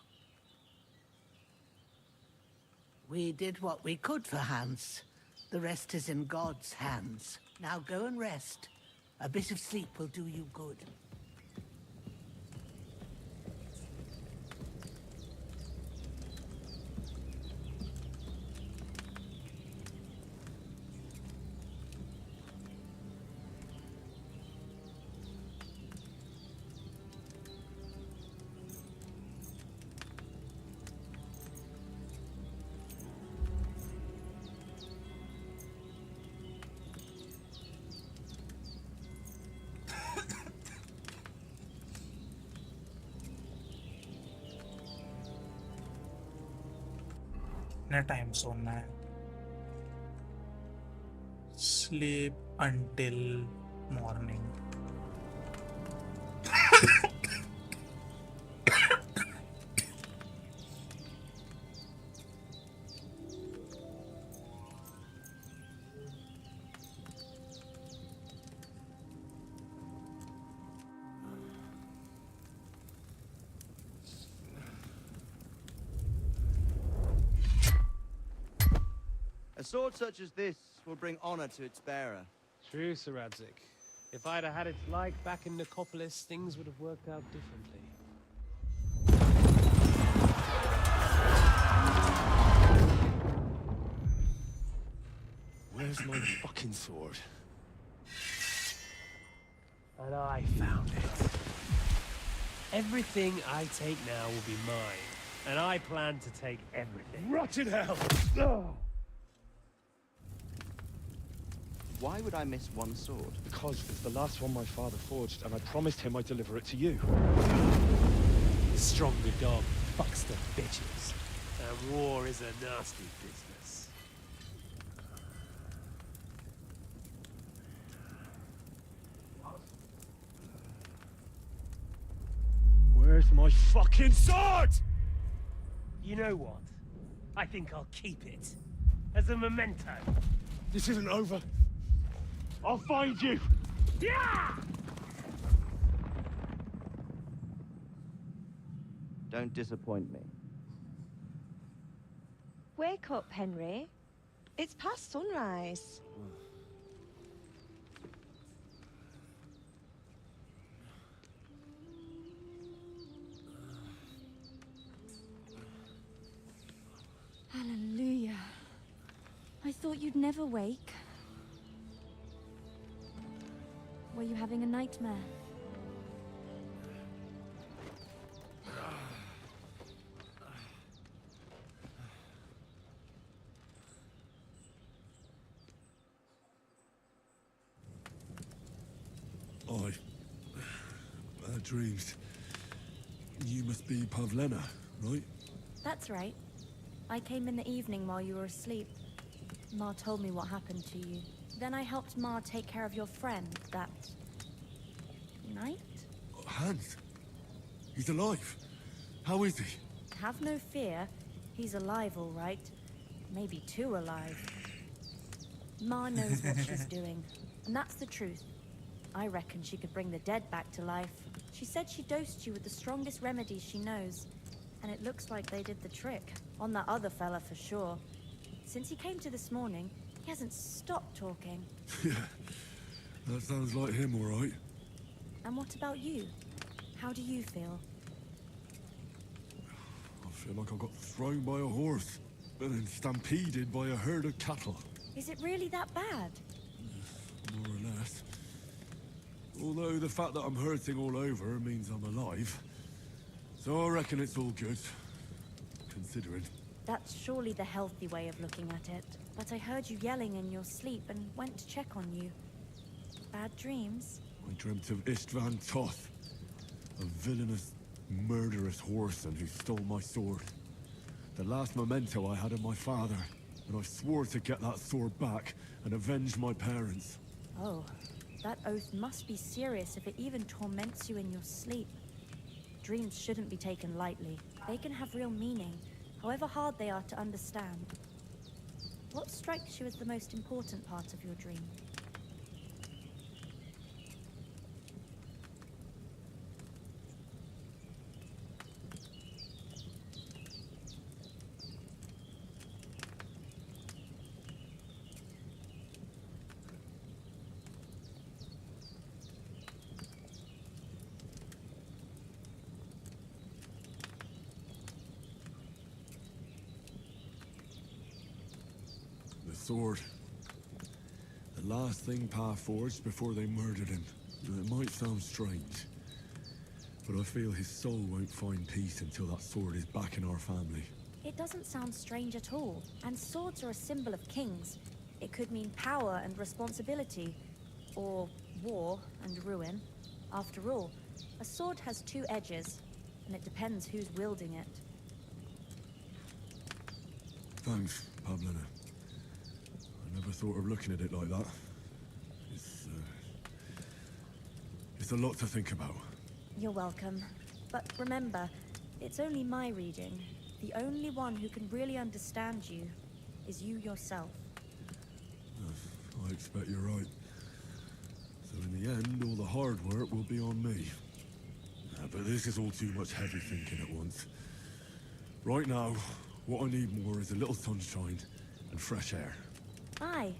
We did what we could for Hans. The rest is in God's hands. Now go and rest. A bit of sleep will do you good. कितना time सोना है? Sleep until morning. A sword such as this will bring honor to its bearer. True, Sir Radzig. If I'd have had its like back in Nicopolis, things would have worked out differently. Where's my fucking sword? And I found it. Everything I take now will be mine, and I plan to take everything. Rot in hell! Why would I miss one sword? Because it's the last one my father forged, and I promised him I'd deliver it to you. The stronger dog fucks the bitches, and war is a nasty business. Where's my fucking sword? You know what? I think I'll keep it. As a memento. This isn't over. I'll find you! Yeah! Don't disappoint me. Wake up, Henry. It's past sunrise. Hallelujah. I thought you'd never wake. Were you having a nightmare? I dreamed. You must be Pavlena, right? That's right. I came in the evening while you were asleep. Ma told me what happened to you. Then I helped Ma take care of your friend that night? Hans? He's alive. How is he? Have no fear. He's alive, all right. Maybe too alive. Ma knows what she's doing, and that's the truth. I reckon she could bring the dead back to life. She said she dosed you with the strongest remedies she knows, and it looks like they did the trick. On that other fella for sure. Since he came to this morning, he hasn't stopped talking. Yeah. That sounds like him, all right. And what about you? How do you feel? I feel like I got thrown by a horse, and then stampeded by a herd of cattle. Is it really that bad? More or less. Although the fact that I'm hurting all over means I'm alive. So I reckon it's all good. Considering. That's surely the healthy way of looking at it. But I heard you yelling in your sleep and went to check on you. Bad dreams? I dreamt of Istvan Toth, a villainous, murderous whoreson who stole my sword. The last memento I had of my father, and I swore to get that sword back and avenge my parents. Oh, that oath must be serious if it even torments you in your sleep. Dreams shouldn't be taken lightly. They can have real meaning, however hard they are to understand. What strikes you as the most important part of your dream? Sword. The last thing Pa forged before they murdered him. It might sound strange, but I feel his soul won't find peace until that sword is back in our family. It doesn't sound strange at all, and swords are a symbol of kings. It could mean power and responsibility, or war and ruin. After all, a sword has two edges, and it depends who's wielding it. Thanks, Pavlina. I never thought of looking at it like that. It's a lot to think about. You're welcome. But remember, it's only my reading. The only one who can really understand you is you yourself. I expect you're right. So in the end, all the hard work will be on me. But this is all too much heavy thinking at once. Right now, what I need more is a little sunshine and fresh air. Aye,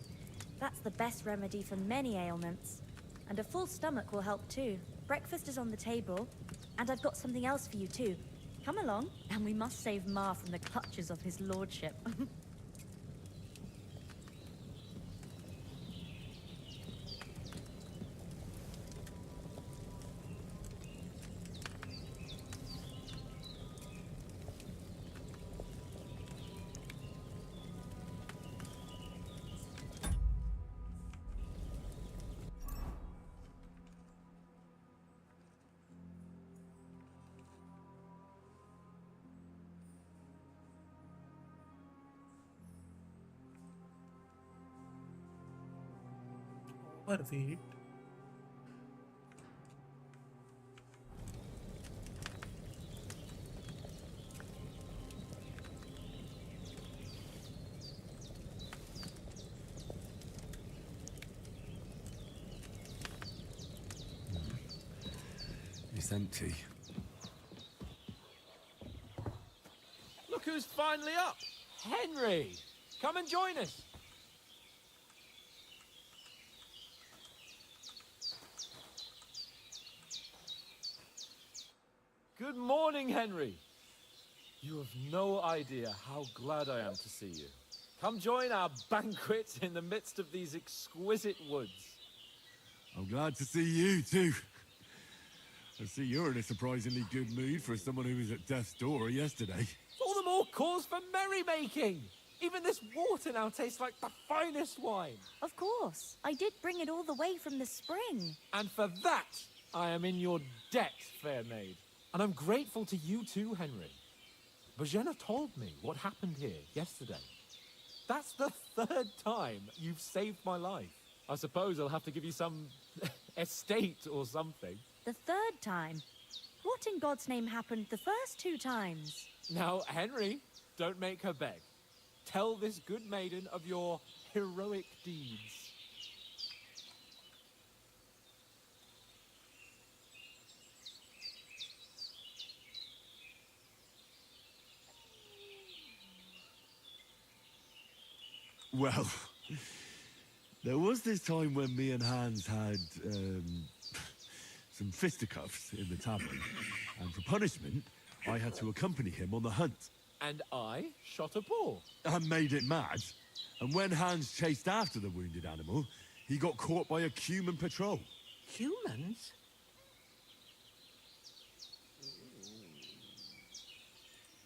that's the best remedy for many ailments. And a full stomach will help too. Breakfast is on the table, and I've got something else for you too. Come along, and we must save Ma from the clutches of his lordship. Perfect. It's empty. Look who's finally up! Henry! Come and join us! Good morning, Henry. You have no idea how glad I am to see you. Come join our banquet in the midst of these exquisite woods. I'm glad to see you too. I see you're in a surprisingly good mood for someone who was at death's door yesterday. All the more cause for merrymaking. Even this water now tastes like the finest wine. Of course. I did bring it all the way from the spring. And for that, I am in your debt, fair maid. And I'm grateful to you too, Henry. Bojena told me what happened here yesterday. That's the third time you've saved my life. I suppose I'll have to give you some estate or something. The third time? What in God's name happened the first two times? Now, Henry, don't make her beg. Tell this good maiden of your heroic deeds. Well, There was this time when me and Hans had, some fisticuffs in the tavern, and for punishment, I had to accompany him on the hunt. And I shot a boar. And made it mad. And when Hans chased after the wounded animal, he got caught by a human patrol. Humans?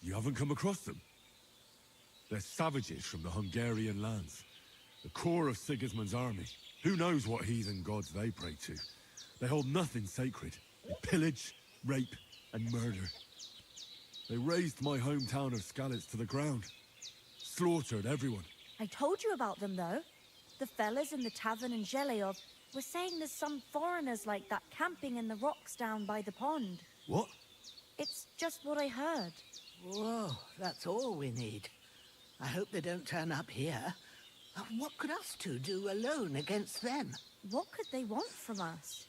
You haven't come across them? They're savages from the Hungarian lands. The core of Sigismund's army. Who knows what heathen gods they pray to? They hold nothing sacred. They pillage, rape, and murder. They razed my hometown of Skalitz to the ground. Slaughtered everyone. I told you about them, though. The fellas in the tavern in Zheleov were saying there's some foreigners like that camping in the rocks down by the pond. What? It's just what I heard. Whoa, that's all we need. I hope they don't turn up here. What could us two do alone against them? What could they want from us?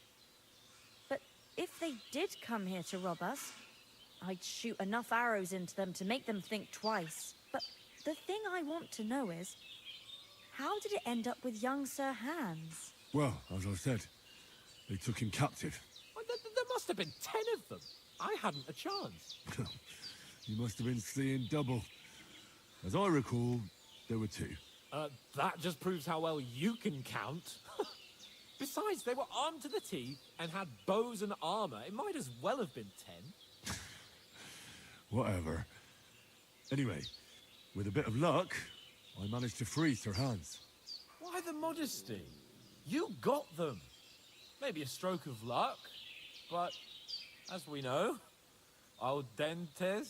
But if they did come here to rob us, I'd shoot enough arrows into them to make them think twice. But the thing I want to know is, how did it end up with young Sir Hans? Well, as I said, they took him captive. There must have been 10 of them. I hadn't a chance. You must have been seeing double. As I recall, there were 2. That just proves how well you can count. Besides, they were armed to the teeth and had bows and armor. It might as well have been 10. Whatever. Anyway, with a bit of luck, I managed to free Sir Hans. Why the modesty? You got them. Maybe a stroke of luck, but as we know, audentes.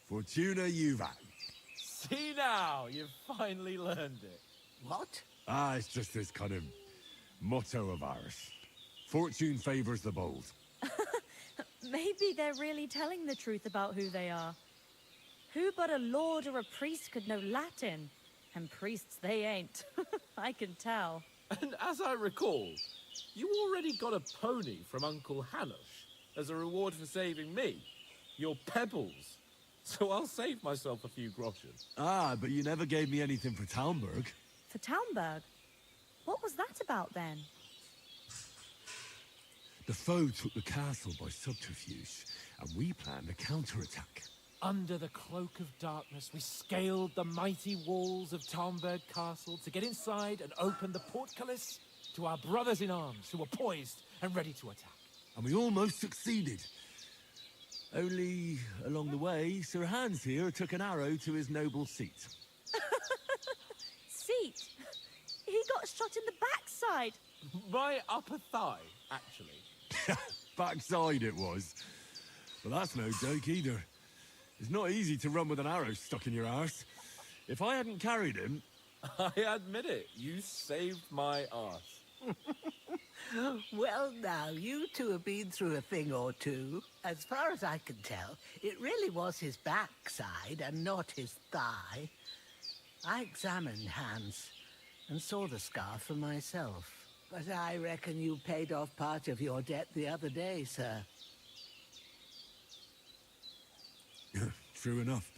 Fortuna juvat. See now, you've finally learned it. What? It's just this kind of motto of ours. Fortune favors the bold. Maybe they're really telling the truth about who they are. Who but a lord or a priest could know Latin? And priests they ain't. I can tell. And as I recall, you already got a pony from Uncle Hanush as a reward for saving me. Your pebbles. So I'll save myself a few groschen. But you never gave me anything for Talmberg. For Talmberg? What was that about then? The foe took the castle by subterfuge, and we planned a counterattack. Under the cloak of darkness, we scaled the mighty walls of Talmberg Castle to get inside and open the portcullis to our brothers in arms who were poised and ready to attack. And we almost succeeded. Only, along the way, Sir Hans here took an arrow to his noble seat. Seat? He got shot in the backside. My upper thigh, actually. Backside it was. But that's no joke either. It's not easy to run with an arrow stuck in your arse. If I hadn't carried him... I admit it, you saved my arse. Well, now, you two have been through a thing or two. As far as I can tell, it really was his backside and not his thigh. I examined Hans and saw the scar for myself. But I reckon you paid off part of your debt the other day, sir. True enough.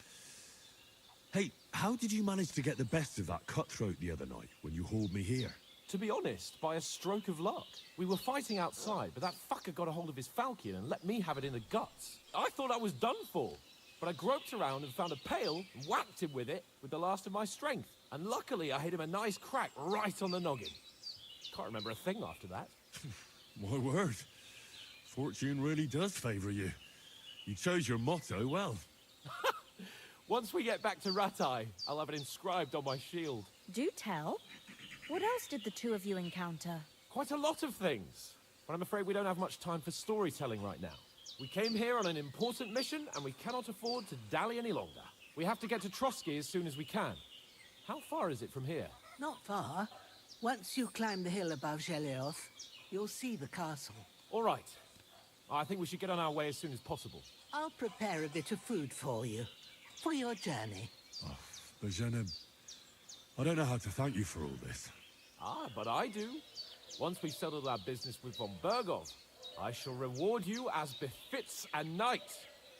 Hey, how did you manage to get the best of that cutthroat the other night when you hauled me here? To be honest, by a stroke of luck. We were fighting outside, but that fucker got a hold of his falchion and let me have it in the guts. I thought I was done for, but I groped around and found a pail and whacked him with it with the last of my strength. And luckily, I hit him a nice crack right on the noggin. Can't remember a thing after that. My word. Fortune really does favor you. You chose your motto well. Once we get back to Rattay, I'll have it inscribed on my shield. Do tell. What else did the two of you encounter? Quite a lot of things. But I'm afraid we don't have much time for storytelling right now. We came here on an important mission, and we cannot afford to dally any longer. We have to get to Trotsky as soon as we can. How far is it from here? Not far. Once you climb the hill above Zheleov, you'll see the castle. All right. I think we should get on our way as soon as possible. I'll prepare a bit of food for you. For your journey. Bajenem, I don't know how to thank you for all this. But I do. Once we've settled our business with von Bergov, I shall reward you as befits a knight.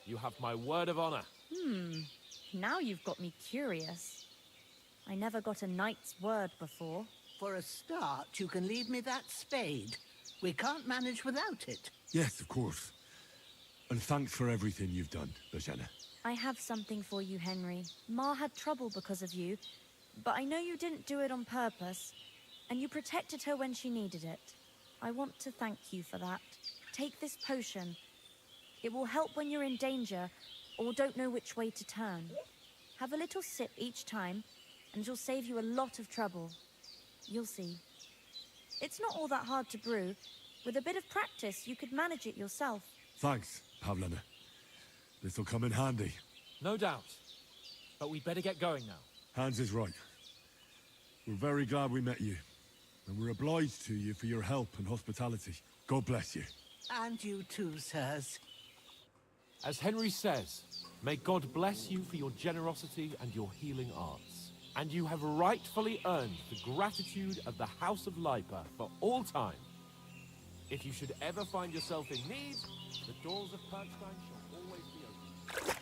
You have my word of honor. Now you've got me curious. I never got a knight's word before. For a start, you can leave me that spade. We can't manage without it. Yes, of course. And thanks for everything you've done, Bajana. I have something for you, Henry. Ma had trouble because of you, but I know you didn't do it on purpose, and you protected her when she needed it. I want to thank you for that. Take this potion. It will help when you're in danger or don't know which way to turn. Have a little sip each time, and it'll save you a lot of trouble. You'll see. It's not all that hard to brew. With a bit of practice, you could manage it yourself. Thanks, Pavlena. This'll come in handy. No doubt. But we'd better get going now. Hans is right. We're very glad we met you. And we're obliged to you for your help and hospitality. God bless you. And you too, sirs. As Henry says, may God bless you for your generosity and your healing arts. And you have rightfully earned the gratitude of the House of Lipa for all time. If you should ever find yourself in need, the doors of Perkstein shall always be open.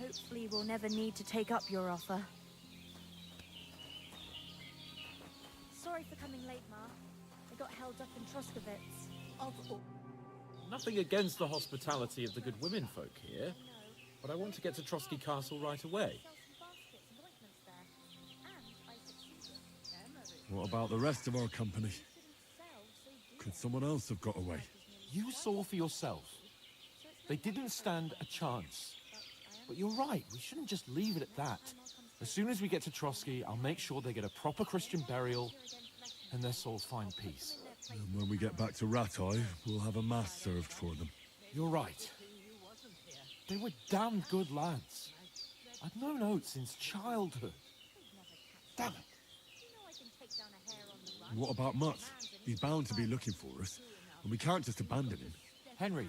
Hopefully we'll never need to take up your offer. Sorry for coming late, Ma. I got held up in Troskovitz. Nothing against the hospitality of the good women folk here, but I want to get to Trotsky Castle right away. What about the rest of our company? Could someone else have got away? You saw for yourself. They didn't stand a chance. But you're right, we shouldn't just leave it at that. As soon as we get to Trotsky, I'll make sure they get a proper Christian burial and their souls find peace. And when we get back to Rattay, we'll have a mass served for them. You're right. They were damn good lads. I've known Oates since childhood. Damn it. What about Mutt? He's bound to be looking for us, and we can't just abandon him. Henry,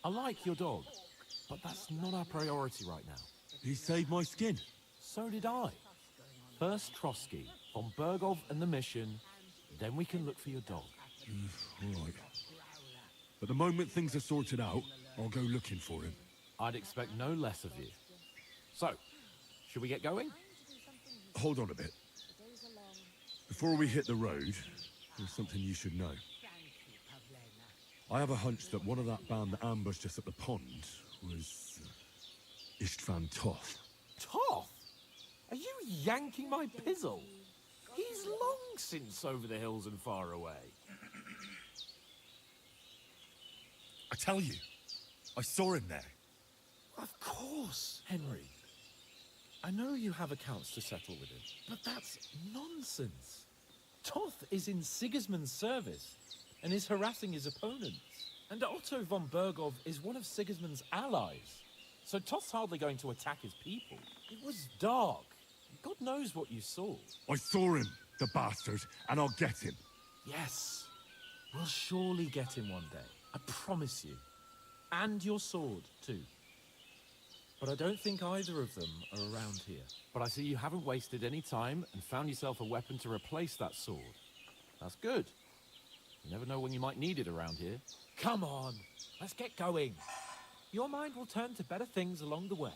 I like your dog, but that's not our priority right now. He saved my skin. So did I. First Trotsky, von Bergov and the mission, then we can look for your dog. All right. But the moment things are sorted out, I'll go looking for him. I'd expect no less of you. So, should we get going? Hold on a bit. Before we hit the road, there's something you should know. I have a hunch that one of that band that ambushed us at the pond was Istvan Toth. Toth? Are you yanking my pizzle? He's long since over the hills and far away. I tell you, I saw him there. Of course, Henry. I know you have accounts to settle with him, but that's nonsense. Toth is in Sigismund's service and is harassing his opponents. And Otto von Bergov is one of Sigismund's allies. So Toth's hardly going to attack his people. It was dark. God knows what you saw. I saw him, the bastard, and I'll get him. Yes. We'll surely get him one day. I promise you. And your sword, too. But I don't think either of them are around here. But I see you haven't wasted any time and found yourself a weapon to replace that sword. That's good. You never know when you might need it around here. Come on, let's get going. Your mind will turn to better things along the way.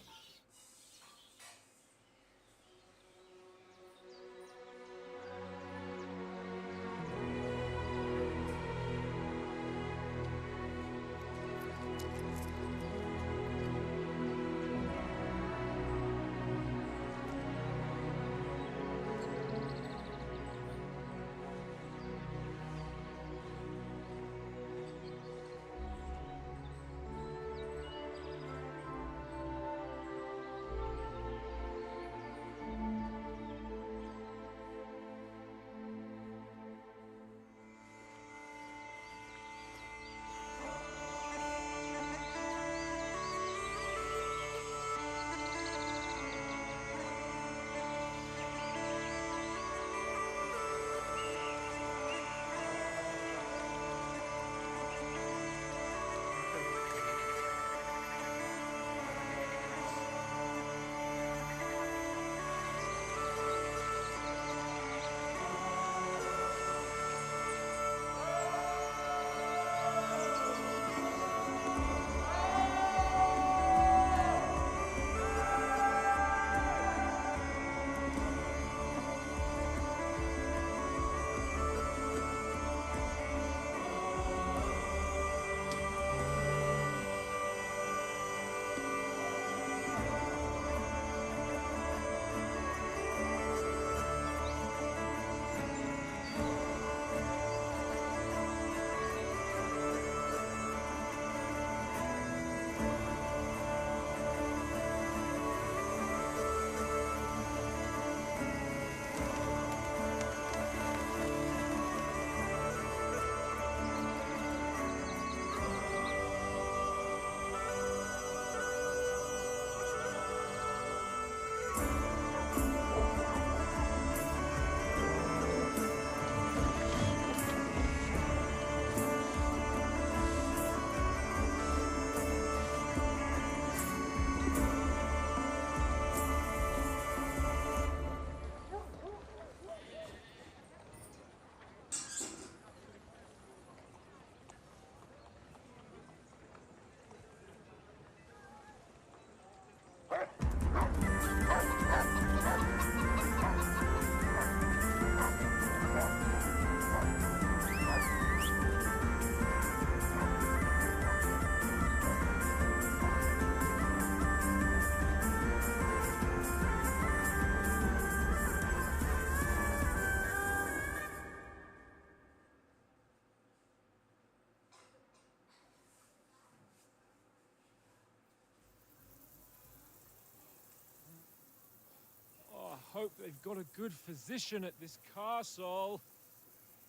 hope they've got a good physician at this castle.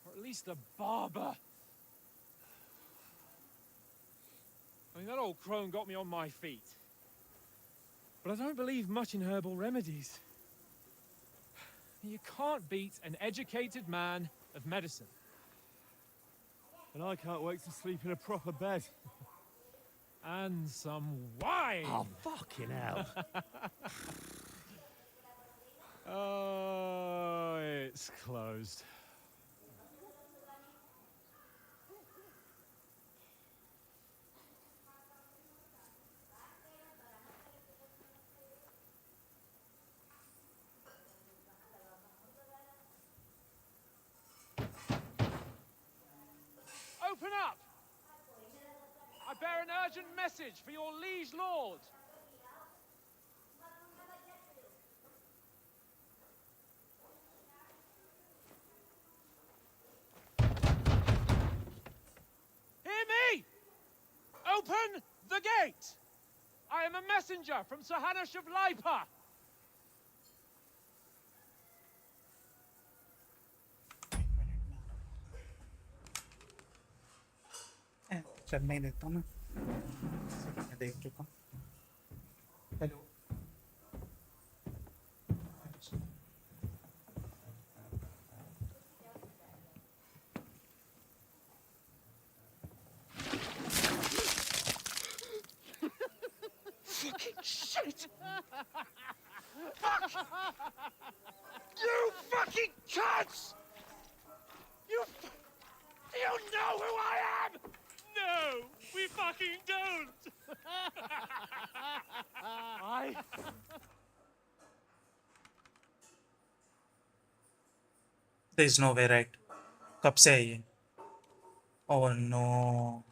Or at least a barber. I mean, that old crone got me on my feet. But I don't believe much in herbal remedies. You can't beat an educated man of medicine. And I can't wait to sleep in a proper bed. And some wine! Oh, fucking hell. Oh, it's closed. Open up! I bear an urgent message for your liege lord. Hear me! Open the gate! I am a messenger from Sir Hanush of Lipa. चलने ही देता हूँ मैं देख चुका हूँ hello Fucking shit! Fuck! You fucking cunts! Do you know who I am? No, we fucking don't! There's no way, right? कब से है ये? Oh no.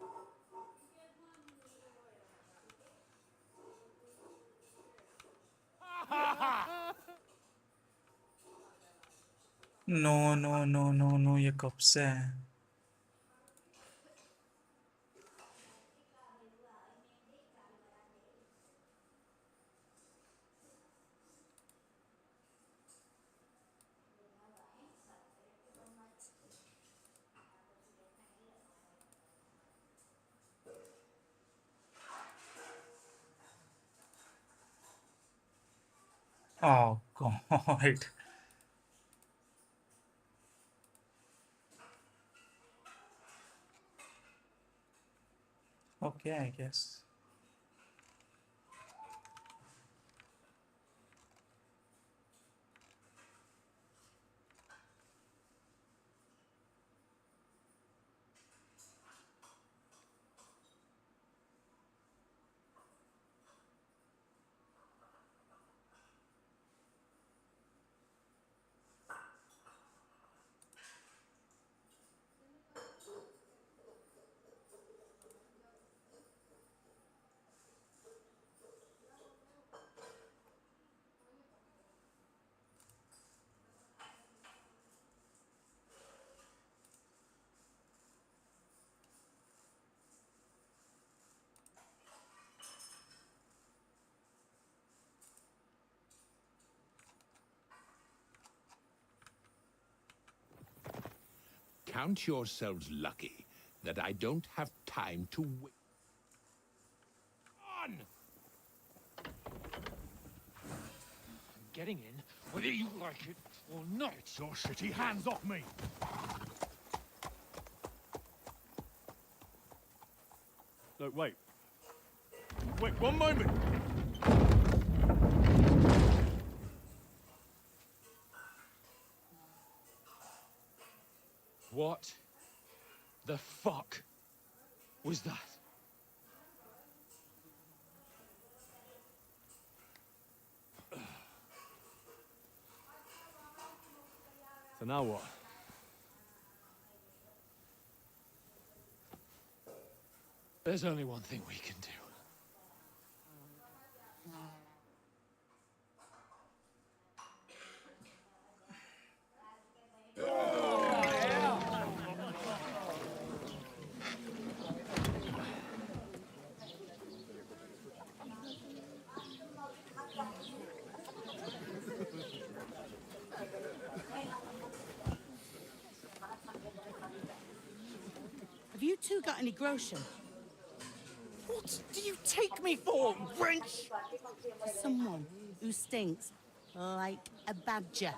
No, ये कब से है? Oh God. Okay, I guess. Count yourselves lucky that I don't have time to wait. On! Getting in, whether you like it or not. Your shitty hands off me! Look, wait. Wait, one moment! What the fuck was that? So now what? There's only one thing we can do. two got any groschen? What do you take me for, wench? Someone who stinks like a badger.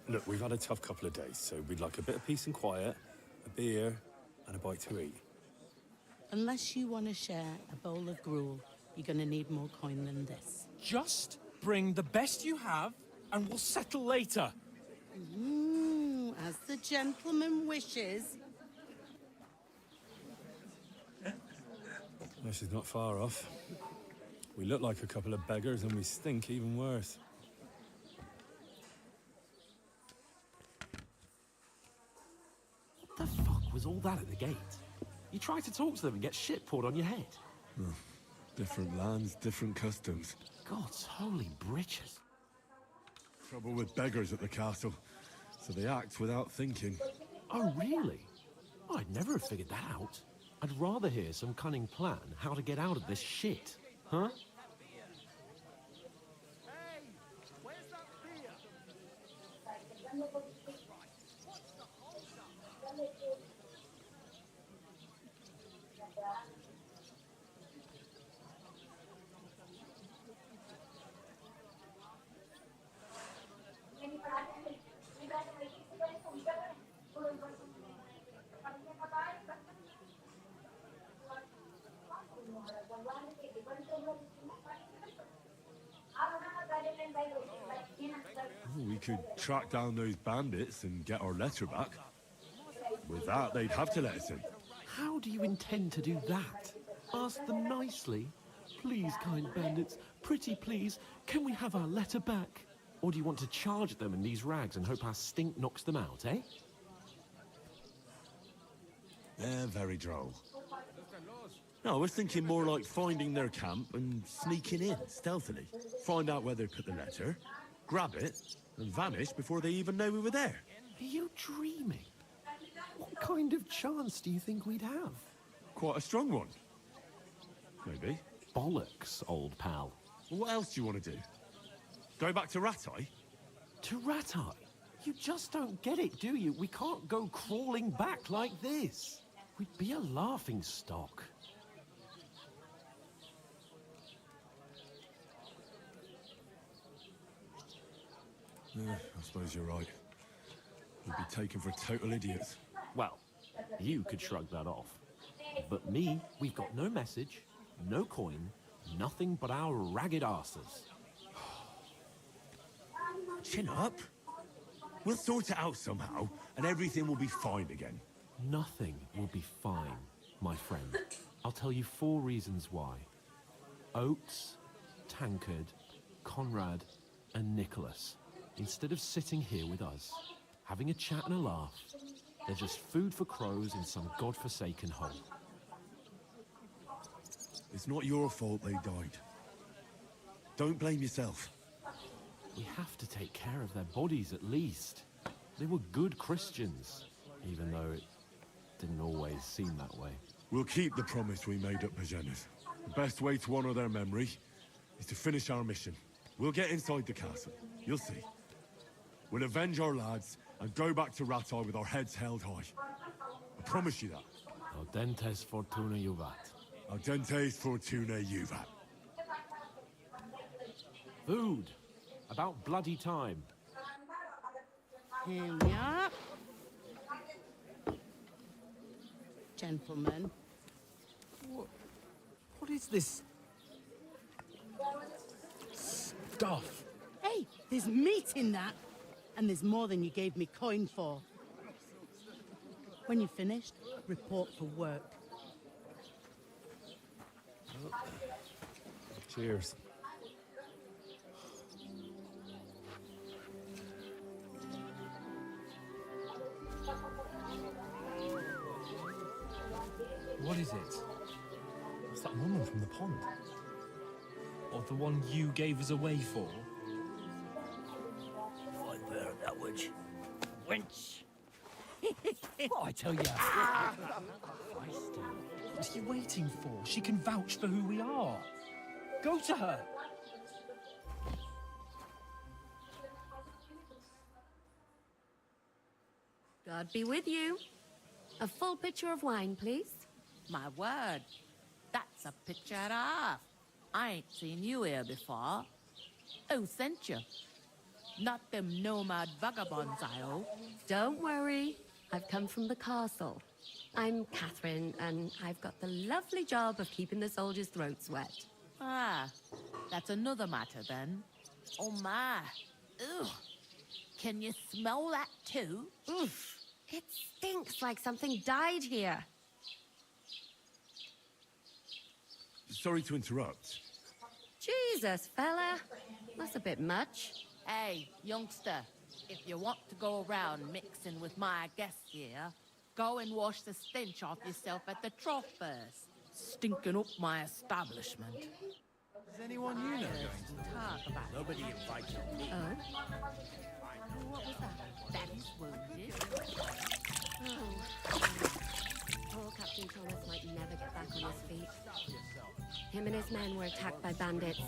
Look, we've had a tough couple of days, so we'd like a bit of peace and quiet, a beer, and a bite to eat. Unless you want to share a bowl of gruel, you're going to need more coin than this. Just bring the best you have, and we'll settle later. As the gentleman wishes. This is not far off. We look like a couple of beggars, and we stink even worse. What the fuck was all that at the gate? You try to talk to them and get shit poured on your head. Oh, different lands, different customs. God's holy britches. Trouble with beggars at the castle, so they act without thinking. Oh, really? Oh, I'd never have figured that out. I'd rather hear some cunning plan how to get out of this shit. Huh? We could track down those bandits and get our letter back. With that, they'd have to let us in. How do you intend to do that? Ask them nicely. Please, kind bandits, pretty please, can we have our letter back? Or do you want to charge them in these rags and hope our stink knocks them out, eh? They're very droll. No, I was thinking more like finding their camp and sneaking in, stealthily. Find out where they put the letter, grab it, and vanish before they even know we were there. Are you dreaming? What kind of chance do you think we'd have? Quite a strong one. Maybe. Bollocks, old pal. Well, what else do you want to do? Go back to Rattay? To Rattay? You just don't get it, do you? We can't go crawling back like this. We'd be a laughing stock. Yeah, I suppose you're right. We'd be taken for total idiots. Well, you could shrug that off. But me, we've got no message, no coin, nothing but our ragged arses. Chin up. We'll sort it out somehow, and everything will be fine again. Nothing will be fine, my friend. I'll tell you 4 reasons why. Oates, Tankard, Conrad, and Nicholas. Instead of sitting here with us, having a chat and a laugh, they're just food for crows in some godforsaken hole. It's not your fault they died. Don't blame yourself. We have to take care of their bodies at least. They were good Christians, even though it didn't always seem that way. We'll keep the promise we made at Pagenas. The best way to honor their memory is to finish our mission. We'll get inside the castle. You'll see. We'll avenge our lads and go back to Rattay with our heads held high. I promise you that. Audentes fortuna juvat. Audentes fortuna juvat. Food. About bloody time. Here we are. Gentlemen. What is this stuff? Hey, there's meat in that. And there's more than you gave me coin for. When you're finished, report for work. Cheers. What is it? It's that woman from the pond. Or the one you gave us away for? Fight better, that witch. Wench! Oh, I tell you. What are you waiting for? She can vouch for who we are. Go to her. God be with you. A full pitcher of wine, please. My word, that's a picture and a half. I ain't seen you here before. Who sent you? Not them nomad vagabonds, I hope. Don't worry. I've come from the castle. I'm Catherine, and I've got the lovely job of keeping the soldiers' throats wet. Ah, that's another matter then. Oh my. Ugh. Can you smell that too? Oof. It stinks like something died here. Sorry to interrupt. Jesus, fella. That's a bit much. Hey, youngster, if you want to go around mixing with my guests here, go and wash the stench off yourself at the trough first. Stinking up my establishment. Is anyone you know going to talk about? Nobody invited me. Oh? What was that? Daddy's wounded. Oh. Poor Captain Thomas might never get back on his feet. Him and his men were attacked by bandits.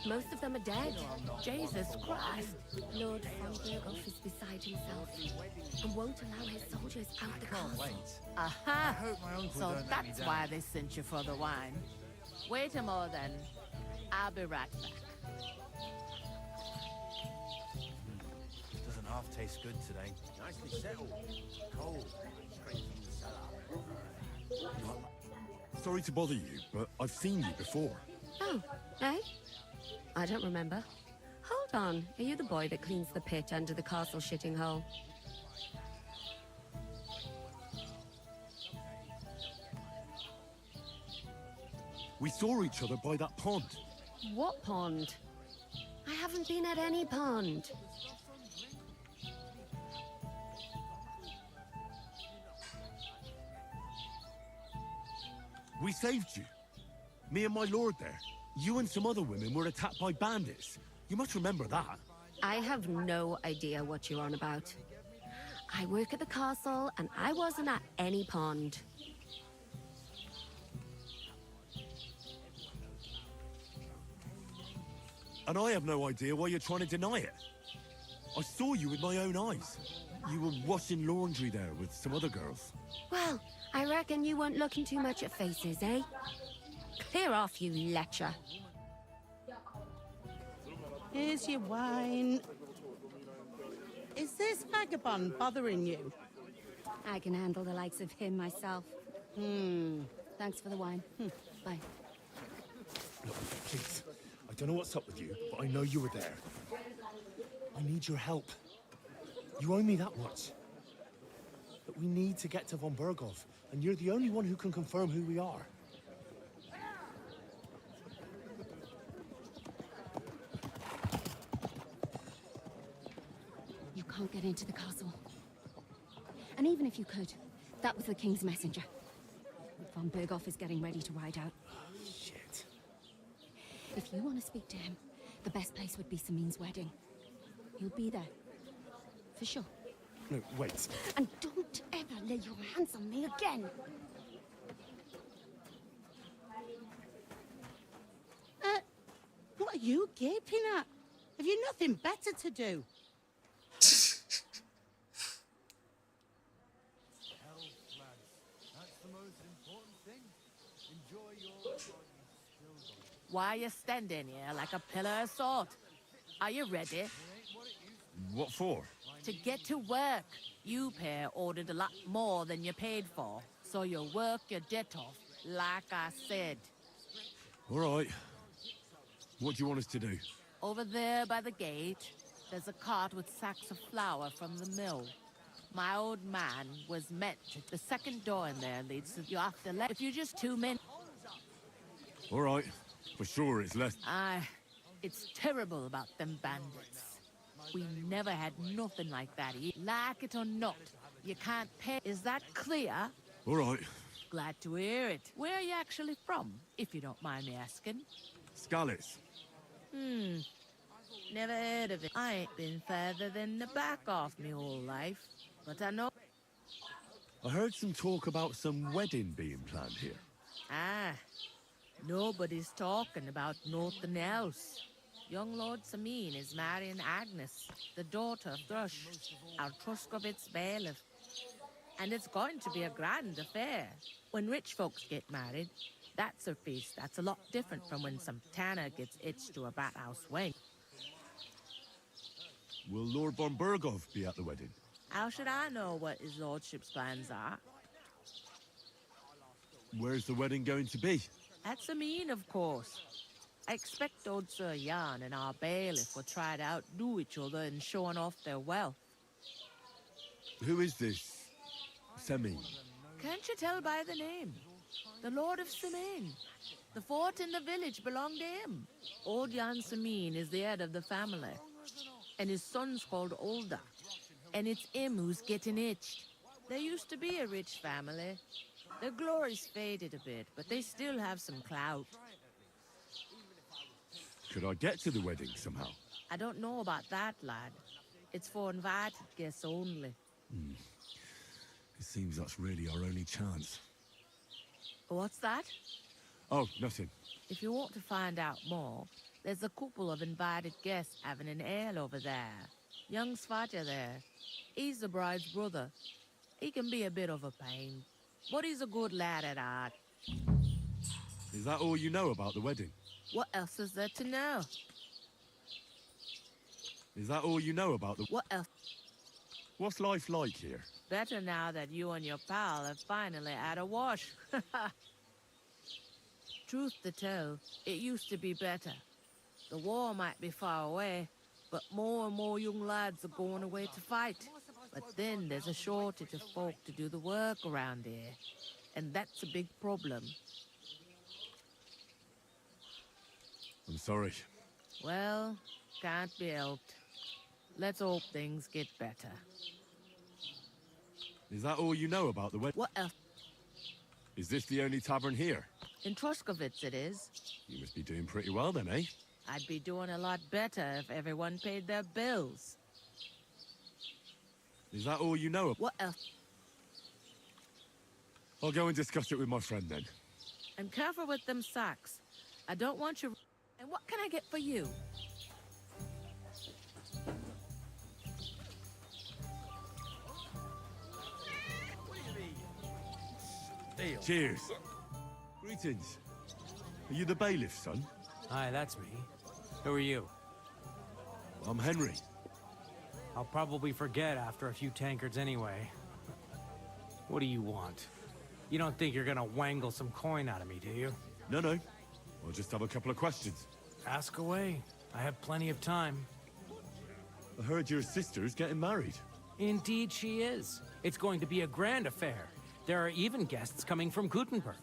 Most of them are dead. Jesus Christ. Lord von Berghoff is beside himself and won't allow his soldiers out the castle. Aha! my uncle So don't let me that's down. why they sent you for the wine. Wait a moment then. I'll be right back. Doesn't half taste good today. Nicely settled. Cold. Straight from the cellar. Sorry to bother you, but I've seen you before. Oh, eh? I don't remember. Hold on. Are you the boy that cleans the pit under the castle shitting hole? We saw each other by that pond. What pond? I haven't been at any pond. We saved you. Me and my lord there. You and some other women were attacked by bandits. You must remember that. I have no idea what you're on about. I work at the castle, and I wasn't at any pond. And I have no idea why you're trying to deny it. I saw you with my own eyes. You were washing laundry there with some other girls. Well, I reckon you weren't looking too much at faces, eh? Clear off, you lecher. Here's your wine. Is this vagabond bothering you? I can handle the likes of him myself. Thanks for the wine. Bye. Look, please. I don't know what's up with you, but I know you were there. I need your help. You owe me that much. But we need to get to von Berghoff, and you're the only one who can confirm who we are. You can't get into the castle. And even if you could, that was the king's messenger. Von Berghoff is getting ready to ride out. Shit. If you want to speak to him, the best place would be Samin's wedding. He'll be there. For sure. No, wait. And don't ever lay your hands on me again. What are you gaping at? Have you nothing better to do? Why are you standing here like a pillar of salt? Are you ready? What for? To get to work. You pair ordered a lot more than you paid for, so you'll work your debt off, like I said. All right. What do you want us to do? Over there by the gate, there's a cart with sacks of flour from the mill. My old man was meant to. The second door in there leads to you after left. If you're just 2 men. All right. For sure, it's less. It's terrible about them bandits. We never had nothing like that here. Like it or not, you can't pay. Is that clear? All right. Glad to hear it. Where are you actually from, if you don't mind me asking? Skalitz. Never heard of it. I ain't been further than the back off me whole life. But I know... I heard some talk about some wedding being planned here. Nobody's talking about nothing else. Young Lord Samin is marrying Agnes, the daughter of Thrush, our Truskovitz bailiff. And it's going to be a grand affair. When rich folks get married, that's a feast that's a lot different from when some tanner gets hitched to a bathhouse wing. Will Lord von Bergov be at the wedding? How should I know what his lordship's plans are? Where's the wedding going to be? That's a mean, of course. I expect old Sir Jan and our bailiff will try to outdo each other in showing off their wealth. Who is this Semin? Can't you tell by the name? The Lord of Semin. The fort in the village belonged to him. Old Jan Semin is the head of the family. And his son's called Olda. And it's him who's getting itched. There used to be a rich family. Their glory's faded a bit, but they still have some clout. Could I get to the wedding somehow? I don't know about that, lad. It's for invited guests only. It seems that's really our only chance. What's that? Oh, nothing. If you want to find out more, there's a couple of invited guests having an ale over there. Young Svatja there. He's the bride's brother. He can be a bit of a pain, but he's a good lad at heart. Is that all you know about the wedding? What else is there to know? Is that all you know about the... What else? What's life like here? Better now that you and your pal have finally had a wash. Truth to tell, it used to be better. The war might be far away, but more and more young lads are going away to fight. But then there's a shortage of folk to do the work around here, and that's a big problem. I'm sorry. Well, can't be helped. Let's hope things get better. Is that all you know about the wedding? What else? Is this the only tavern here? In Troskovitz it is. You must be doing pretty well then, eh? I'd be doing a lot better if everyone paid their bills. Is that all you know? What else? I'll go and discuss it with my friend then. And careful with them sacks. I don't want you... And what can I get for you? Cheers. Greetings. Are you the bailiff's son? Hi, that's me. Who are you? I'm Henry. I'll probably forget after a few tankards anyway. What do you want? You don't think you're gonna wangle some coin out of me, do you? No. I'll just have a couple of questions. Ask away. I have plenty of time. I heard your sister's getting married. Indeed she is. It's going to be a grand affair. There are even guests coming from Gutenberg.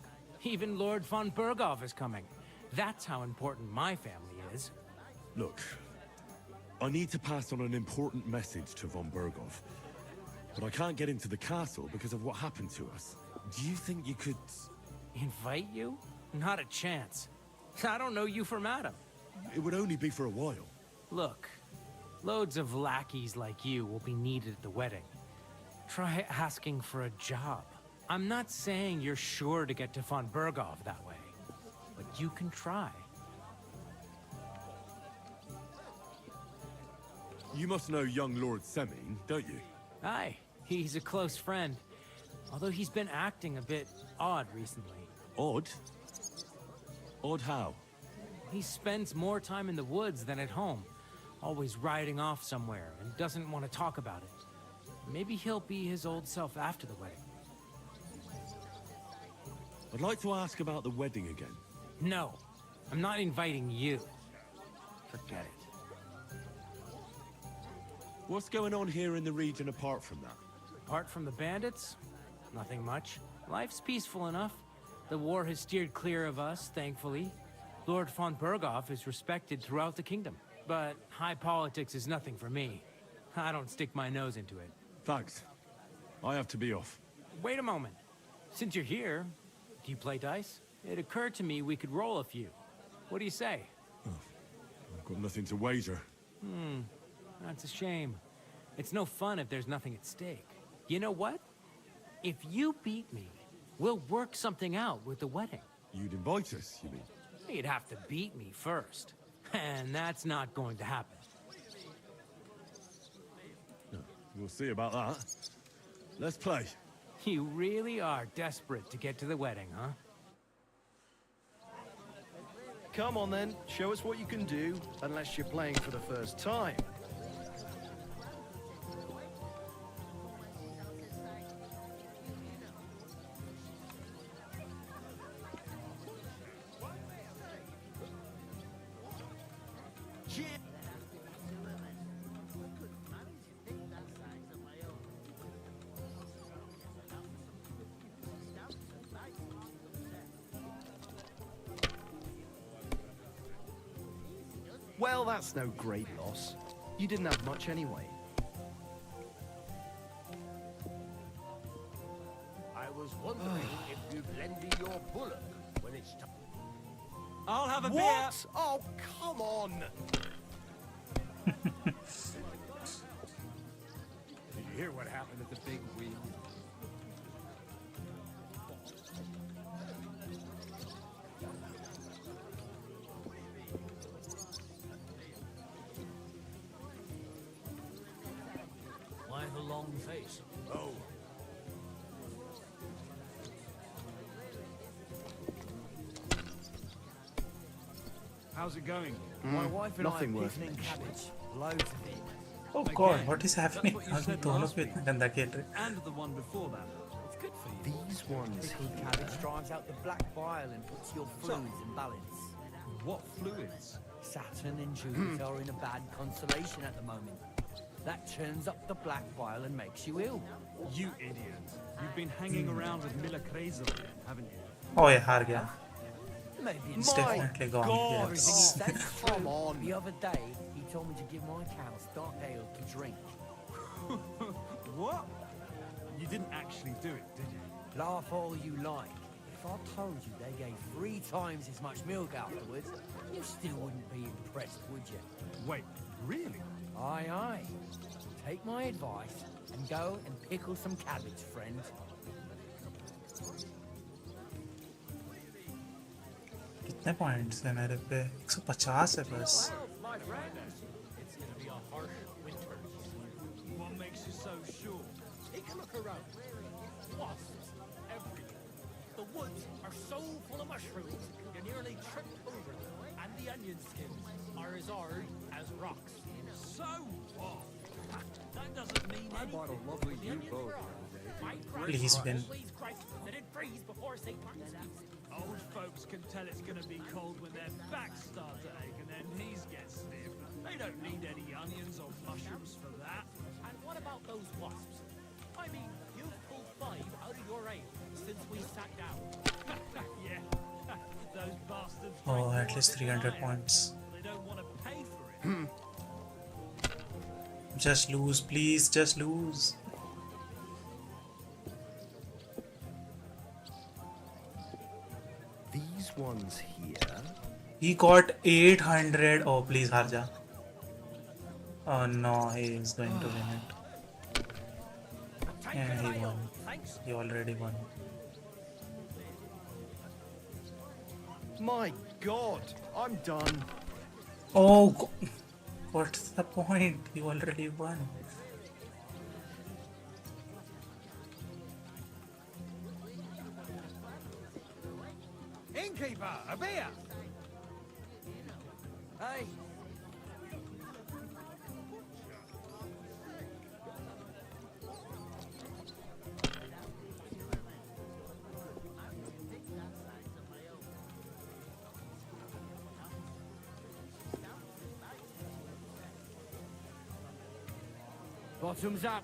Even Lord von Bergov is coming. That's how important my family is. Look, I need to pass on an important message to von Bergov. But I can't get into the castle because of what happened to us. Do you think you could... Invite you? Not a chance. I don't know you from Adam. It would only be for a while. Look, loads of lackeys like you will be needed at the wedding. Try asking for a job. I'm not saying you're sure to get to von Bergov that way, but you can try. You must know young Lord Semin, don't you? Aye, he's a close friend. Although he's been acting a bit odd recently. Odd? Odd how? He spends more time in the woods than at home, always riding off somewhere and doesn't want to talk about it. Maybe he'll be his old self after the wedding. I'd like to ask about the wedding again. No, I'm not inviting you. Forget it. What's going on here in the region apart from that? Apart from the bandits? Nothing much. Life's peaceful enough. The war has steered clear of us, thankfully. Lord von Bergov is respected throughout the kingdom. But high politics is nothing for me. I don't stick my nose into it. Thanks. I have to be off. Wait a moment. Since you're here, do you play dice? It occurred to me we could roll a few. What do you say? I've got nothing to wager. That's a shame. It's no fun if there's nothing at stake. You know what? If you beat me, we'll work something out with the wedding. You'd invite us, you mean? You'd have to beat me first. And that's not going to happen. We'll see about that. Let's play. You really are desperate to get to the wedding, huh? Come on then, show us what you can do, unless you're playing for the first time. Well, that's no great loss. You didn't have much anyway. I was wondering if you'd lend me your bullock when it's time. I'll have a What? beer. Oh, come on! Did you hear what happened at the big wheel? Why the long face? Oh. How's it going? My wife and I are nothing worth picking mentioning. cabbage. Loads of it. Oh god, what is happening? अभी दोनों पे इतना गंदा खेल रहे हैं. And the one before that. It's good for you. These ones Pickled cabbage drives out the black bile and puts your fluids in balance. What fluids? Saturn and Jupiter are in a bad constellation at the moment. That churns up the black bile and makes you ill. You idiot. You've been hanging around with Miller Krazel, haven't you? Oh yeah, हार गया. Maybe It's definitely gone. God, Yes. that's come on. The other day, he told me to give my cows dark ale to drink. What? You didn't actually do it, did you? Laugh all you like. If I told you they gave 3 times as much milk afterwards, you still wouldn't be impressed, would you? Wait, really? Aye, aye. Take my advice and go and pickle some cabbage, friend. कितने points हैं मेरे पे? 150 है बस. My friend, it's gonna be a harsh winter. What makes you so sure? Take a look around. Wasps everywhere. The woods are so full of mushrooms, you nearly trip over them. And the onion skins are as hard as rocks. So what? That doesn't mean I bought a lovely new boat the other day. Please win. Please Christ, that it freeze before St. Martin's Feast. Old folks can tell it's gonna be cold when their backs start to ache and their knees get stiff. They don't need any onions or mushrooms for that. And what about those wasps? I mean, you've pulled 5 out of your ale since we sat down. Yeah, those bastards. Oh, at least 300 points. They don't want to pay for it. Just lose, please. Just lose. These ones here. He got 800. Oh, please, Harja. Oh no, he is going to win it. Yeah, he won. He already won. My God, I'm done. Oh, what's the point? He already won. Innkeeper, a beer. Hey, bottoms up.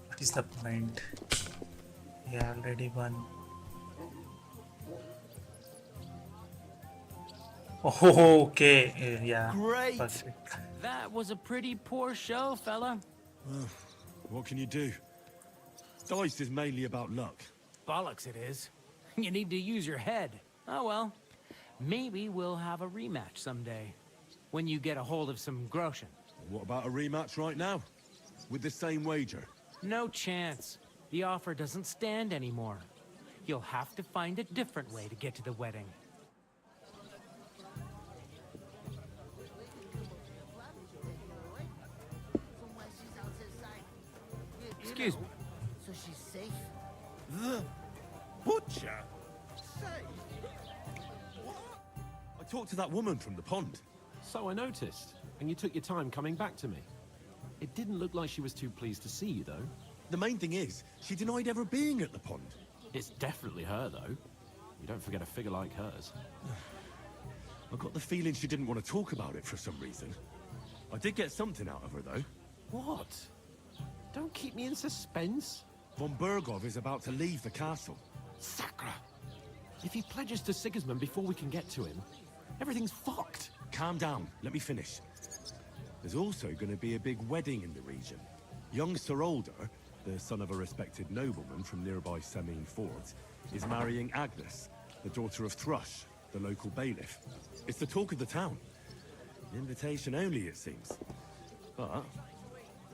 What is the point? He already won. Oh, okay. Yeah. Great. Perfect. That was a pretty poor show, fella. What can you do? Dice is mainly about luck. Bollocks it is. You need to use your head. Oh well. Maybe we'll have a rematch someday. When you get a hold of some groschen. What about a rematch right now? With the same wager? No chance. The offer doesn't stand anymore. You'll have to find a different way to get to the wedding. Excuse me. So she's safe. The butcher? I talked to that woman from the pond. So I noticed, and you took your time coming back to me. It didn't look like she was too pleased to see you, though. The main thing is, she denied ever being at the pond. It's definitely her, though. You don't forget a figure like hers. I got the feeling she didn't want to talk about it for some reason. I did get something out of her, though. What? Don't keep me in suspense. Von Bergov is about to leave the castle. Sacra! If he pledges to Sigismund before we can get to him, everything's fucked. Calm down. Let me finish. There's also going to be a big wedding in the region. Young Sir Older, the son of a respected nobleman from nearby Semine Fort, is marrying Agnes, the daughter of Thrush, the local bailiff. It's the talk of the town. Invitation only, it seems. But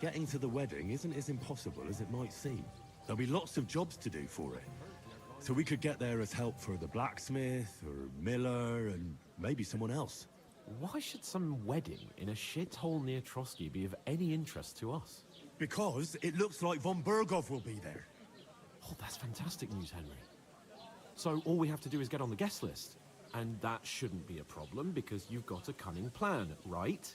getting to the wedding isn't as impossible as it might seem. There'll be lots of jobs to do for it. So we could get there as help for the blacksmith, or miller, and maybe someone else. Why should some wedding in a shithole near Trotsky be of any interest to us? Because it looks like Von Bergov will be there. Oh, that's fantastic news, Henry. So all we have to do is get on the guest list. And that shouldn't be a problem because you've got a cunning plan, right?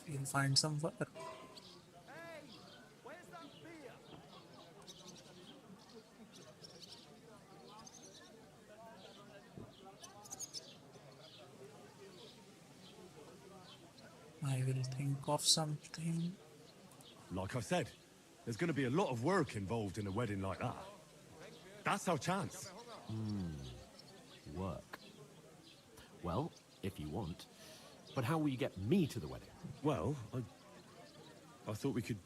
We'll find some work. I will think of something. Like I said, there's going to be a lot of work involved in a wedding like that. That's our chance. Work. Well, if you want. But how will you get me to the wedding? Well, I thought we could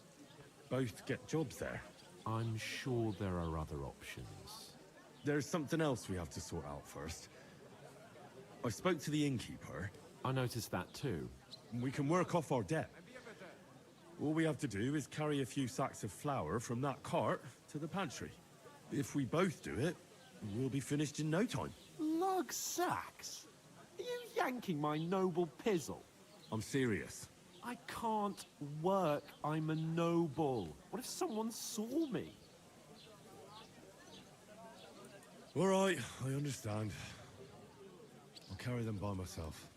both get jobs there. I'm sure there are other options. There's something else we have to sort out first. I spoke to the innkeeper. I noticed that too. We can work off our debt. All we have to do is carry a few sacks of flour from that cart to the pantry. If we both do it, we'll be finished in no time. Lug sacks? Are you yanking my noble pizzle? I'm serious. I can't work. I'm a noble. What if someone saw me? All right, I understand. I'll carry them by myself.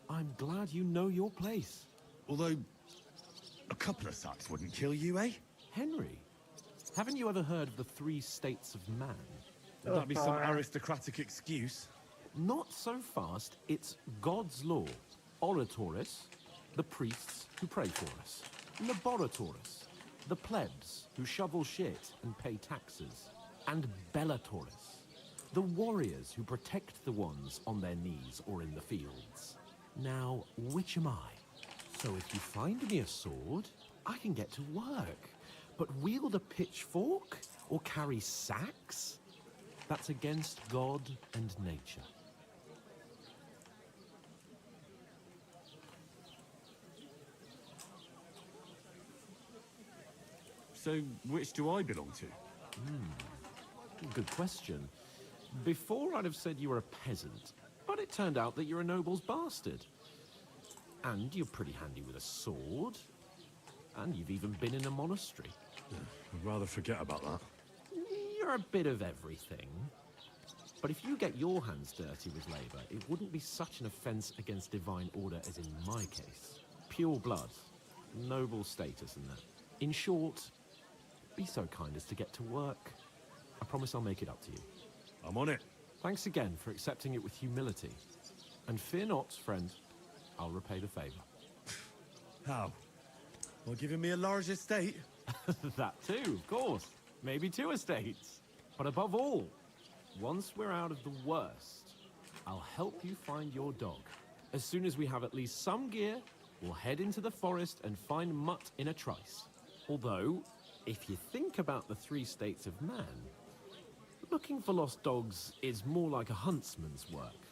I'm glad you know your place. Although, a couple of sacks wouldn't kill you, eh? Henry, haven't you ever heard of the 3 states of man? Would that be some aristocratic excuse? Not so fast. It's God's law. Oratoris, the priests who pray for us. Laboratoris, the plebs who shovel shit and pay taxes. And Bellatoris, the warriors who protect the ones on their knees or in the fields. Now, which am I? So if you find me a sword, I can get to work. But wield a pitchfork or carry sacks? That's against God and nature. So, which do I belong to? Good question. Before I'd have said you were a peasant, but it turned out that you're a noble's bastard. And you're pretty handy with a sword. And you've even been in a monastery. I'd rather forget about that. You're a bit of everything. But if you get your hands dirty with labor, it wouldn't be such an offense against divine order as in my case. Pure blood. Noble status and that. In short, be so kind as to get to work. I promise I'll make it up to you. I'm on it. Thanks again for accepting it with humility. And fear not, friend. I'll repay the favor. How? By giving me a large estate? That too, of course. Maybe 2 estates. But above all, once we're out of the worst, I'll help you find your dog. As soon as we have at least some gear, we'll head into the forest and find Mutt in a trice. Although, if you think about the 3 states of man, looking for lost dogs is more like a huntsman's work.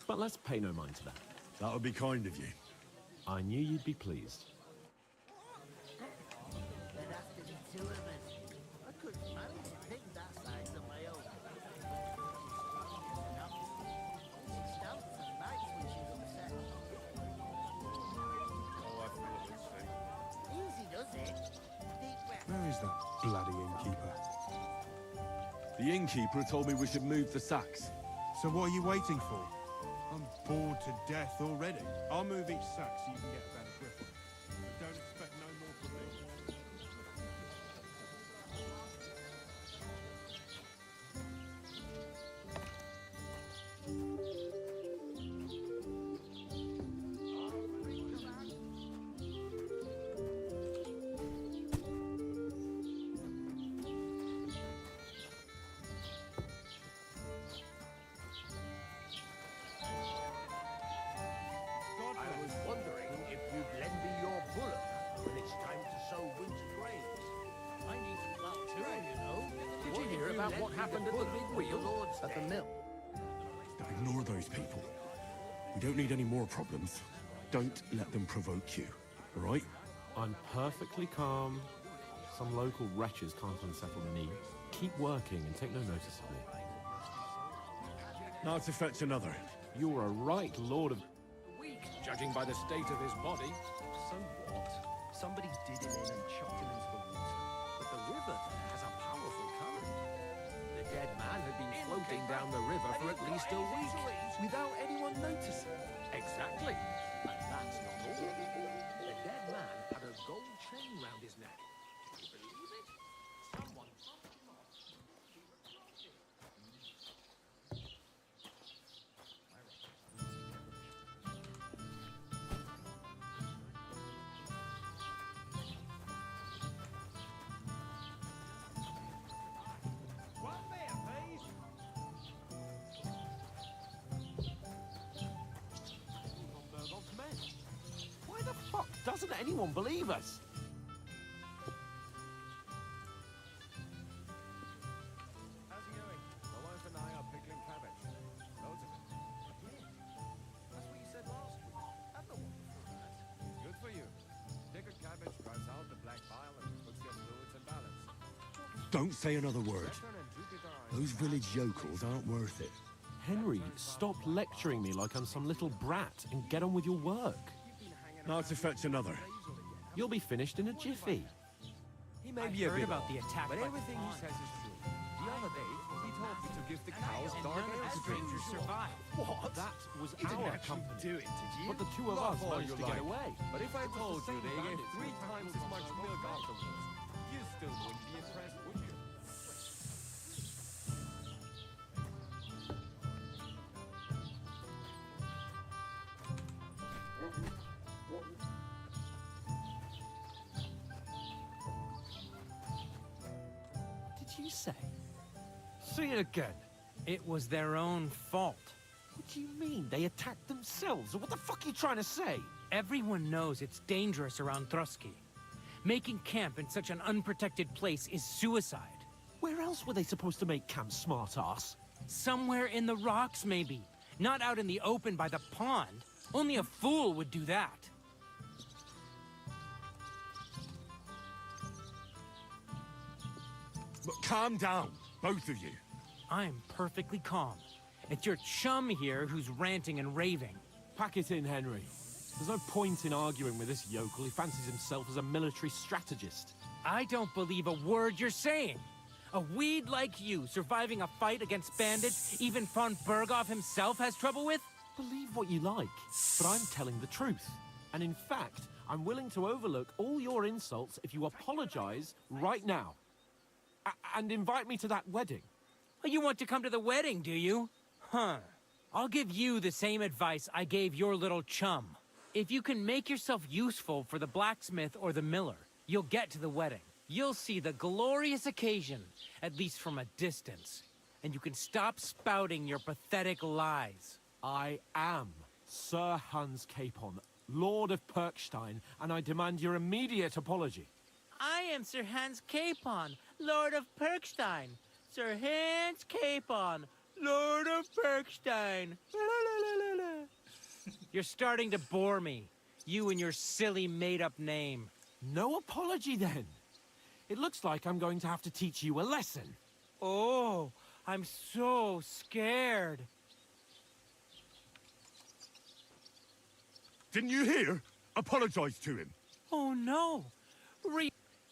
But let's pay no mind to that. That would be kind of you. I knew you'd be pleased. There'd have to be 2 of us. I couldn't manage a big Who's that bloody innkeeper? The innkeeper told me we should move the sacks. So what are you waiting for? I'm bored to death already. I'll move each sack so you can get a better grip on it. But don't expect no more from me. I was wondering if you'd lend me your bullock when it's time to sow winter grains. I need to plow too, you know. Did you hear about what happened at the big wheel at the mill? Ignore those people. We don't need any more problems. Don't let them provoke you, all right? I'm perfectly calm. Some local wretches can't unsettle me. Keep working and take no notice of me. Now to fetch another. You're a right lord of... Weak, judging by the state of his body. So what? Somebody did him in and chucked him into the water. But the river there has a powerful current. The dead man had been floating down the river for at least a week, without anyone noticing. Exactly. And that's not all. The dead man had a gold chain round his neck. Can you believe it? Someone popped him off. One there, please. Bergov's men. Why the fuck doesn't anyone believe us? How's it going? My wife and I are pickling cabbage. Loads of it. Again? That's what you said last week. And the one before that. Good for you. Pickled cabbage drives out the black bile and puts your fluids in balance. Don't say another word. Saturn and Jupiter are Those village yokels aren't worth it. Henry, stop lecturing me like I'm some little brat and get on with your work. Now to fetch another. You'll be finished in a jiffy. He may I be a heard bit about off, the attack but by the everything he fawn. says is true. The other day, he told me to give the cows And dark none of ale the strangers strangers survived. What? That was You didn't our actually company. do it, did you? But the two of Laugh us all managed you to get like. away. But if I It was told the you same they gave bandits 3 who attacked times us as much on milk Rock afterwards, you still wouldn't be impressed, would you? Did you say? Say it again. It was their own fault. What do you mean? They attacked themselves? What the fuck are you trying to say? Everyone knows it's dangerous around Trotsky. Making camp in such an unprotected place is suicide. Where else were they supposed to make camp, smart-ass? Somewhere in the rocks, maybe. Not out in the open by the pond. Only a fool would do that. But calm down, both of you. I'm perfectly calm. It's your chum here who's ranting and raving. Pack it in, Henry. There's no point in arguing with this yokel. He fancies himself as a military strategist. I don't believe a word you're saying. A weed like you surviving a fight against bandits even von Berghoff himself has trouble with? Believe what you like, but I'm telling the truth. And in fact, I'm willing to overlook all your insults if you apologize right now. And invite me to that wedding. Oh, you want to come to the wedding, do you? Huh. I'll give you the same advice I gave your little chum. If you can make yourself useful for the blacksmith or the miller, you'll get to the wedding. You'll see the glorious occasion, at least from a distance. And you can stop spouting your pathetic lies. I am Sir Hans Capon, Lord of Perkstein, and I demand your immediate apology. I am Sir Hans Capon, Lord of Perkstein. Sir Hans Capon, Lord of Perkstein. You're starting to bore me. You and your silly made-up name. No apology, then. It looks like I'm going to have to teach you a lesson. Oh, I'm so scared. Didn't you hear? Apologize to him. Oh, no.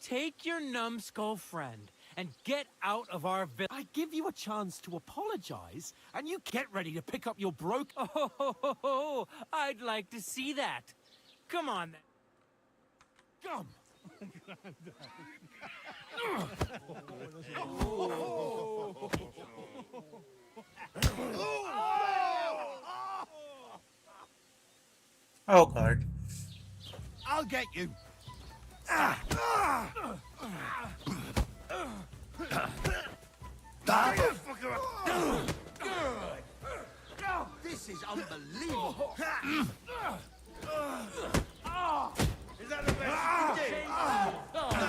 Take your numbskull friend and get out of our village. I give you a chance to apologize, and you get ready to pick up your broke. Oh, I'd like to see that. Come on, then. Come. Oh God. I'll get you. This is unbelievable. Is that the best you can do?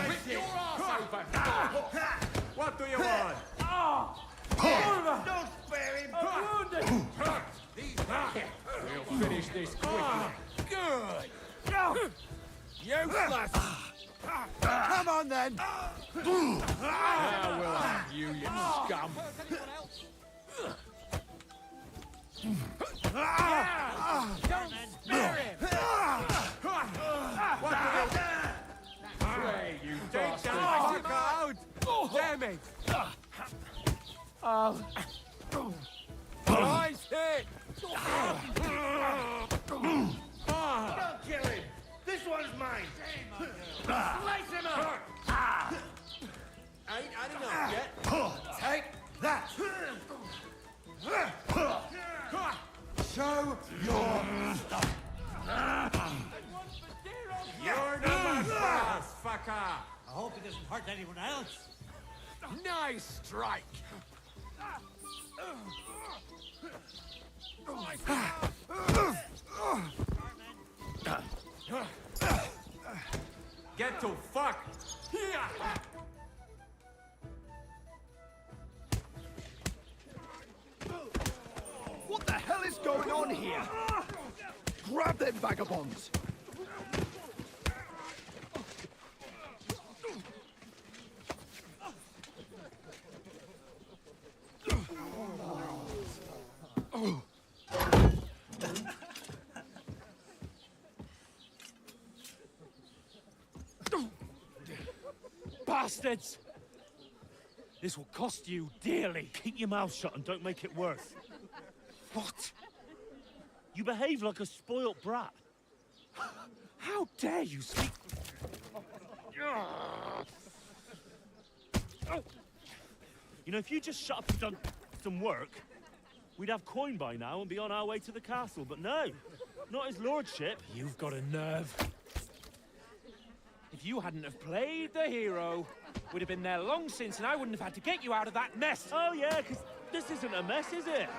Rip your ass open! What do you want? Don't spare him. We'll finish this quickly. Good. Useless. Come on then. Now we'll have you, you scum. Don't spare him. What do you... Pray, you bastard. Fuck out! Damn it! Nice hit. Don't kill him. This one's mine. Slice him up. Ain't had enough yet. Take that. Show your stuff. You're number fast, fucker. I hope it doesn't hurt anyone else. Nice strike. Get to fuck. What the hell is going on here? Grab them vagabonds. Bastards! This will cost you dearly. Keep your mouth shut and don't make it worse. What? You behave like a spoilt brat. How dare you speak? You know, if you just shut up and done some work, we'd have coin by now and be on our way to the castle. But no, not his lordship. You've got a nerve. If you hadn't have played the hero, we'd have been there long since, and I wouldn't have had to get you out of that mess. Oh yeah, because this isn't a mess, is it?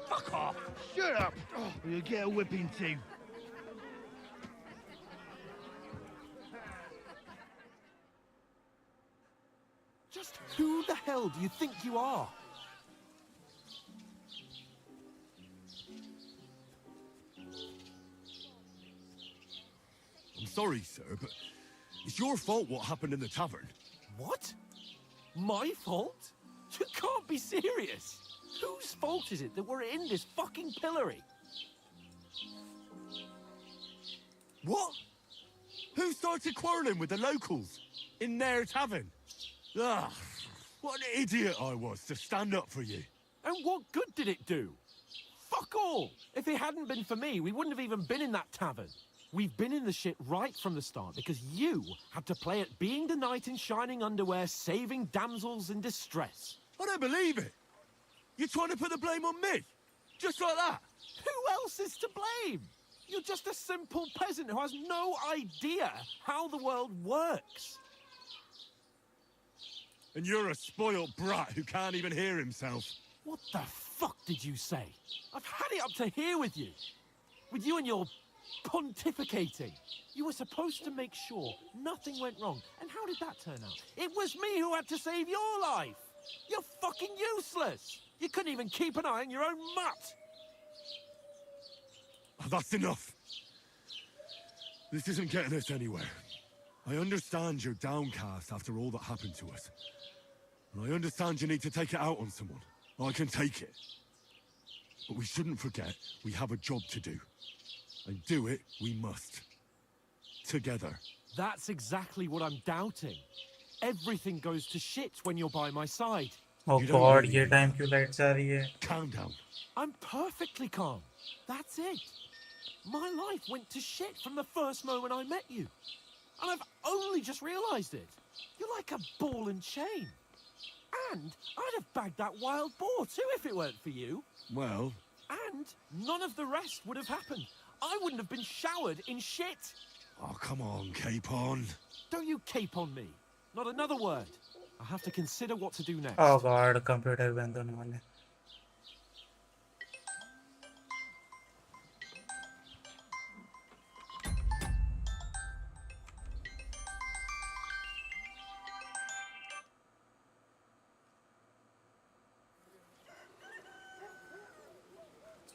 Fuck off! Shut up, or you'll get a whipping too. Just who the hell do you think you are? I'm sorry, sir, but it's your fault what happened in the tavern. What? My fault? You can't be serious. Whose fault is it that we're in this fucking pillory? What? Who started quarrelling with the locals in their tavern? Ah, what an idiot I was to stand up for you. And what good did it do? Fuck all! If it hadn't been for me, we wouldn't have even been in that tavern. We've been in the shit right from the start because you had to play at being the knight in shining underwear, saving damsels in distress. I don't believe it. You're trying to put the blame on me? Just like that? Who else is to blame? You're just a simple peasant who has no idea how the world works. And you're a spoilt brat who can't even hear himself. What the fuck did you say? I've had it up to here with you. With you and your pontificating. You were supposed to make sure nothing went wrong. And how did that turn out? It was me who had to save your life. You're fucking useless. You couldn't even keep an eye on your own mutt. Oh, that's enough. This isn't getting us anywhere. I understand you're downcast after all that happened to us. And I understand you need to take it out on someone. I can take it. But we shouldn't forget we have a job to do. And do it we must. Together. That's exactly what I'm doubting. Everything goes to shit when you're by my side. Oh God, ये time क्यों lights आ रही है? Calm down. I'm perfectly calm. That's it. My life went to shit from the first moment I met you. And I've only just realized it. You're like a ball and chain. And I'd have bagged that wild boar too if it weren't for you. Well... And none of the rest would have happened. I wouldn't have been showered in shit. Oh, come on, Capon. Don't you cape on me. Not another word. I have to consider what to do next. Oh God, computer बंद होने वाले.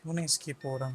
क्यों नहीं skip हो रहा?